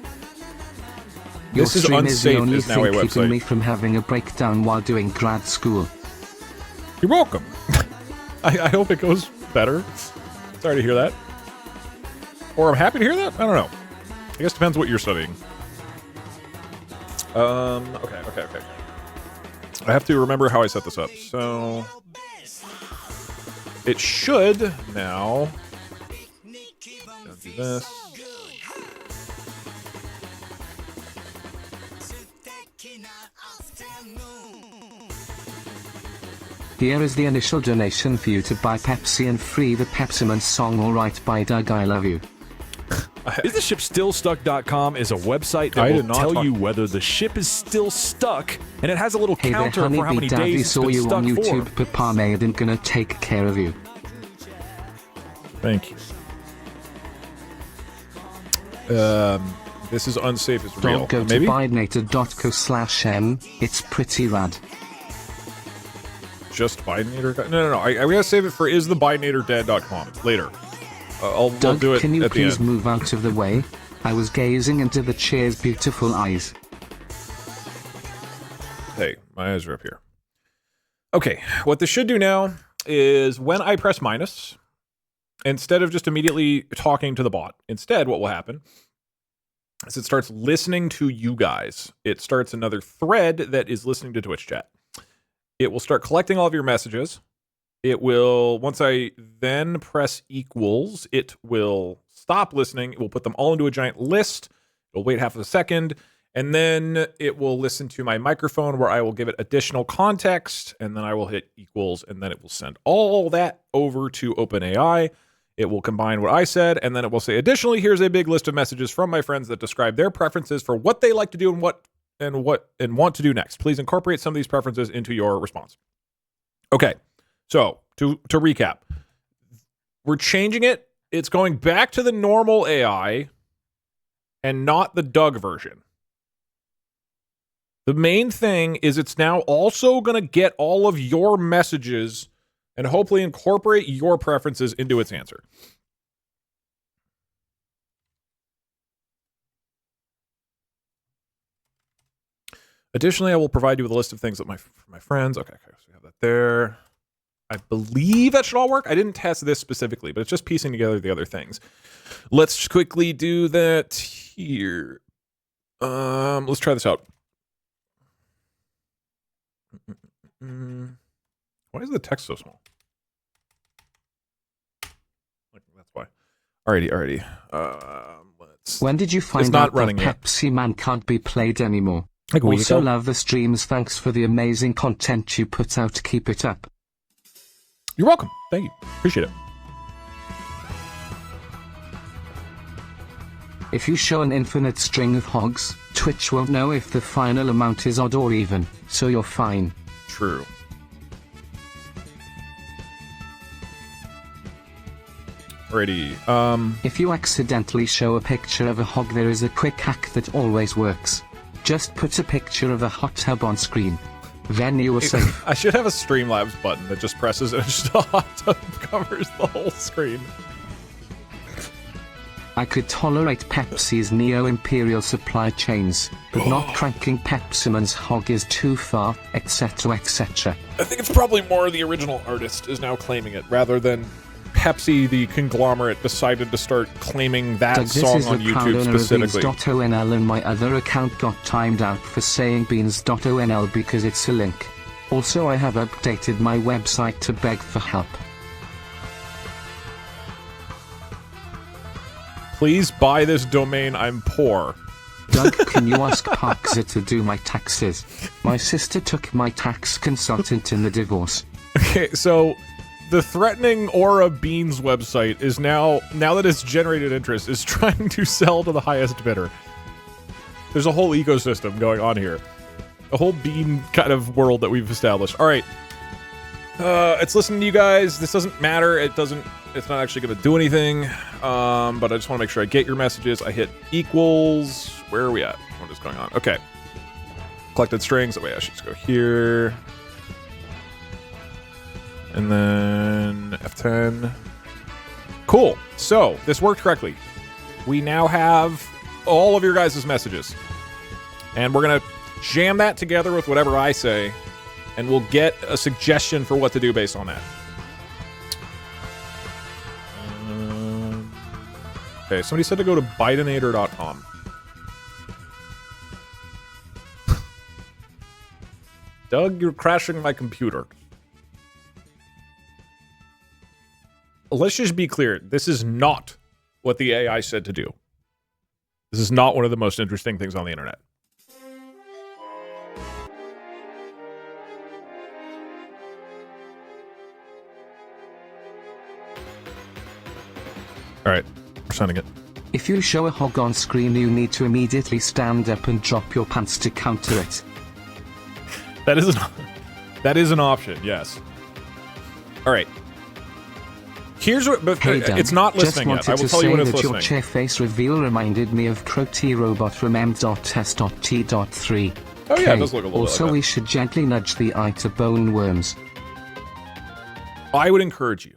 This is unsafe is now a website. Keeping me from having a breakdown while doing grad school. You're welcome. I hope it goes better. Sorry to hear that. Or I'm happy to hear that? I don't know. I guess it depends what you're studying. Okay. I have to remember how I set this up. So it should now do this. Here is the initial donation for you to buy Pepsi and free the Pepsiman song Alright by Doug, I love you. Is the ship still stuck.com is a website that will tell you whether the ship is still stuck, and it has a little counter for how many days it's been stuck on YouTube, for. Papa made and gonna take care of you. Thank you. This is unsafe as real. Don't go to bidnator.co/m. It's pretty rad. Just Bidnator? No. I gotta save it for isthebidnatordead.com later. I'll do it can you at the please end. move out of the way? I was gazing into the chair's beautiful eyes. Hey, my eyes are up here. Okay, what this should do now is when I press minus, instead of just immediately talking to the bot, instead what will happen as it starts listening to you guys, it starts another thread that is listening to Twitch chat. It will start collecting all of your messages. It will, once I then press equals, it will stop listening. It will put them all into a giant list. It'll wait half of a second, and then it will listen to my microphone where I will give it additional context, and then I will hit equals, and then it will send all that over to OpenAI. It will combine what I said, and then it will say, additionally, here's a big list of messages from my friends that describe their preferences for what they like to do and want to do next. Please incorporate some of these preferences into your response. Okay, so to recap, we're changing it. It's going back to the normal AI and not the Doug version. The main thing is it's now also going to get all of your messages and hopefully incorporate your preferences into its answer. Additionally, I will provide you with a list of things that my friends. Okay, so we have that there. I believe that should all work. I didn't test this specifically, but it's just piecing together the other things. Let's quickly do that here. Let's try this out. Why is the text so small? That's why. Alrighty. When did you find out that Pepsi Man can't be played anymore? Also love the streams. Thanks for the amazing content you put out. Keep it up. You're welcome. Thank you. Appreciate it. If you show an infinite string of hogs, Twitch won't know if the final amount is odd or even, so you're fine. True. Alrighty. If you accidentally show a picture of a hog, there is a quick hack that always works. Just put a picture of a hot tub on screen. Then you are safe. I should have a Streamlabs button that just presses and just a hot tub covers the whole screen. I could tolerate Pepsi's neo-imperial supply chains, but not cranking Pepsiman's hog is too far, etc., etc. I think it's probably more the original artist is now claiming it, rather than Pepsi, the conglomerate, decided to start claiming that Doug, song on YouTube specifically. Beans.onl and my other account got timed out for saying beans.onl because it's a link. Also, I have updated my website to beg for help. Please buy this domain, I'm poor. Doug, can you ask Parkzer to do my taxes? My sister took my tax consultant in the divorce. Okay, so the threatening Aura Beans website is now that it's generated interest, is trying to sell to the highest bidder. There's a whole ecosystem going on here. A whole bean kind of world that we've established. All right. It's listening to you guys. This doesn't matter. It's not actually going to do anything. But I just want to make sure I get your messages. I hit equals. Where are we at? What is going on? Okay. Collected strings. Oh, wait, I should just go here. And then F10. Cool. So this worked correctly. We now have all of your guys' messages. And we're going to jam that together with whatever I say. And we'll get a suggestion for what to do based on that. Okay, somebody said to go to Bidenator.com. Doug, you're crashing my computer. Let's just be clear. This is not what the AI said to do. This is not one of the most interesting things on the internet. All right, we're sending it. If you show a hog on screen, you need to immediately stand up and drop your pants to counter it. That is an option, yes. All right. Here's what, but hey, Doug, it's not listening yet. I will tell you when it's listening. Your chair face reveal reminded me of Crotty Robot from M.S.T.3. Oh yeah, it does look a little also, like that. We should gently nudge the eye to bone worms. I would encourage you,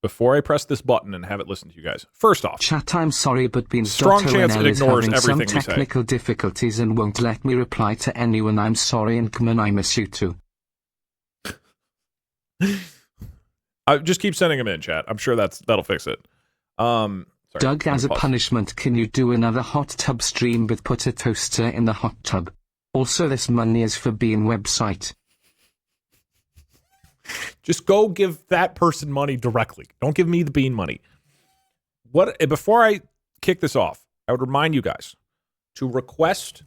before I press this button and have it listen to you guys. First off, chat, I'm sorry, but strong chance it ignores having everything some technical difficulties and won't let me reply to anyone. I'm sorry, and come on, I miss you too. Just keep sending them in, chat. I'm sure that'll fix it. So Sorry, Doug, as a pause. punishment, can you do another hot tub stream but put a toaster in the hot tub? Also, this money is for Bean website. Just go give that person money directly. Don't give me the bean money. Before I kick this off, I would remind you guys to request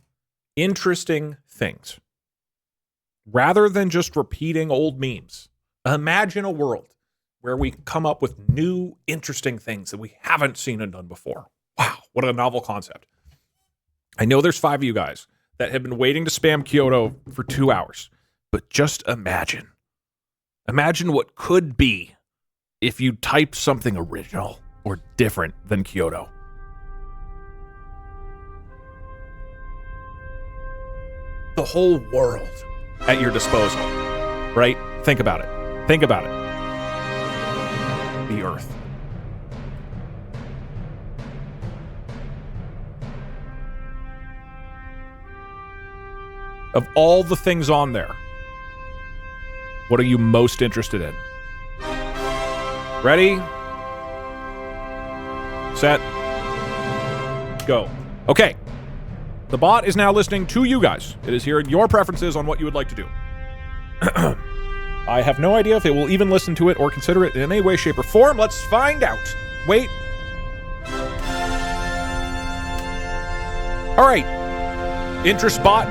interesting things rather than just repeating old memes. Imagine a world where we come up with new, interesting things that we haven't seen and done before. Wow, what a novel concept. I know there's 5 of you guys that have been waiting to spam Kyoto for 2 hours, but just imagine. Imagine what could be if you typed something original or different than Kyoto. The whole world at your disposal, right? Think about it. Think about it. The Earth. Of all the things on there, what are you most interested in? Ready? Set. Go. Okay. The bot is now listening to you guys. It is hearing your preferences on what you would like to do. I have no idea if it will even listen to it or consider it in any way, shape, or form. Let's find out. Wait. All right. Interest bot.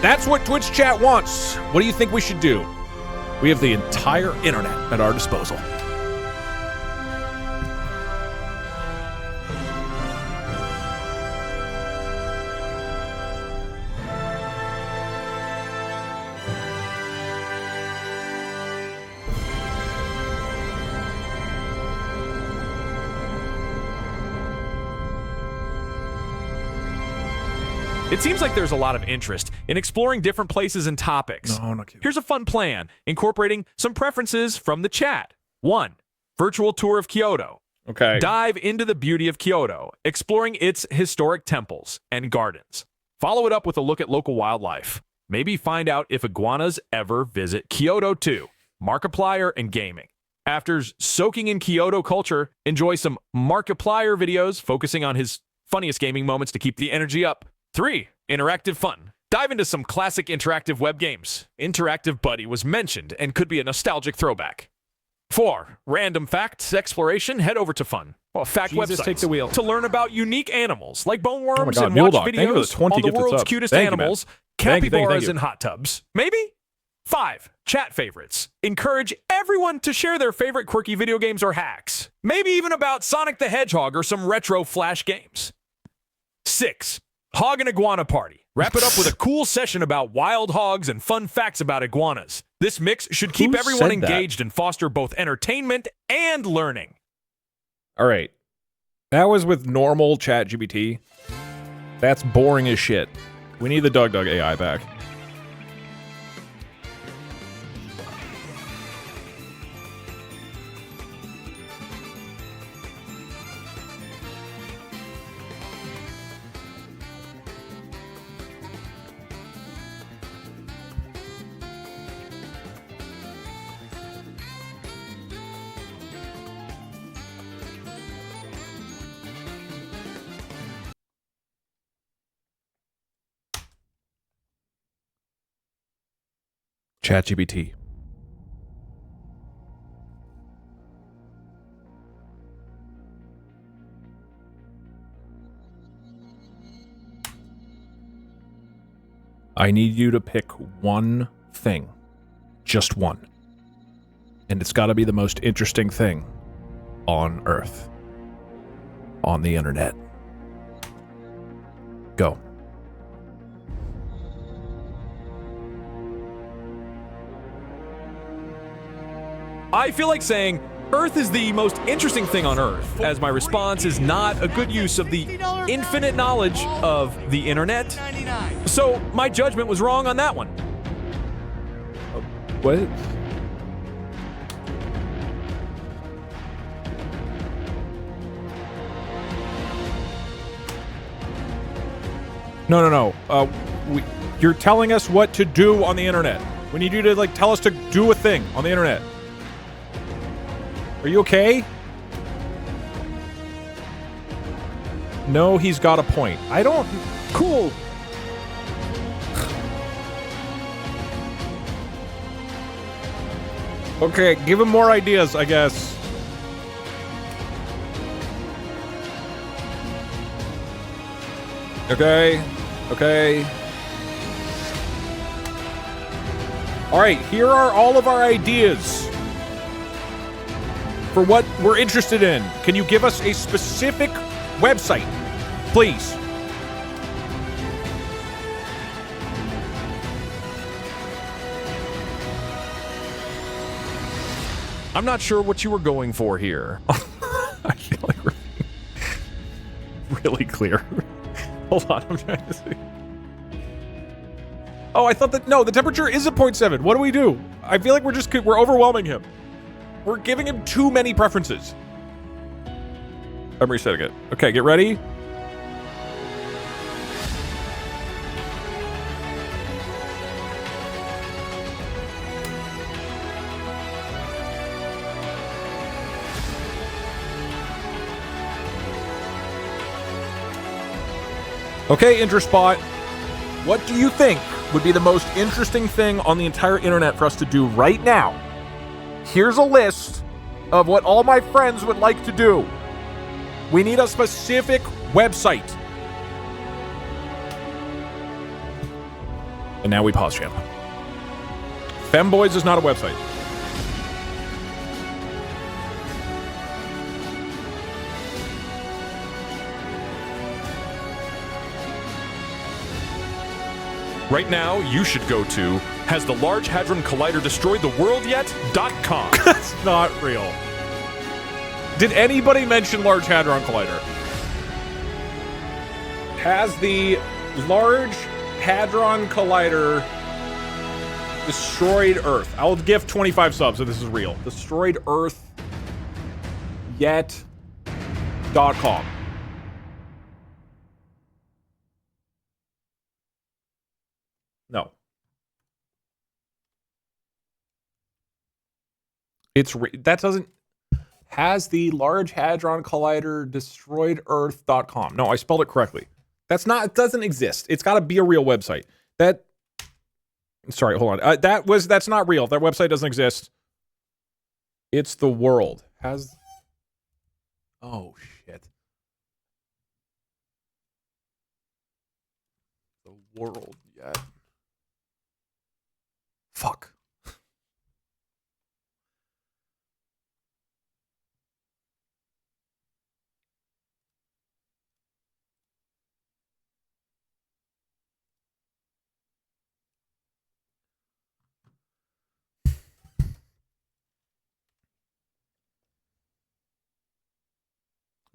That's what Twitch chat wants. What do you think we should do? We have the entire internet at our disposal. It seems like there's a lot of interest in exploring different places and topics. No, not cute. Here's a fun plan, incorporating some preferences from the chat. 1. Virtual tour of Kyoto. Okay. Dive into the beauty of Kyoto, exploring its historic temples and gardens. Follow it up with a look at local wildlife. Maybe find out if iguanas ever visit Kyoto too. Markiplier and gaming. After soaking in Kyoto culture, enjoy some Markiplier videos focusing on his funniest gaming moments to keep the energy up. 3. Interactive fun. Dive into some classic interactive web games. Interactive Buddy was mentioned and could be a nostalgic throwback. 4. Random facts exploration. Head over to fun. Fact Jesus, websites take the wheel. to learn about unique animals like bone worms God, and Mule watch Dog, thank you for the videos 20 on the gifted world's subs. cutest Thank you, man. animals, Thank you, thank capybaras you. and hot tubs. Maybe? 5. Chat favorites. Encourage everyone to share their favorite quirky video games or hacks. Maybe even about Sonic the Hedgehog or some retro Flash games. 6. Hog and Iguana Party. Wrap it up with a cool session about wild hogs and fun facts about iguanas. This mix should keep Who everyone said that? engaged and foster both entertainment and learning. All right. That was with normal ChatGPT. That's boring as shit. We need the Doug AI back. ChatGPT. I need you to pick one thing. Just one. And it's got to be the most interesting thing on Earth. On the internet. Go. I feel like saying Earth is the most interesting thing on Earth, as my response is not a good use of the infinite knowledge of the internet. So my judgment was wrong on that one. What? No. You're telling us what to do on the internet. We need you to tell us to do a thing on the internet. Are you okay? No, he's got a point. I don't... Cool. Okay, give him more ideas, I guess. Okay. Okay. Alright, here are all of our ideas for what we're interested in. Can you give us a specific website, please? I'm not sure what you were going for here. I feel like we're really clear. Hold on, I'm trying to see. Oh, I thought that... No, the temperature is at 0.7. What do we do? I feel like we're overwhelming him. We're giving him too many preferences. I'm resetting it. Okay, get ready. Okay, InterSpot. What do you think would be the most interesting thing on the entire internet for us to do right now? Here's a list of what all my friends would like to do. We need a specific website. And now we pause champ. Femboys is not a website. Right now, you should go to Has the Large Hadron Collider Destroyed the World Yet.com. That's not real. Did anybody mention Large Hadron Collider? Has the Large Hadron Collider destroyed Earth? I'll give 25 subs if this is real. Destroyed Earth yet.com. No. That doesn't... Has the Large Hadron Collider destroyed Earth.com. No, I spelled it correctly. That's not... It doesn't exist. It's got to be a real website. That... Sorry, hold on. That's not real. That website doesn't exist. It's the world. Has... Oh, shit. The world yet. Fuck.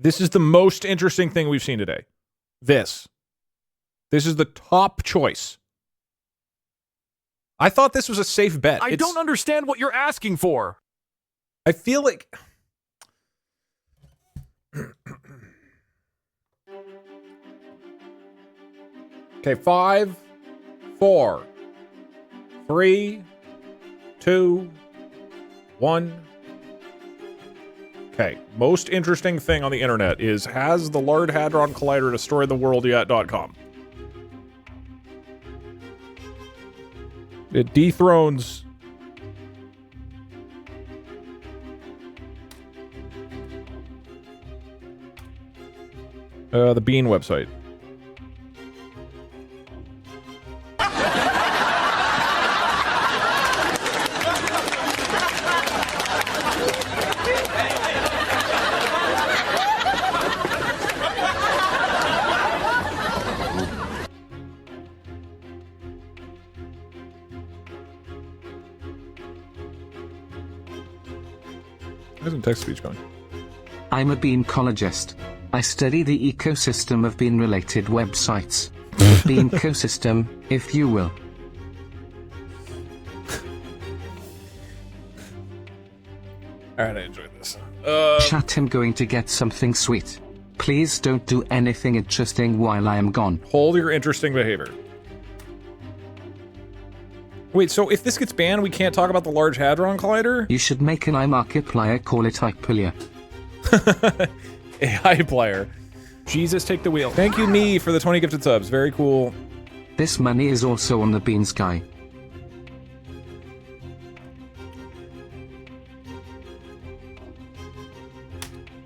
This is the most interesting thing we've seen today. This is the top choice. I thought this was a safe bet. I don't understand what you're asking for. I feel like... Okay, 5, 4, 3, 2, 1. Okay, most interesting thing on the internet is Has the Large Hadron Collider Destroyed the World Yet.com. It dethrones... the Bean website. Isn't text speech going? I'm a beancologist. I study the ecosystem of bean-related websites. The bean ecosystem, if you will. Alright, I enjoyed this. Chat, I'm going to get something sweet. Please don't do anything interesting while I am gone. Hold your interesting behavior. Wait, so if this gets banned, we can't talk about the Large Hadron Collider? You should make an iMarkiplier, call it iPulia. AI player. Jesus, take the wheel. Thank you, me, for the 20 gifted subs. Very cool. This money is also on the bean sky.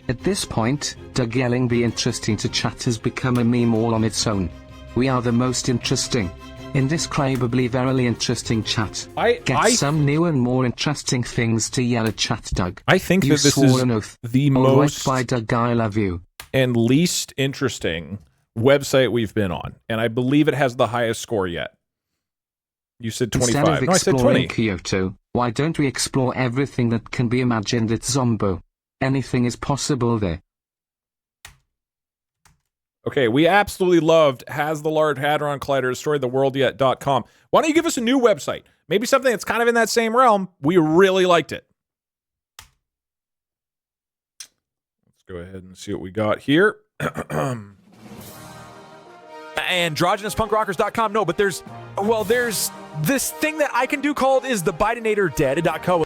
At this point, Doug yelling "be interesting" to chat has become a meme all on its own. We are the most interesting, indescribably verily interesting chat. Get some new and more interesting things to yell at chat, Doug. I think you that this swore is an oath. the All most right, by Doug, I love you. And least interesting website we've been on, and I believe it has the highest score yet. You said 25. Instead of No, I said 20. exploring Kyoto, why don't we explore everything that can be imagined at Zombo? Anything is possible there. Okay, we absolutely loved Has the Large Hadron Collider Destroyed the World Yet.com. Why don't you give us a new website? Maybe something that's kind of in that same realm. We really liked it. Let's go ahead and see what we got here. Androgyouspunkrockers.com. No, but there's this thing that I can do called is the Bidenator Dead.co.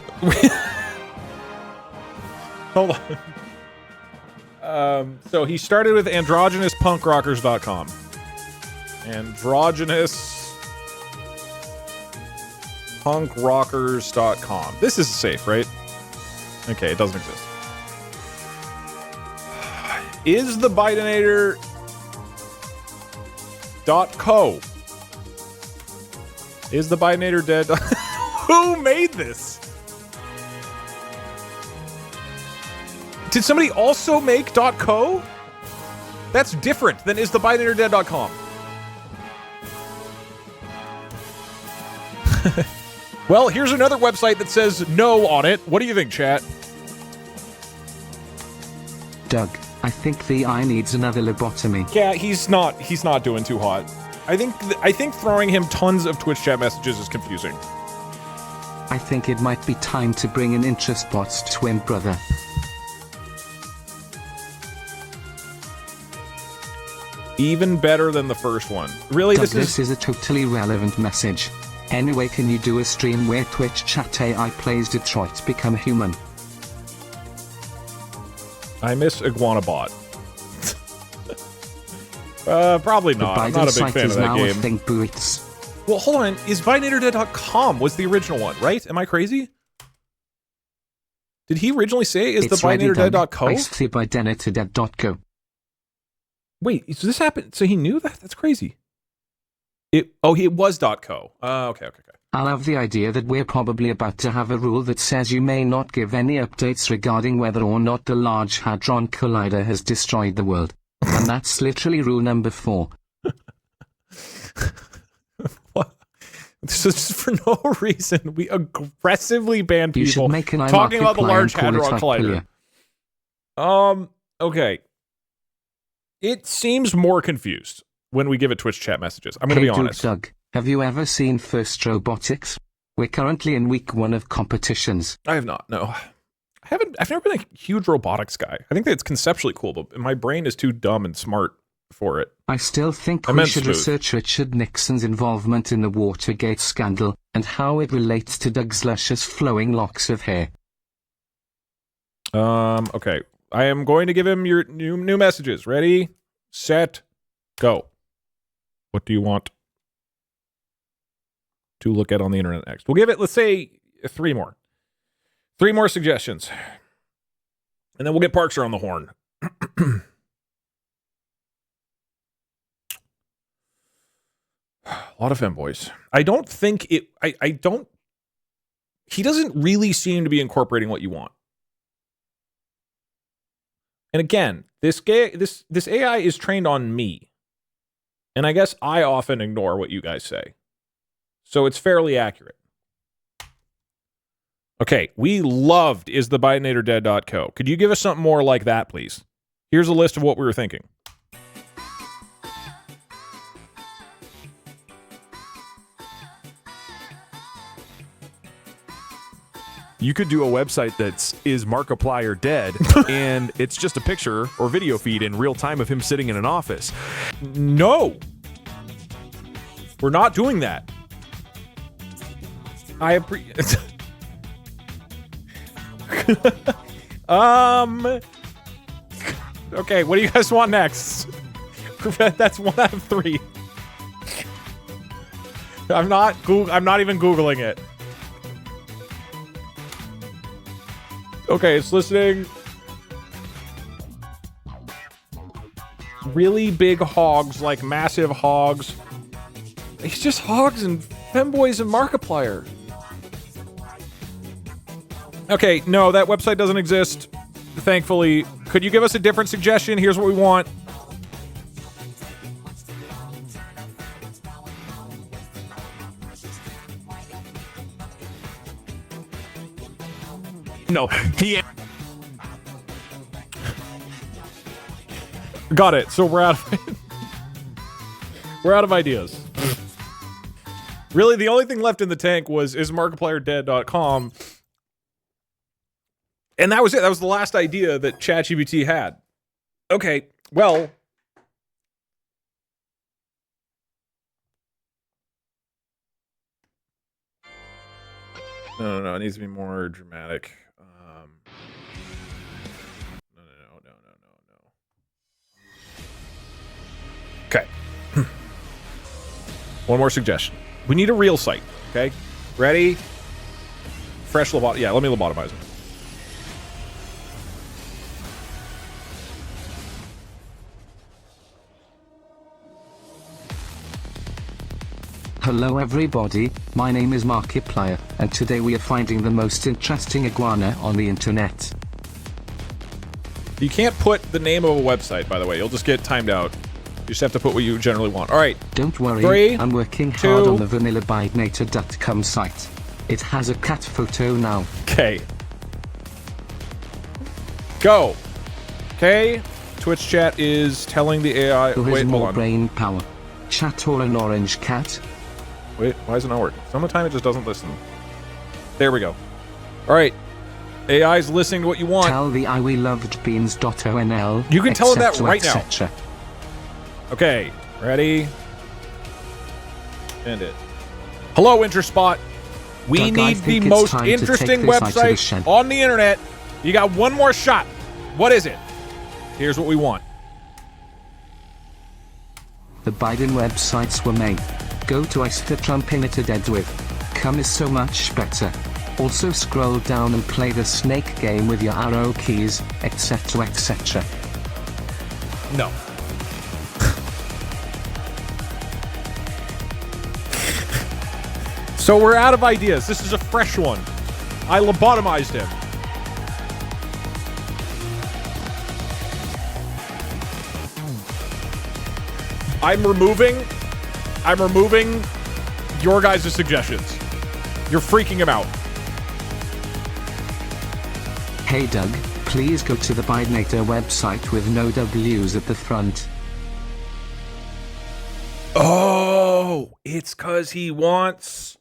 Hold on. So he started with androgyouspunkrockers.com. Androgyouspunkrockers.com. This is safe, right? Okay, it doesn't exist. Is the Bidenator.co? Is the Bidenator dead? Who made this? Did somebody also make .co? That's different than is the BidenatorDead.com. Well, here's another website that says no on it. What do you think, chat? Doug, I think the eye needs another lobotomy. Yeah, he's not doing too hot. I think throwing him tons of Twitch chat messages is confusing. I think it might be time to bring in interest bots to him, brother. Even better than the first one. Really, Doug, this is a totally relevant message. Anyway, can you do a stream where Twitch chat AI plays Detroit Become Human? I miss Iguana Bot. Probably not. I'm not a big fan of that game. Thing, boots. Well, hold on. Is BidenatorDead.com was the original one, right? Am I crazy? Did he originally say is it's the BidenatorDead.co? It's the BidenatorDead.co. Wait, so this happened? So he knew that? That's crazy. It was .co. Okay. I love the idea that we're probably about to have a rule that says you may not give any updates regarding whether or not the Large Hadron Collider has destroyed the world. And that's literally rule number 4. What? So just for no reason, we aggressively ban people you should make an talking about the Large Hadron Collider. Okay. It seems more confused when we give it Twitch chat messages. I'm going to be honest. Doug, have you ever seen First Robotics? We're currently in week 1 of competitions. I have not, no. I've never been a huge robotics guy. I think that it's conceptually cool, but my brain is too dumb and smart for it. I still think we should research Richard Nixon's involvement in the Watergate scandal and how it relates to Doug's luscious flowing locks of hair. Okay. I am going to give him your new messages. Ready, set, go. What do you want to look at on the internet next? We'll give it, let's say, 3 more. 3 more suggestions. And then we'll get Parkzer on the horn. A lot of femboys. I don't think it... I don't... He doesn't really seem to be incorporating what you want. And again, this AI is trained on me. And I guess I often ignore what you guys say. So it's fairly accurate. Okay, we loved is the BidenatorDead.co. Could you give us something more like that, please? Here's a list of what we were thinking. You could do a website that's is Markiplier dead, and it's just a picture or video feed in real time of him sitting in an office. No! We're not doing that. I appreciate... Okay, what do you guys want next? That's 1 out of 3. I'm not even Googling it. Okay, it's listening. Really big hogs, like massive hogs. It's just hogs and femboys and Markiplier. Okay, no, that website doesn't exist. Thankfully. Could you give us a different suggestion? Here's what we want. No, he... Got it. So we're out of ideas. Really, the only thing left in the tank was ismarkiplierdead.com. And that was it. That was the last idea that ChatGPT had. Okay, well... No, it needs to be more dramatic. No. Okay. One more suggestion. We need a real site, okay? Ready? Fresh lobotomy. Yeah, let me lobotomize him. Hello everybody, my name is Markiplier, and today we are finding the most interesting iguana on the internet. You can't put the name of a website, by the way. You'll just get timed out. You just have to put what you generally want. All right. Don't worry, 3, I'm working 2, hard on the vanillabidinator.com site. It has a cat photo now. Okay. Go. Okay. Twitch chat is telling the AI... Who has Wait, hold more on. brain power? Chat or an orange cat? Wait, why is it not working? Some of the time it just doesn't listen. There we go. All right. AI's listening to what you want. Tell the I we loved beans.onl. You can tell him that right now. Etc. Okay. Ready? End it. Hello, Interspot. We Doug, I need the think it's most time to take interesting this out of the website shed. on the internet. You got one more shot. What is it? Here's what we want. The Biden websites were made. Go to ice the Trump in it to dead with. Come is so much better. Also scroll down and play the snake game with your arrow keys, etc. etc. No. So we're out of ideas. This is a fresh one. I lobotomized him. I'm removing your guys' suggestions. You're freaking him out. Hey Doug, please go to the Bidinator website with no W's at the front. Oh, it's 'cause he wants...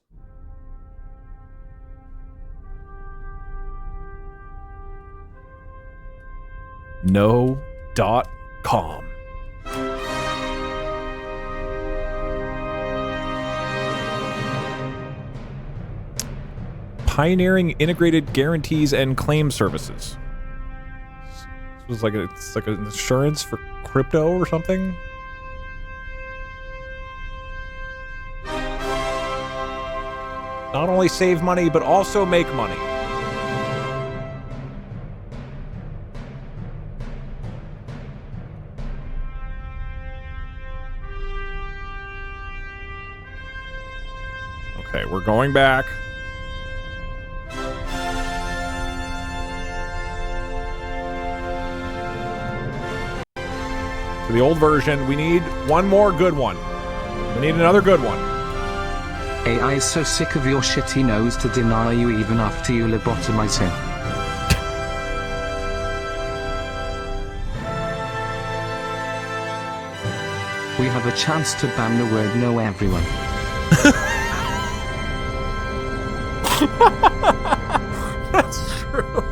No.com. Pioneering integrated guarantees and claim services. This was like it's like an insurance for crypto or something. Not only save money, but also make money. Okay, we're going back. To the old version. We need one more good one. We need another good one. AI is so sick of your shit he knows to deny you even after you lobotomize him. We have a chance to ban the word no everyone. That's true.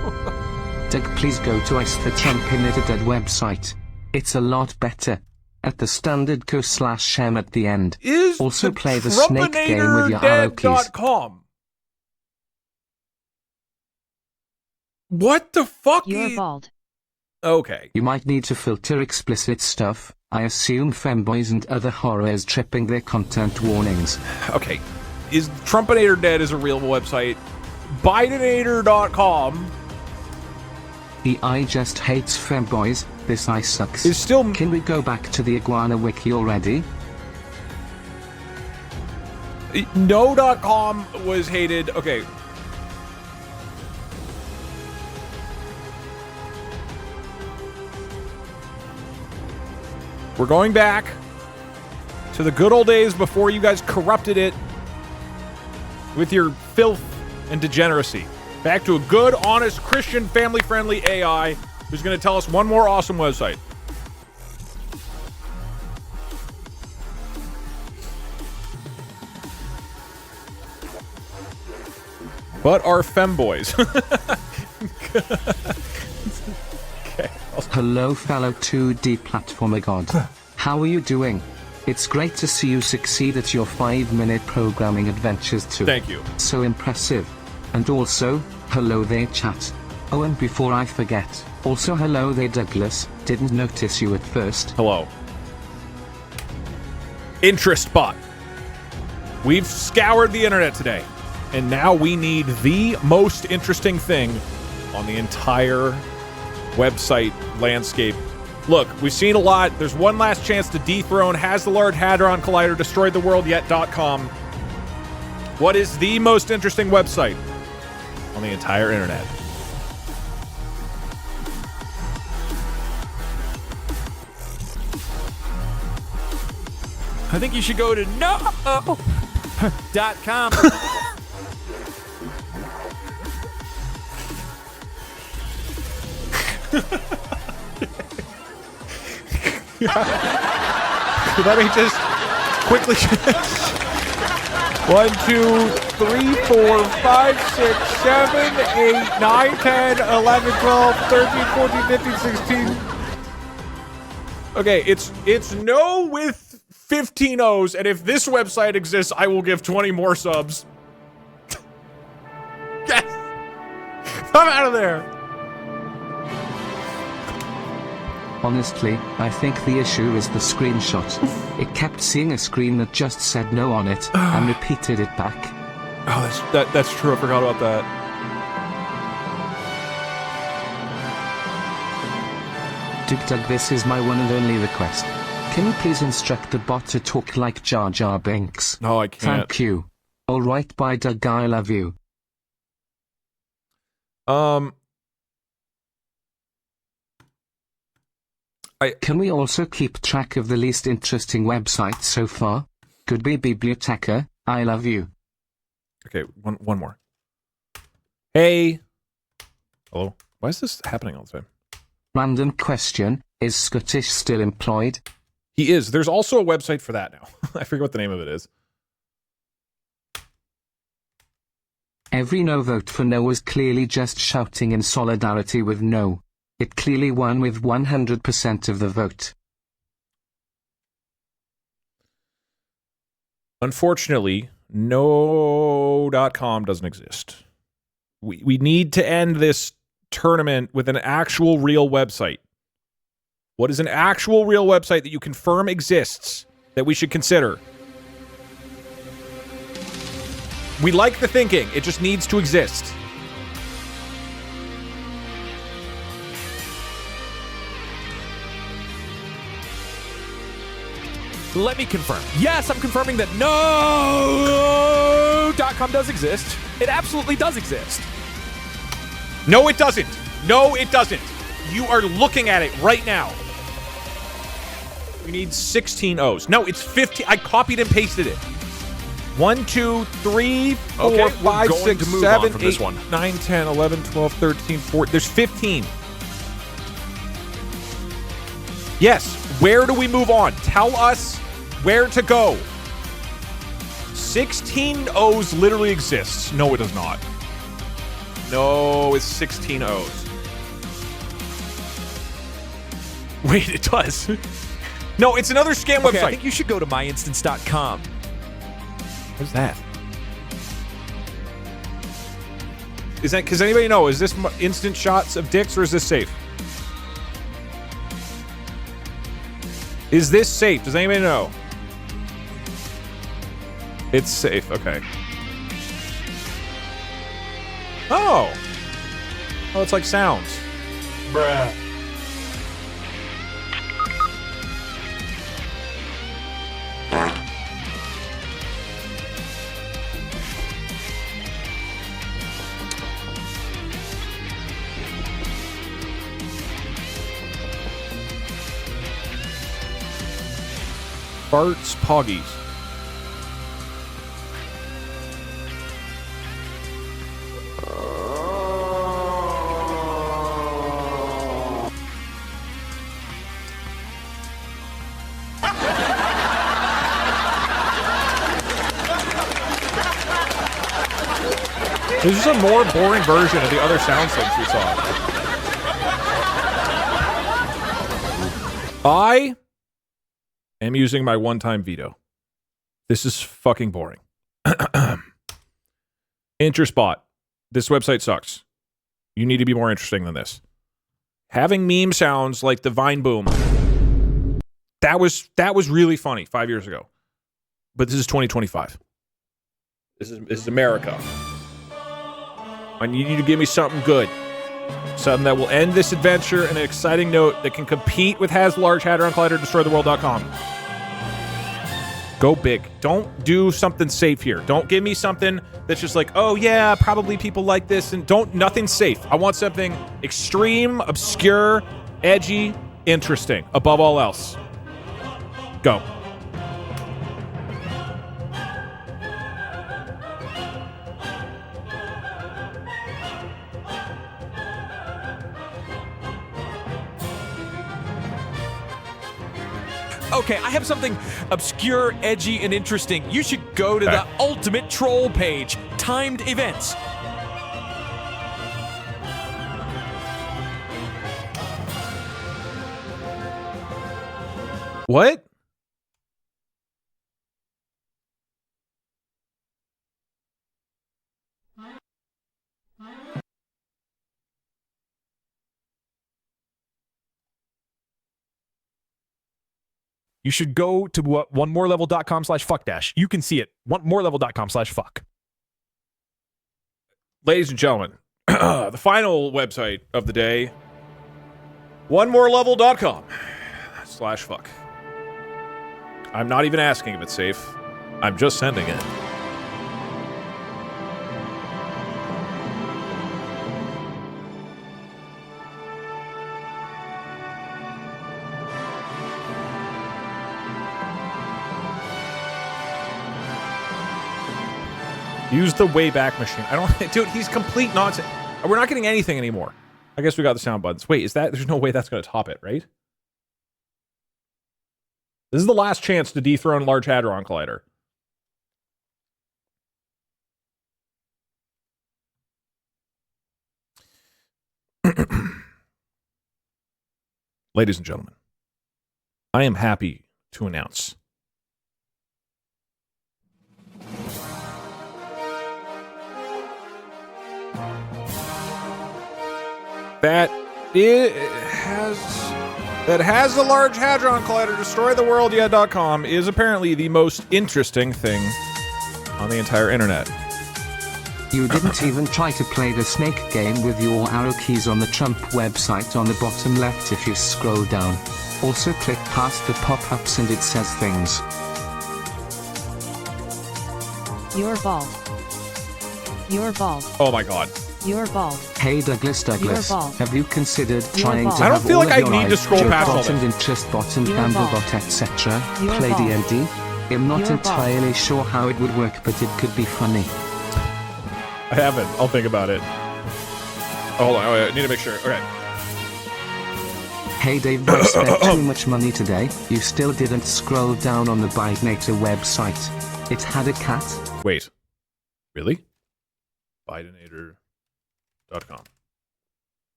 Doug, please go to Ice the Trump in it a dead website. It's a lot better. At the standard co/m at the end. Also play the snake game with your arrow keys. What the fuck? You're bald. Okay. You might need to filter explicit stuff. I assume femboys and other horrors tripping their content warnings. Okay. Is Trumpinator Dead is a real website? Bidenator.com The I just hates femboys. This I sucks. is still... Can we go back to the iguana wiki already? No.com was hated. Okay. We're going back to the good old days before you guys corrupted it with your filth and degeneracy. Back to a good, honest, Christian, family-friendly AI who's going to tell us one more awesome website. But our femboys. Okay. Hello fellow 2D platformer god. How are you doing? It's great to see you succeed at your 5-minute programming adventures too. Thank you. So impressive. And also, hello there chat. Oh, and before I forget, also hello there Douglas, didn't notice you at first. Hello. Interest bot. We've scoured the internet today, and now we need the most interesting thing on the entire website landscape. Look, we've seen a lot. There's one last chance to dethrone. Has the Large Hadron Collider destroyed the world yet.com? What is the most interesting website on the entire internet? I think you should go to no.com. Let me just quickly 1, 2, 3, 4, 5, 6, 7, 8, 9, 10, 11, 12, 13, 14, 15, 16. Okay, it's no with 15 O's, and if this website exists, I will give 20 more subs. Yes! I'm out of there! Honestly, I think the issue is the screenshot. It kept seeing a screen that just said no on it, and repeated it back. Oh, that's true. I forgot about that. Doug, this is my one and only request. Can you please instruct the bot to talk like Jar Jar Binks? No, I can't. Thank you. Alright, bye Doug, I love you. Can we also keep track of the least interesting website so far? Could be Biblioteca, I love you. Okay, one more. Hey. Hello? Why is this happening all the time? Random question, is Scottish still employed? He is. There's also a website for that now. I forget what the name of it is. Every no vote for no was clearly just shouting in solidarity with no. It clearly won with 100% of the vote. Unfortunately, no.com doesn't exist. We need to end this tournament with an actual real website. What is an actual real website that you confirm exists that we should consider? We like the thinking. It just needs to exist. Let me confirm. Yes, I'm confirming that no.com does exist. It absolutely does exist. No, it doesn't. No, it doesn't. You are looking at it right now. We need 16 O's. No, it's 15. I copied and pasted it. 1, 2, 3, 4, Okay, 5, we're going 6, to move 7, on from this 8, one. 9, 10, 11, 12, 13, 14. There's 15. Yes. Where do we move on? Tell us where to go. 16 O's literally exists. No, it does not. No, it's 16 O's. Wait, it does. No, it's another scam Okay, website. I think you should go to myinstance.com. What's that? Is that, does anybody know, is this instant shots of dicks or is this safe? Is this safe? Does anybody know? It's safe. Okay. Oh. Oh, it's like sounds. Bruh. Farts Poggies. This is a more boring version of the other sound things we saw. I am using my one-time veto. This is fucking boring. Interspot. This website sucks. You need to be more interesting than this. Having meme sounds like the Vine boom. That was really funny 5 years ago. But this is 2025. This is America. I need you to give me something good. Something that will end this adventure in an exciting note that can compete with Has Large Hadron Collider DestroyTheWorld.com. Go big. Don't do something safe here. Don't give me something that's just like, oh yeah, probably people like this, and nothing safe. I want something extreme, obscure, edgy, interesting, above all else. Go. Okay, I have something obscure, edgy, and interesting. You should go to the ultimate troll page, timed events. What? You should go to onemoreLevel.com/fuckdash. You can see it. OnemoreLevel.com/fuck. Ladies and gentlemen, the final website of the day, onemoreLevel.com/fuck. I'm not even asking if it's safe. I'm just sending it. Use the Wayback Machine. I don't... Dude, he's complete nonsense. We're not getting anything anymore. I guess we got the sound buttons. Wait, is that... There's no way that's going to top it, right? This is the last chance to dethrone Large Hadron Collider. Ladies and gentlemen, I am happy to announce that has the Large Hadron Collider DestroyTheWorld.com is apparently the most interesting thing on the entire internet. You didn't even try to play the snake game with your arrow keys on the Trump website on the bottom left if you scroll down. Also click past the pop-ups and it says things. You're bald. You're bald. Oh my god. You're bald. Hey Douglas, have you considered trying to I don't have feel all like of I your need to eyes, scroll joke past all bot and this. interest bot and You're gamble bald. bot, etc. You're Play bald. D&D? I'm not You're entirely sure how it would work, but it could be funny. I haven't. I'll think about it. Hold on. I need to make sure. Okay. Hey Dave, I spent too much money today. You still didn't scroll down on the Bidinator website. It had a cat. Wait. Really? Bidinator.com.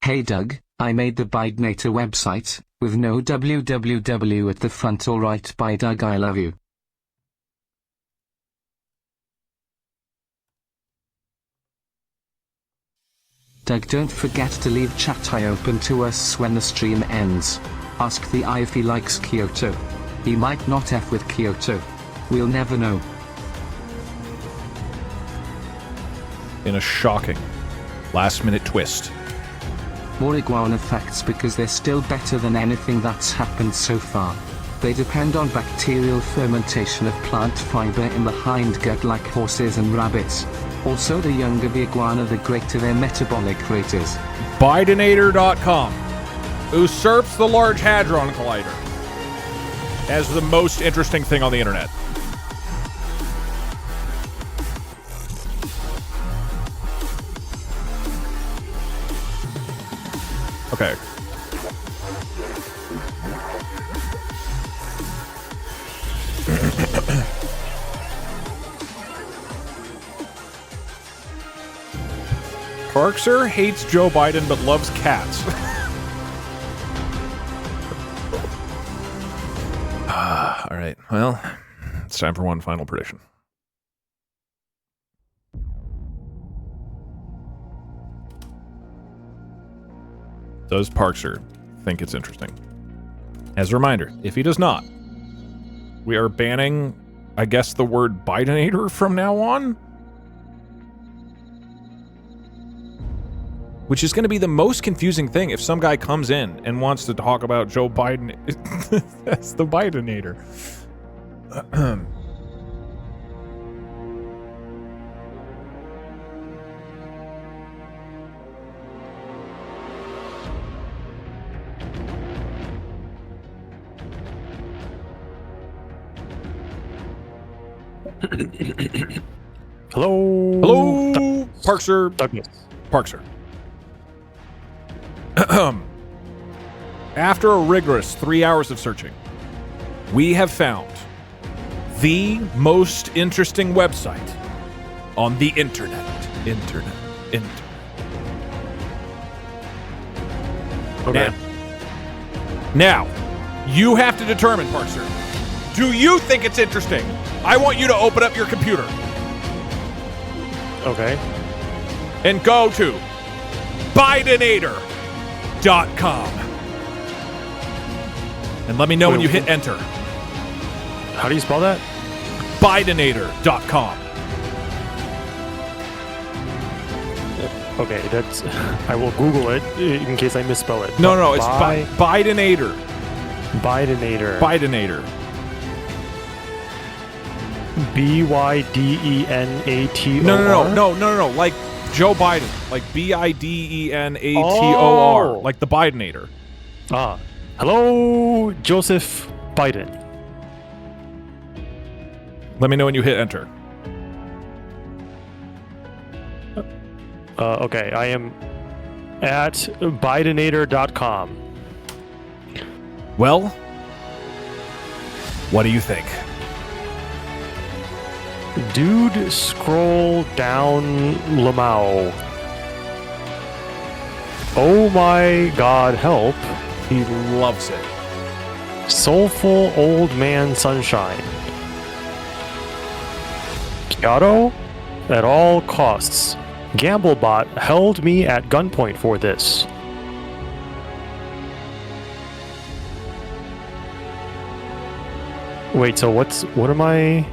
Hey Doug, I made the Bidinator website, with no www at the front. Alright, bye Doug, I love you. Doug, don't forget to leave chat eye open to us when the stream ends. Ask the eye if he likes Kyoto. He might not F with Kyoto. We'll never know. In a shocking last-minute twist. More iguana facts because they're still better than anything that's happened so far. They depend on bacterial fermentation of plant fiber in the hindgut like horses and rabbits. Also, the younger the iguana, the greater their metabolic rate is. Bidenator.com usurps the Large Hadron Collider as the most interesting thing on the internet. Okay. Parkzer hates Joe Biden but loves cats. All right. Well, it's time for one final prediction. Does Parkzer think it's interesting? As a reminder, if he does not, we are banning, I guess, the word Bidenator from now on? Which is going to be the most confusing thing if some guy comes in and wants to talk about Joe Biden. That's the Bidenator. Hello. Hello. Parkzer. Douglas. Parkzer. After a rigorous 3 hours of searching, we have found the most interesting website on the internet. Okay. Now, you have to determine, Parkzer. Do you think it's interesting? I want you to open up your computer. Okay. And go to Bidenator.com. And let me know when you hit enter. How do you spell that? Bidenator.com. Okay, that's. I will Google it in case I misspell it. No, it's Bidenator. Bidenator. Bidenator. Bidenator. No. Like Joe Biden. Like Bidenator. Oh. Like the Bidenator. Ah. Hello, Joseph Biden. Let me know when you hit enter. Okay, I am at Bidenator.com. Well, what do you think? Dude, scroll down Lamau. Oh my god, help. He loves it. Soulful old man sunshine. Kyoto? At all costs. Gamblebot held me at gunpoint for this. Wait, so what am I?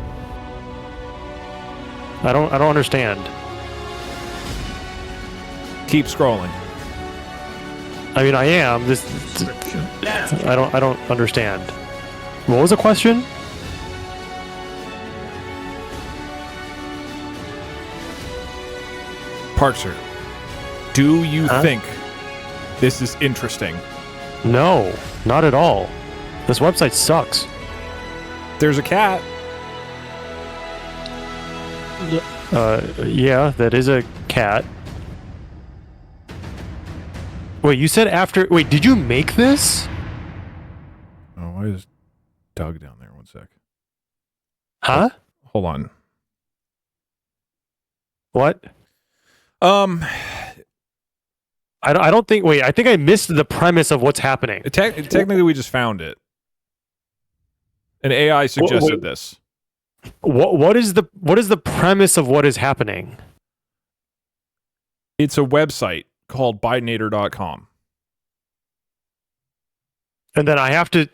I don't understand. Keep scrolling. I mean, I am. I don't understand. What was the question? Parkzer, do you think this is interesting? No, not at all. This website sucks. There's a cat. Yeah, that is a cat. Wait, you said after... Wait, did you make this? Oh, why is Doug down there? One sec. Huh? Hold on. What? I don't think... Wait, I think I missed the premise of what's happening. Technically, we just found it. An AI suggested this. What is the premise of what is happening? It's a website called Bidenator.com. And then I have to...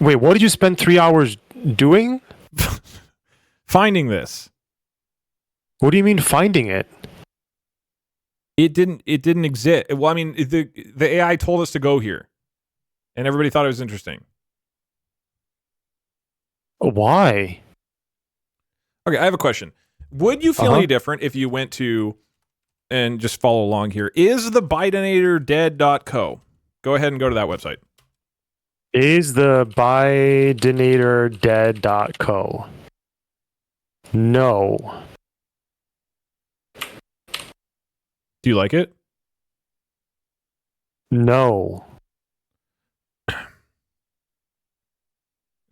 Wait, what did you spend 3 hours doing? Finding this. What do you mean finding it? It didn't exist. Well, I mean, the AI told us to go here. And everybody thought it was interesting. Why? Okay, I have a question. Would you feel any different if you went to, and just follow along here, is the Bidenatordead.co? Go ahead and go to that website. Is the Bidenatordead.co? No. Do you like it? No.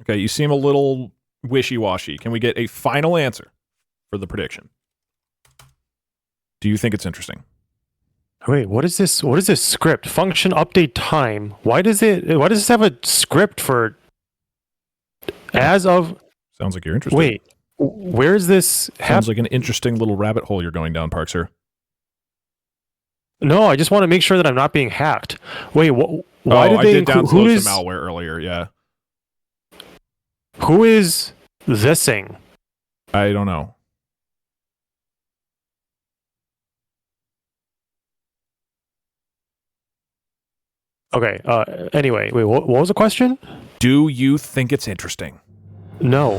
Okay, you seem a little wishy-washy. Can we get a final answer for the prediction? Do you think it's interesting? Wait, what is this? What is this script? Function update time. Why does this have a script for as of? Sounds like you're interested. Wait, where is this? Sounds like an interesting little rabbit hole you're going down, Parkzer. No, I just want to make sure that I'm not being hacked. Wait, why did I they did include? download some malware earlier. Yeah. Who is thising? I don't know. Okay. Anyway, wait. What was the question? Do you think it's interesting? No.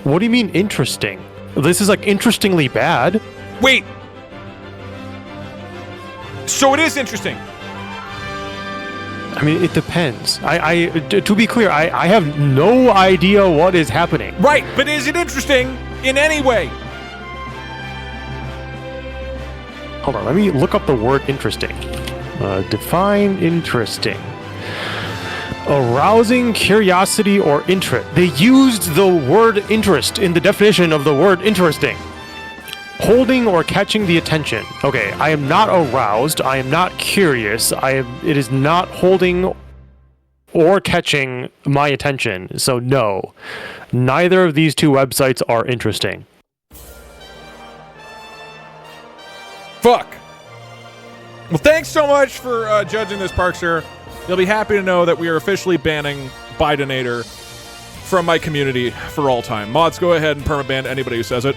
What do you mean interesting? This is like interestingly bad. Wait. So it is interesting. I mean, it depends. To be clear, I have no idea what is happening. Right, but is it interesting in any way? Hold on, let me look up the word interesting. Define interesting. Arousing curiosity or interest. They used the word interest in the definition of the word interesting. Holding or catching the attention. Okay, I am not aroused. I am not curious. It is not holding or catching my attention. So no, neither of these two websites are interesting. Fuck. Well, thanks so much for judging this, Parkzer. You'll be happy to know that we are officially banning Bidenator from my community for all time. Mods, go ahead and permaban anybody who says it.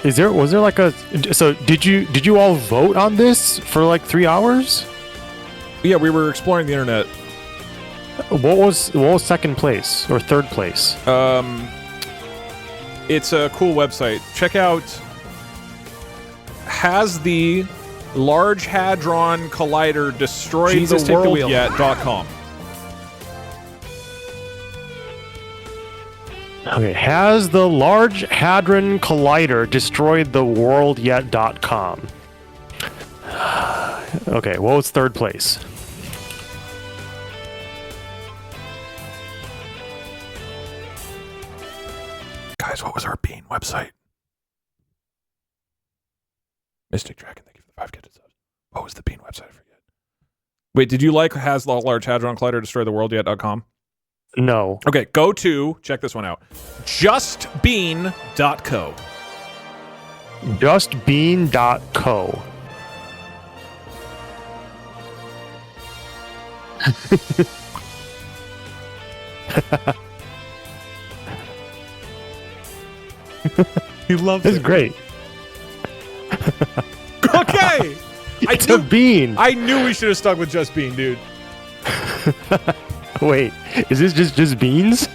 Was there like a... So did you all vote on this for like 3 hours? Yeah, we were exploring the internet. What was second place or third place? It's a cool website. Check out Has the Large Hadron Collider Destroyed the World Yet.com. Okay, has the Large Hadron Collider destroyed the world yet.com? Okay, what was third place? Guys, what was our Bean website? Mystic Dragon, thank you for the 5 gifted subs. What was the Bean website? I forget. Wait, did you like Has the Large Hadron Collider Destroyed the World Yet.com? No. Okay, go to, check this one out, justbean.co. Justbean.co. He loves it. It's great. Okay! It's a bean. I knew we should have stuck with Just Bean, dude. Wait, is this just beans?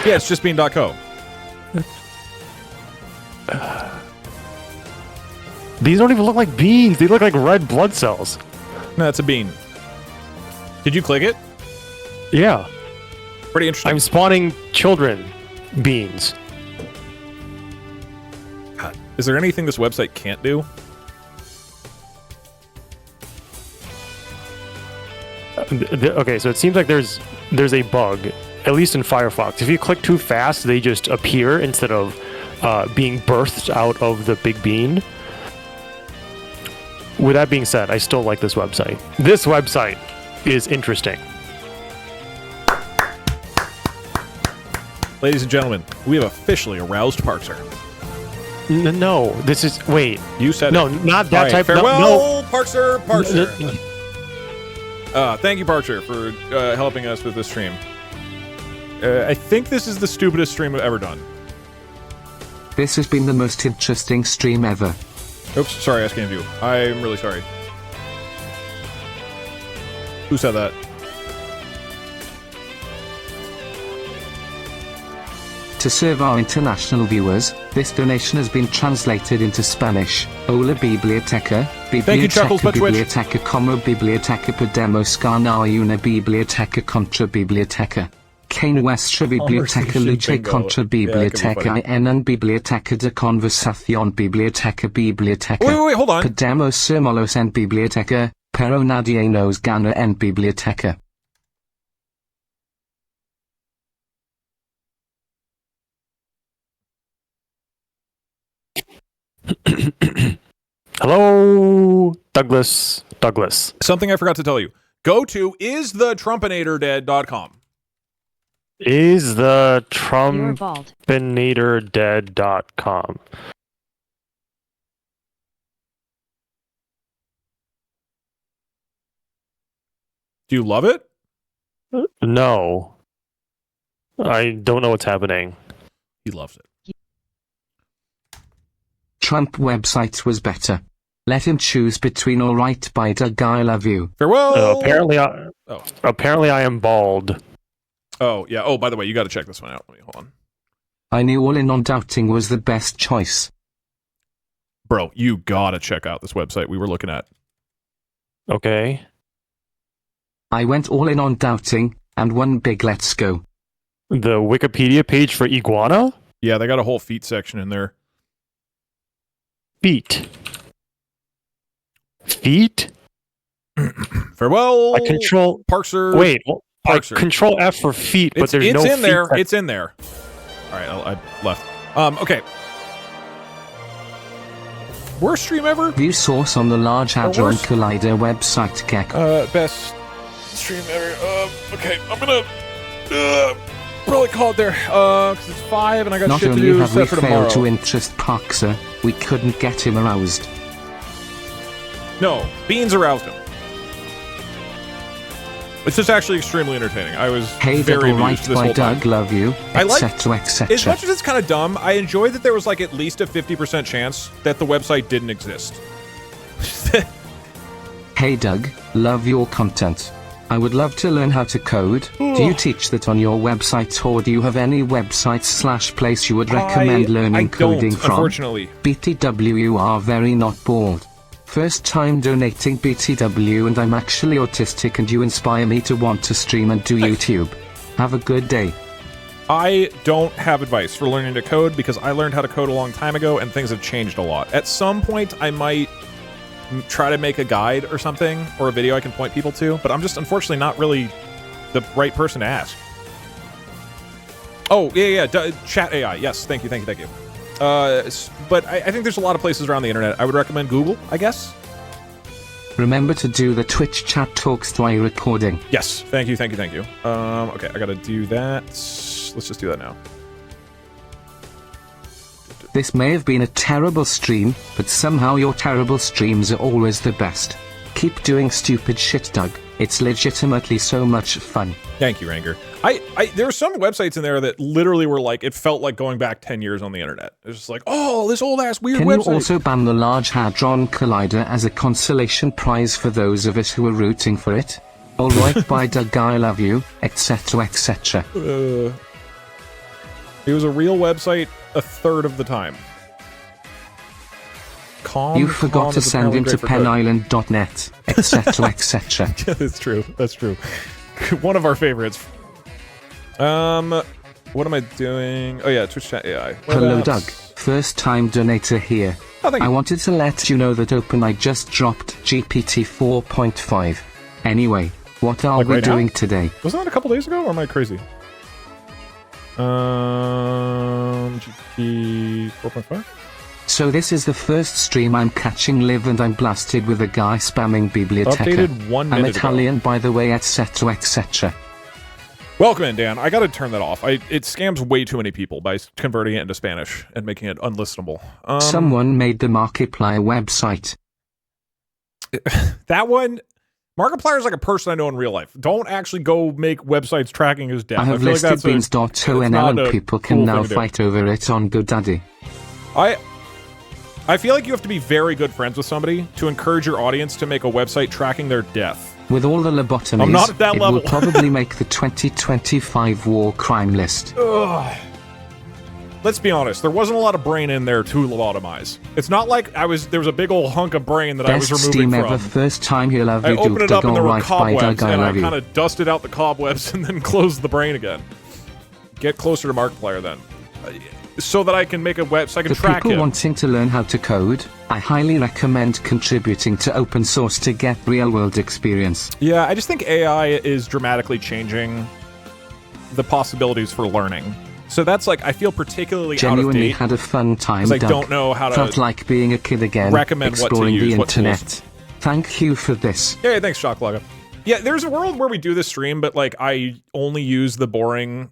Yeah, it's justbean.co. These don't even look like beans. They look like red blood cells. No, that's a bean. Did you click it? Yeah. Pretty interesting. I'm spawning children beans. God, is there anything this website can't do? Okay, so it seems like there's a bug, at least in Firefox. If you click too fast, they just appear instead of being birthed out of the big bean. With that being said, I still like this website. This website is interesting. Ladies and gentlemen, we have officially aroused Parkzer. No, this is... Wait. You said no, it. not that type. Farewell, No. Parkzer. Thank you, Parkzer, for helping us with this stream. I think this is the stupidest stream I've ever done. This has been the most interesting stream ever. Oops, sorry, I scammed you. I'm really sorry. Who said that? To serve our international viewers, this donation has been translated into Spanish. Hola biblioteca, biblioteca, biblioteca como biblioteca podemos ganar una biblioteca contra biblioteca. Que nuestra biblioteca luche contra biblioteca y en biblioteca de conversación biblioteca biblioteca. Wait, hold on. Podemos ser malos en biblioteca, pero nadie nos gana en biblioteca. Hello, Douglas. Something I forgot to tell you. Go to isthetrumpinatordead.com. Is the trumpinatordead.com. Do you love it? No. I don't know what's happening. He loves it. Trump website was better. Let him choose between alright by Doug I love you. Farewell! Apparently I am bald. Oh, yeah. Oh, by the way, you got to check this one out. Let me hold on. I knew all in on doubting was the best choice. Bro, you got to check out this website we were looking at. Okay. I went all in on doubting, and one big let's go. The Wikipedia page for iguana? Yeah, they got a whole feet section in there. Feet? Farewell. I control Parkzer. Wait, Parkzer. I control F for feet, but there's no it's in feet there. It's in there. All right, I left. Okay. Worst stream ever? View source on the Large Hadron Collider website, Gek. Best stream ever. Okay, I'm gonna probably call it there. Because it's 5 and I got Not shit to only do have we for tomorrow. failed to interest Parkzer, we couldn't get him aroused. No, Beans aroused him. It's just actually extremely entertaining. I was very amused this by whole time. Doug love you, etc. etc. As much as it's kind of dumb, I enjoy that there was like at least a 50% chance that the website didn't exist. Hey Doug, love your content. I would love to learn how to code. Do you teach that on your website, or do you have any websites/place you would recommend learning coding from? Unfortunately. BTW, you are very not bald. First time donating BTW, and I'm actually autistic, and you inspire me to want to stream and do YouTube. Have a good day. I don't have advice for learning to code because I learned how to code a long time ago and things have changed a lot. At some point, I might try to make a guide or something, or a video I can point people to, but I'm just unfortunately not really the right person to ask. Oh, yeah, chat AI. Yes, thank you. But I think there's a lot of places around the internet. I would recommend Google, I guess. Remember to do the Twitch chat talks while recording. Yes, thank you. Okay, I gotta do that. Let's just do that now. This may have been a terrible stream, but somehow your terrible streams are always the best. Keep doing stupid shit, Doug. It's legitimately so much fun. Thank you, Ranger. There were some websites in there that literally were like, it felt like going back 10 years on the internet. It was just like, oh, this old-ass weird website. Can you also ban the Large Hadron Collider as a consolation prize for those of us who are rooting for it? Alright, bye Doug, I love you, etc. etc. It was a real website a third of the time. You forgot to send him to penisland.net, etc. etc. Yeah, that's true. One of our favorites. What am I doing? Oh yeah, Twitch chat AI. Hello Doug, first time donator here. Oh, thank you. I wanted to let you know that OpenAI just dropped GPT 4.5. Anyway, what are we doing today? Wasn't that a couple days ago, or am I crazy? GPT 4.5? So this is the first stream I'm catching live, and I'm blasted with a guy spamming biblioteca. Updated 1 minute I'm Italian ago. By the way, etc. etc. Welcome in, Dan. I gotta turn that off. It scams way too many people by converting it into Spanish and making it unlistenable. Someone made the Markiplier website. That one, Markiplier is like a person I know in real life. Don't actually go make websites tracking his death. I have feel like listed that's beans.onl and people can cool now thing to do. fight over it on GoDaddy. I feel like you have to be very good friends with somebody to encourage your audience to make a website tracking their death. With all the lobotomies, I'm not at that it level. will probably make the 2025 war crime list. Ugh. Let's be honest, there wasn't a lot of brain in there to lobotomize. It's not like there was a big old hunk of brain that I was Best removing Steam from. ever, first time he'll have I you opened do it up and there were right by cobwebs, Doug, I and I love you. kind of dusted out the cobwebs and then closed the brain again. Get closer to Markiplier then. So that I can make a website, I can For track people him. wanting to learn how to code, I highly recommend contributing to open source to get real-world experience. Yeah, I just think AI is dramatically changing the possibilities for learning. So that's like, I feel particularly Genuinely out of date. had a fun time, 'cause I Doug. don't know how to Felt like being a kid again, recommend what to exploring use, the what tools. internet. Thank you for this. Yeah, thanks, Shocklogger. Yeah, there's a world where we do this stream, but like I only use the boring,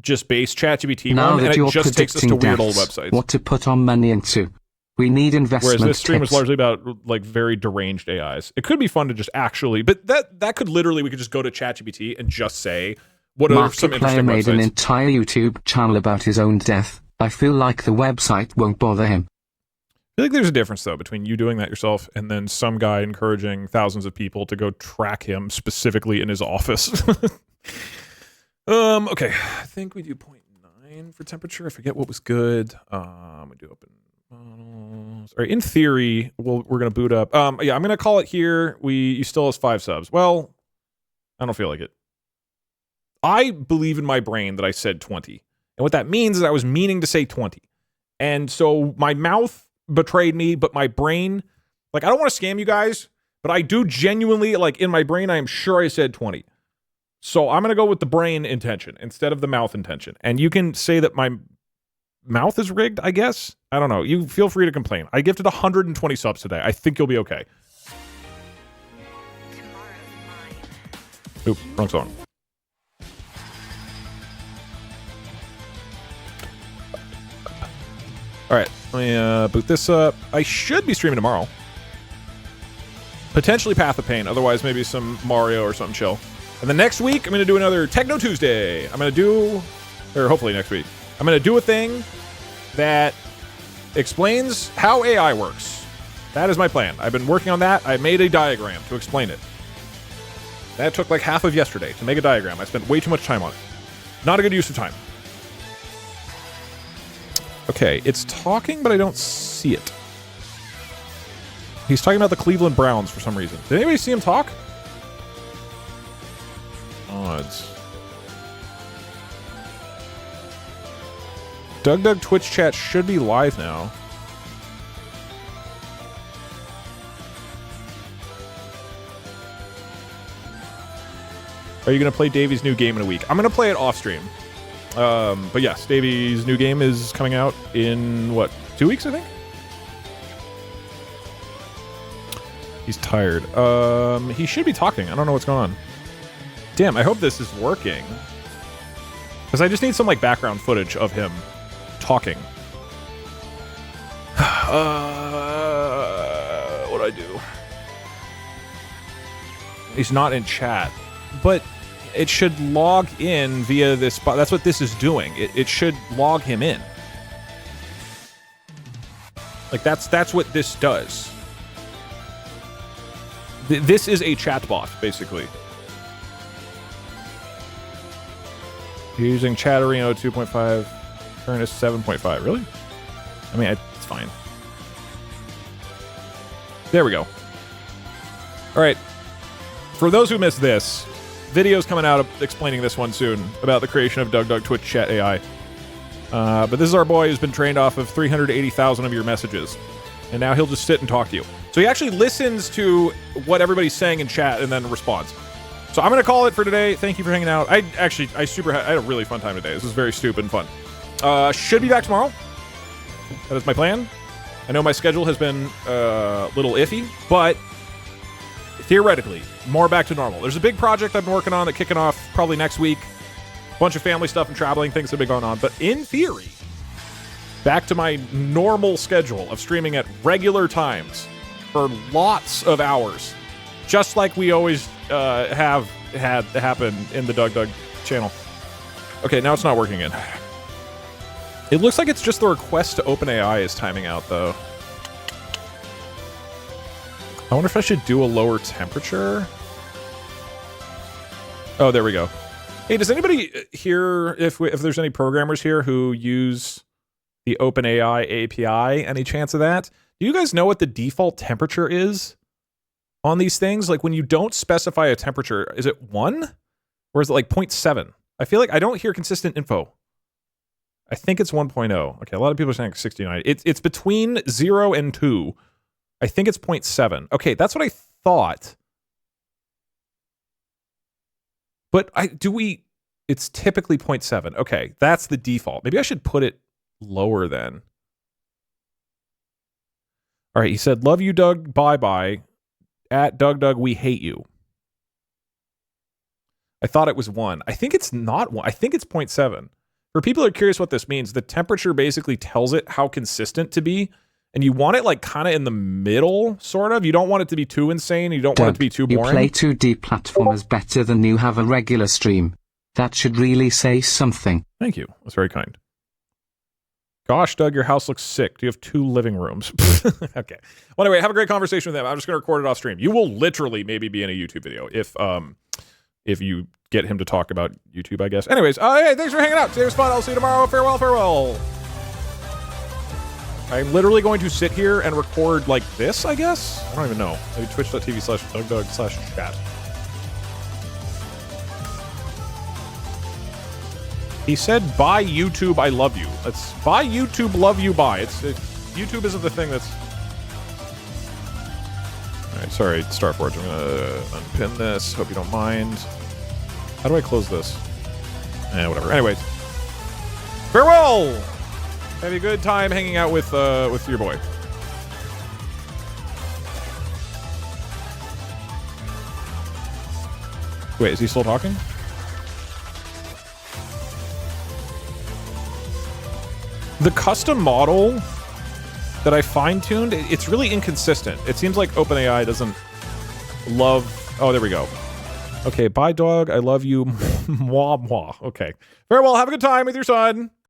just base ChatGPT Now one, that and you're it just takes us to predicting weird old deaths, websites. what to put our money into. We need investment Whereas this stream tips. is largely about like very deranged AIs. It could be fun to just actually, but that could literally, we could just go to ChatGPT and just say, what are some Markiplier interesting made an websites? entire YouTube channel about his own death. I feel like the website won't bother him. I feel like there's a difference though between you doing that yourself and then some guy encouraging thousands of people to go track him specifically in his office. Okay, I think we do 0.9 for temperature. I forget what was good. We do open models. All right, in theory, we're gonna boot up. Yeah, I'm gonna call it here. You still has 5 subs. Well, I don't feel like it. I believe in my brain that I said 20. And what that means is I was meaning to say 20. And so my mouth betrayed me, but my brain, like, I don't want to scam you guys, but I do genuinely, like, in my brain, I am sure I said 20. So I'm going to go with the brain intention instead of the mouth intention. And you can say that my mouth is rigged, I guess. I don't know. You feel free to complain. I gifted 120 subs today. I think you'll be okay. Oop, wrong song. All right, let me boot this up. I should be streaming tomorrow. Potentially Path of Pain. Otherwise, maybe some Mario or something chill. And then next week, I'm going to do another Techno Tuesday. I'm going to do, or hopefully next week, I'm going to do a thing that explains how AI works. That is my plan. I've been working on that. I made a diagram to explain it. That took like half of yesterday to make a diagram. I spent way too much time on it. Not a good use of time. Okay, it's talking, but I don't see it. He's talking about the Cleveland Browns for some reason. Did anybody see him talk? Odds. Doug Twitch chat should be live now. Are you going to play Davy's new game in a week? I'm going to play it off stream. But yes, Davy's new game is coming out in, what, 2 weeks, I think? He's tired. He should be talking. I don't know what's going on. Damn, I hope this is working. Because I just need some, like, background footage of him talking. What'd I do? He's not in chat. But it should log in via this. That's what this is doing. It should log him in. Like that's what this does. This is a chatbot, basically. You're using Chatterino 2.5, current is 7.5. Really? I mean, it's fine. There we go. All right. For those who missed this, videos coming out explaining this one soon about the creation of Doug Twitch Chat AI. But this is our boy who's been trained off of 380,000 of your messages. And now he'll just sit and talk to you. So he actually listens to what everybody's saying in chat and then responds. So I'm going to call it for today. Thank you for hanging out. I had a really fun time today. This was very stupid and fun. Should be back tomorrow. That is my plan. I know my schedule has been a little iffy, but theoretically, more back to normal. There's a big project I've been working on that kicking off probably next week. A bunch of family stuff and traveling things that have been going on. But in theory, back to my normal schedule of streaming at regular times for lots of hours Just like we always have had happen in the Doug channel. Okay, now it's not working again. It looks like it's just the request to OpenAI is timing out, though. I wonder if I should do a lower temperature. Oh, there we go. Hey, does anybody here, if there's any programmers here who use the OpenAI API, any chance of that? Do you guys know what the default temperature is on these things? Like when you don't specify a temperature, is it 1? Or is it like 0.7? I feel like I don't hear consistent info. I think it's 1.0. Okay, a lot of people are saying 69. It's between 0 and 2. I think it's 0.7. Okay, that's what I thought. But it's typically 0.7. Okay, that's the default. Maybe I should put it lower then. All right, he said, love you, Doug, bye-bye. At Doug, we hate you. I thought it was 1. I think it's not 1. I think it's 0.7. For people who are curious what this means, the temperature basically tells it how consistent to be, and you want it like kind of in the middle, sort of. You don't want it to be too insane. You don't want it to be too boring. You play 2D platformers better than you have a regular stream. That should really say something. Thank you. That's very kind. Gosh, Doug, your house looks sick. Do you have 2 living rooms? Okay. Well, anyway, have a great conversation with them. I'm just going to record it off stream. You will literally maybe be in a YouTube video if you get him to talk about YouTube, I guess. Anyways, hey, thanks for hanging out. Today was fun. I'll see you tomorrow. Farewell, farewell. I'm literally going to sit here and record like this, I guess? I don't even know. Maybe twitch.tv/DougDoug/chat. He said, bye YouTube, I love you. That's bye YouTube, love you, bye. YouTube isn't the thing that's... Alright, sorry, Starforge. I'm gonna unpin this. Hope you don't mind. How do I close this? Whatever. Anyways. Farewell! Have a good time hanging out with your boy. Wait, is he still talking? The custom model that I fine-tuned, it's really inconsistent. It seems like OpenAI doesn't love... Oh, there we go. Okay, bye, dog. I love you. Mwah, mwah. Okay. Farewell. Have a good time with your son.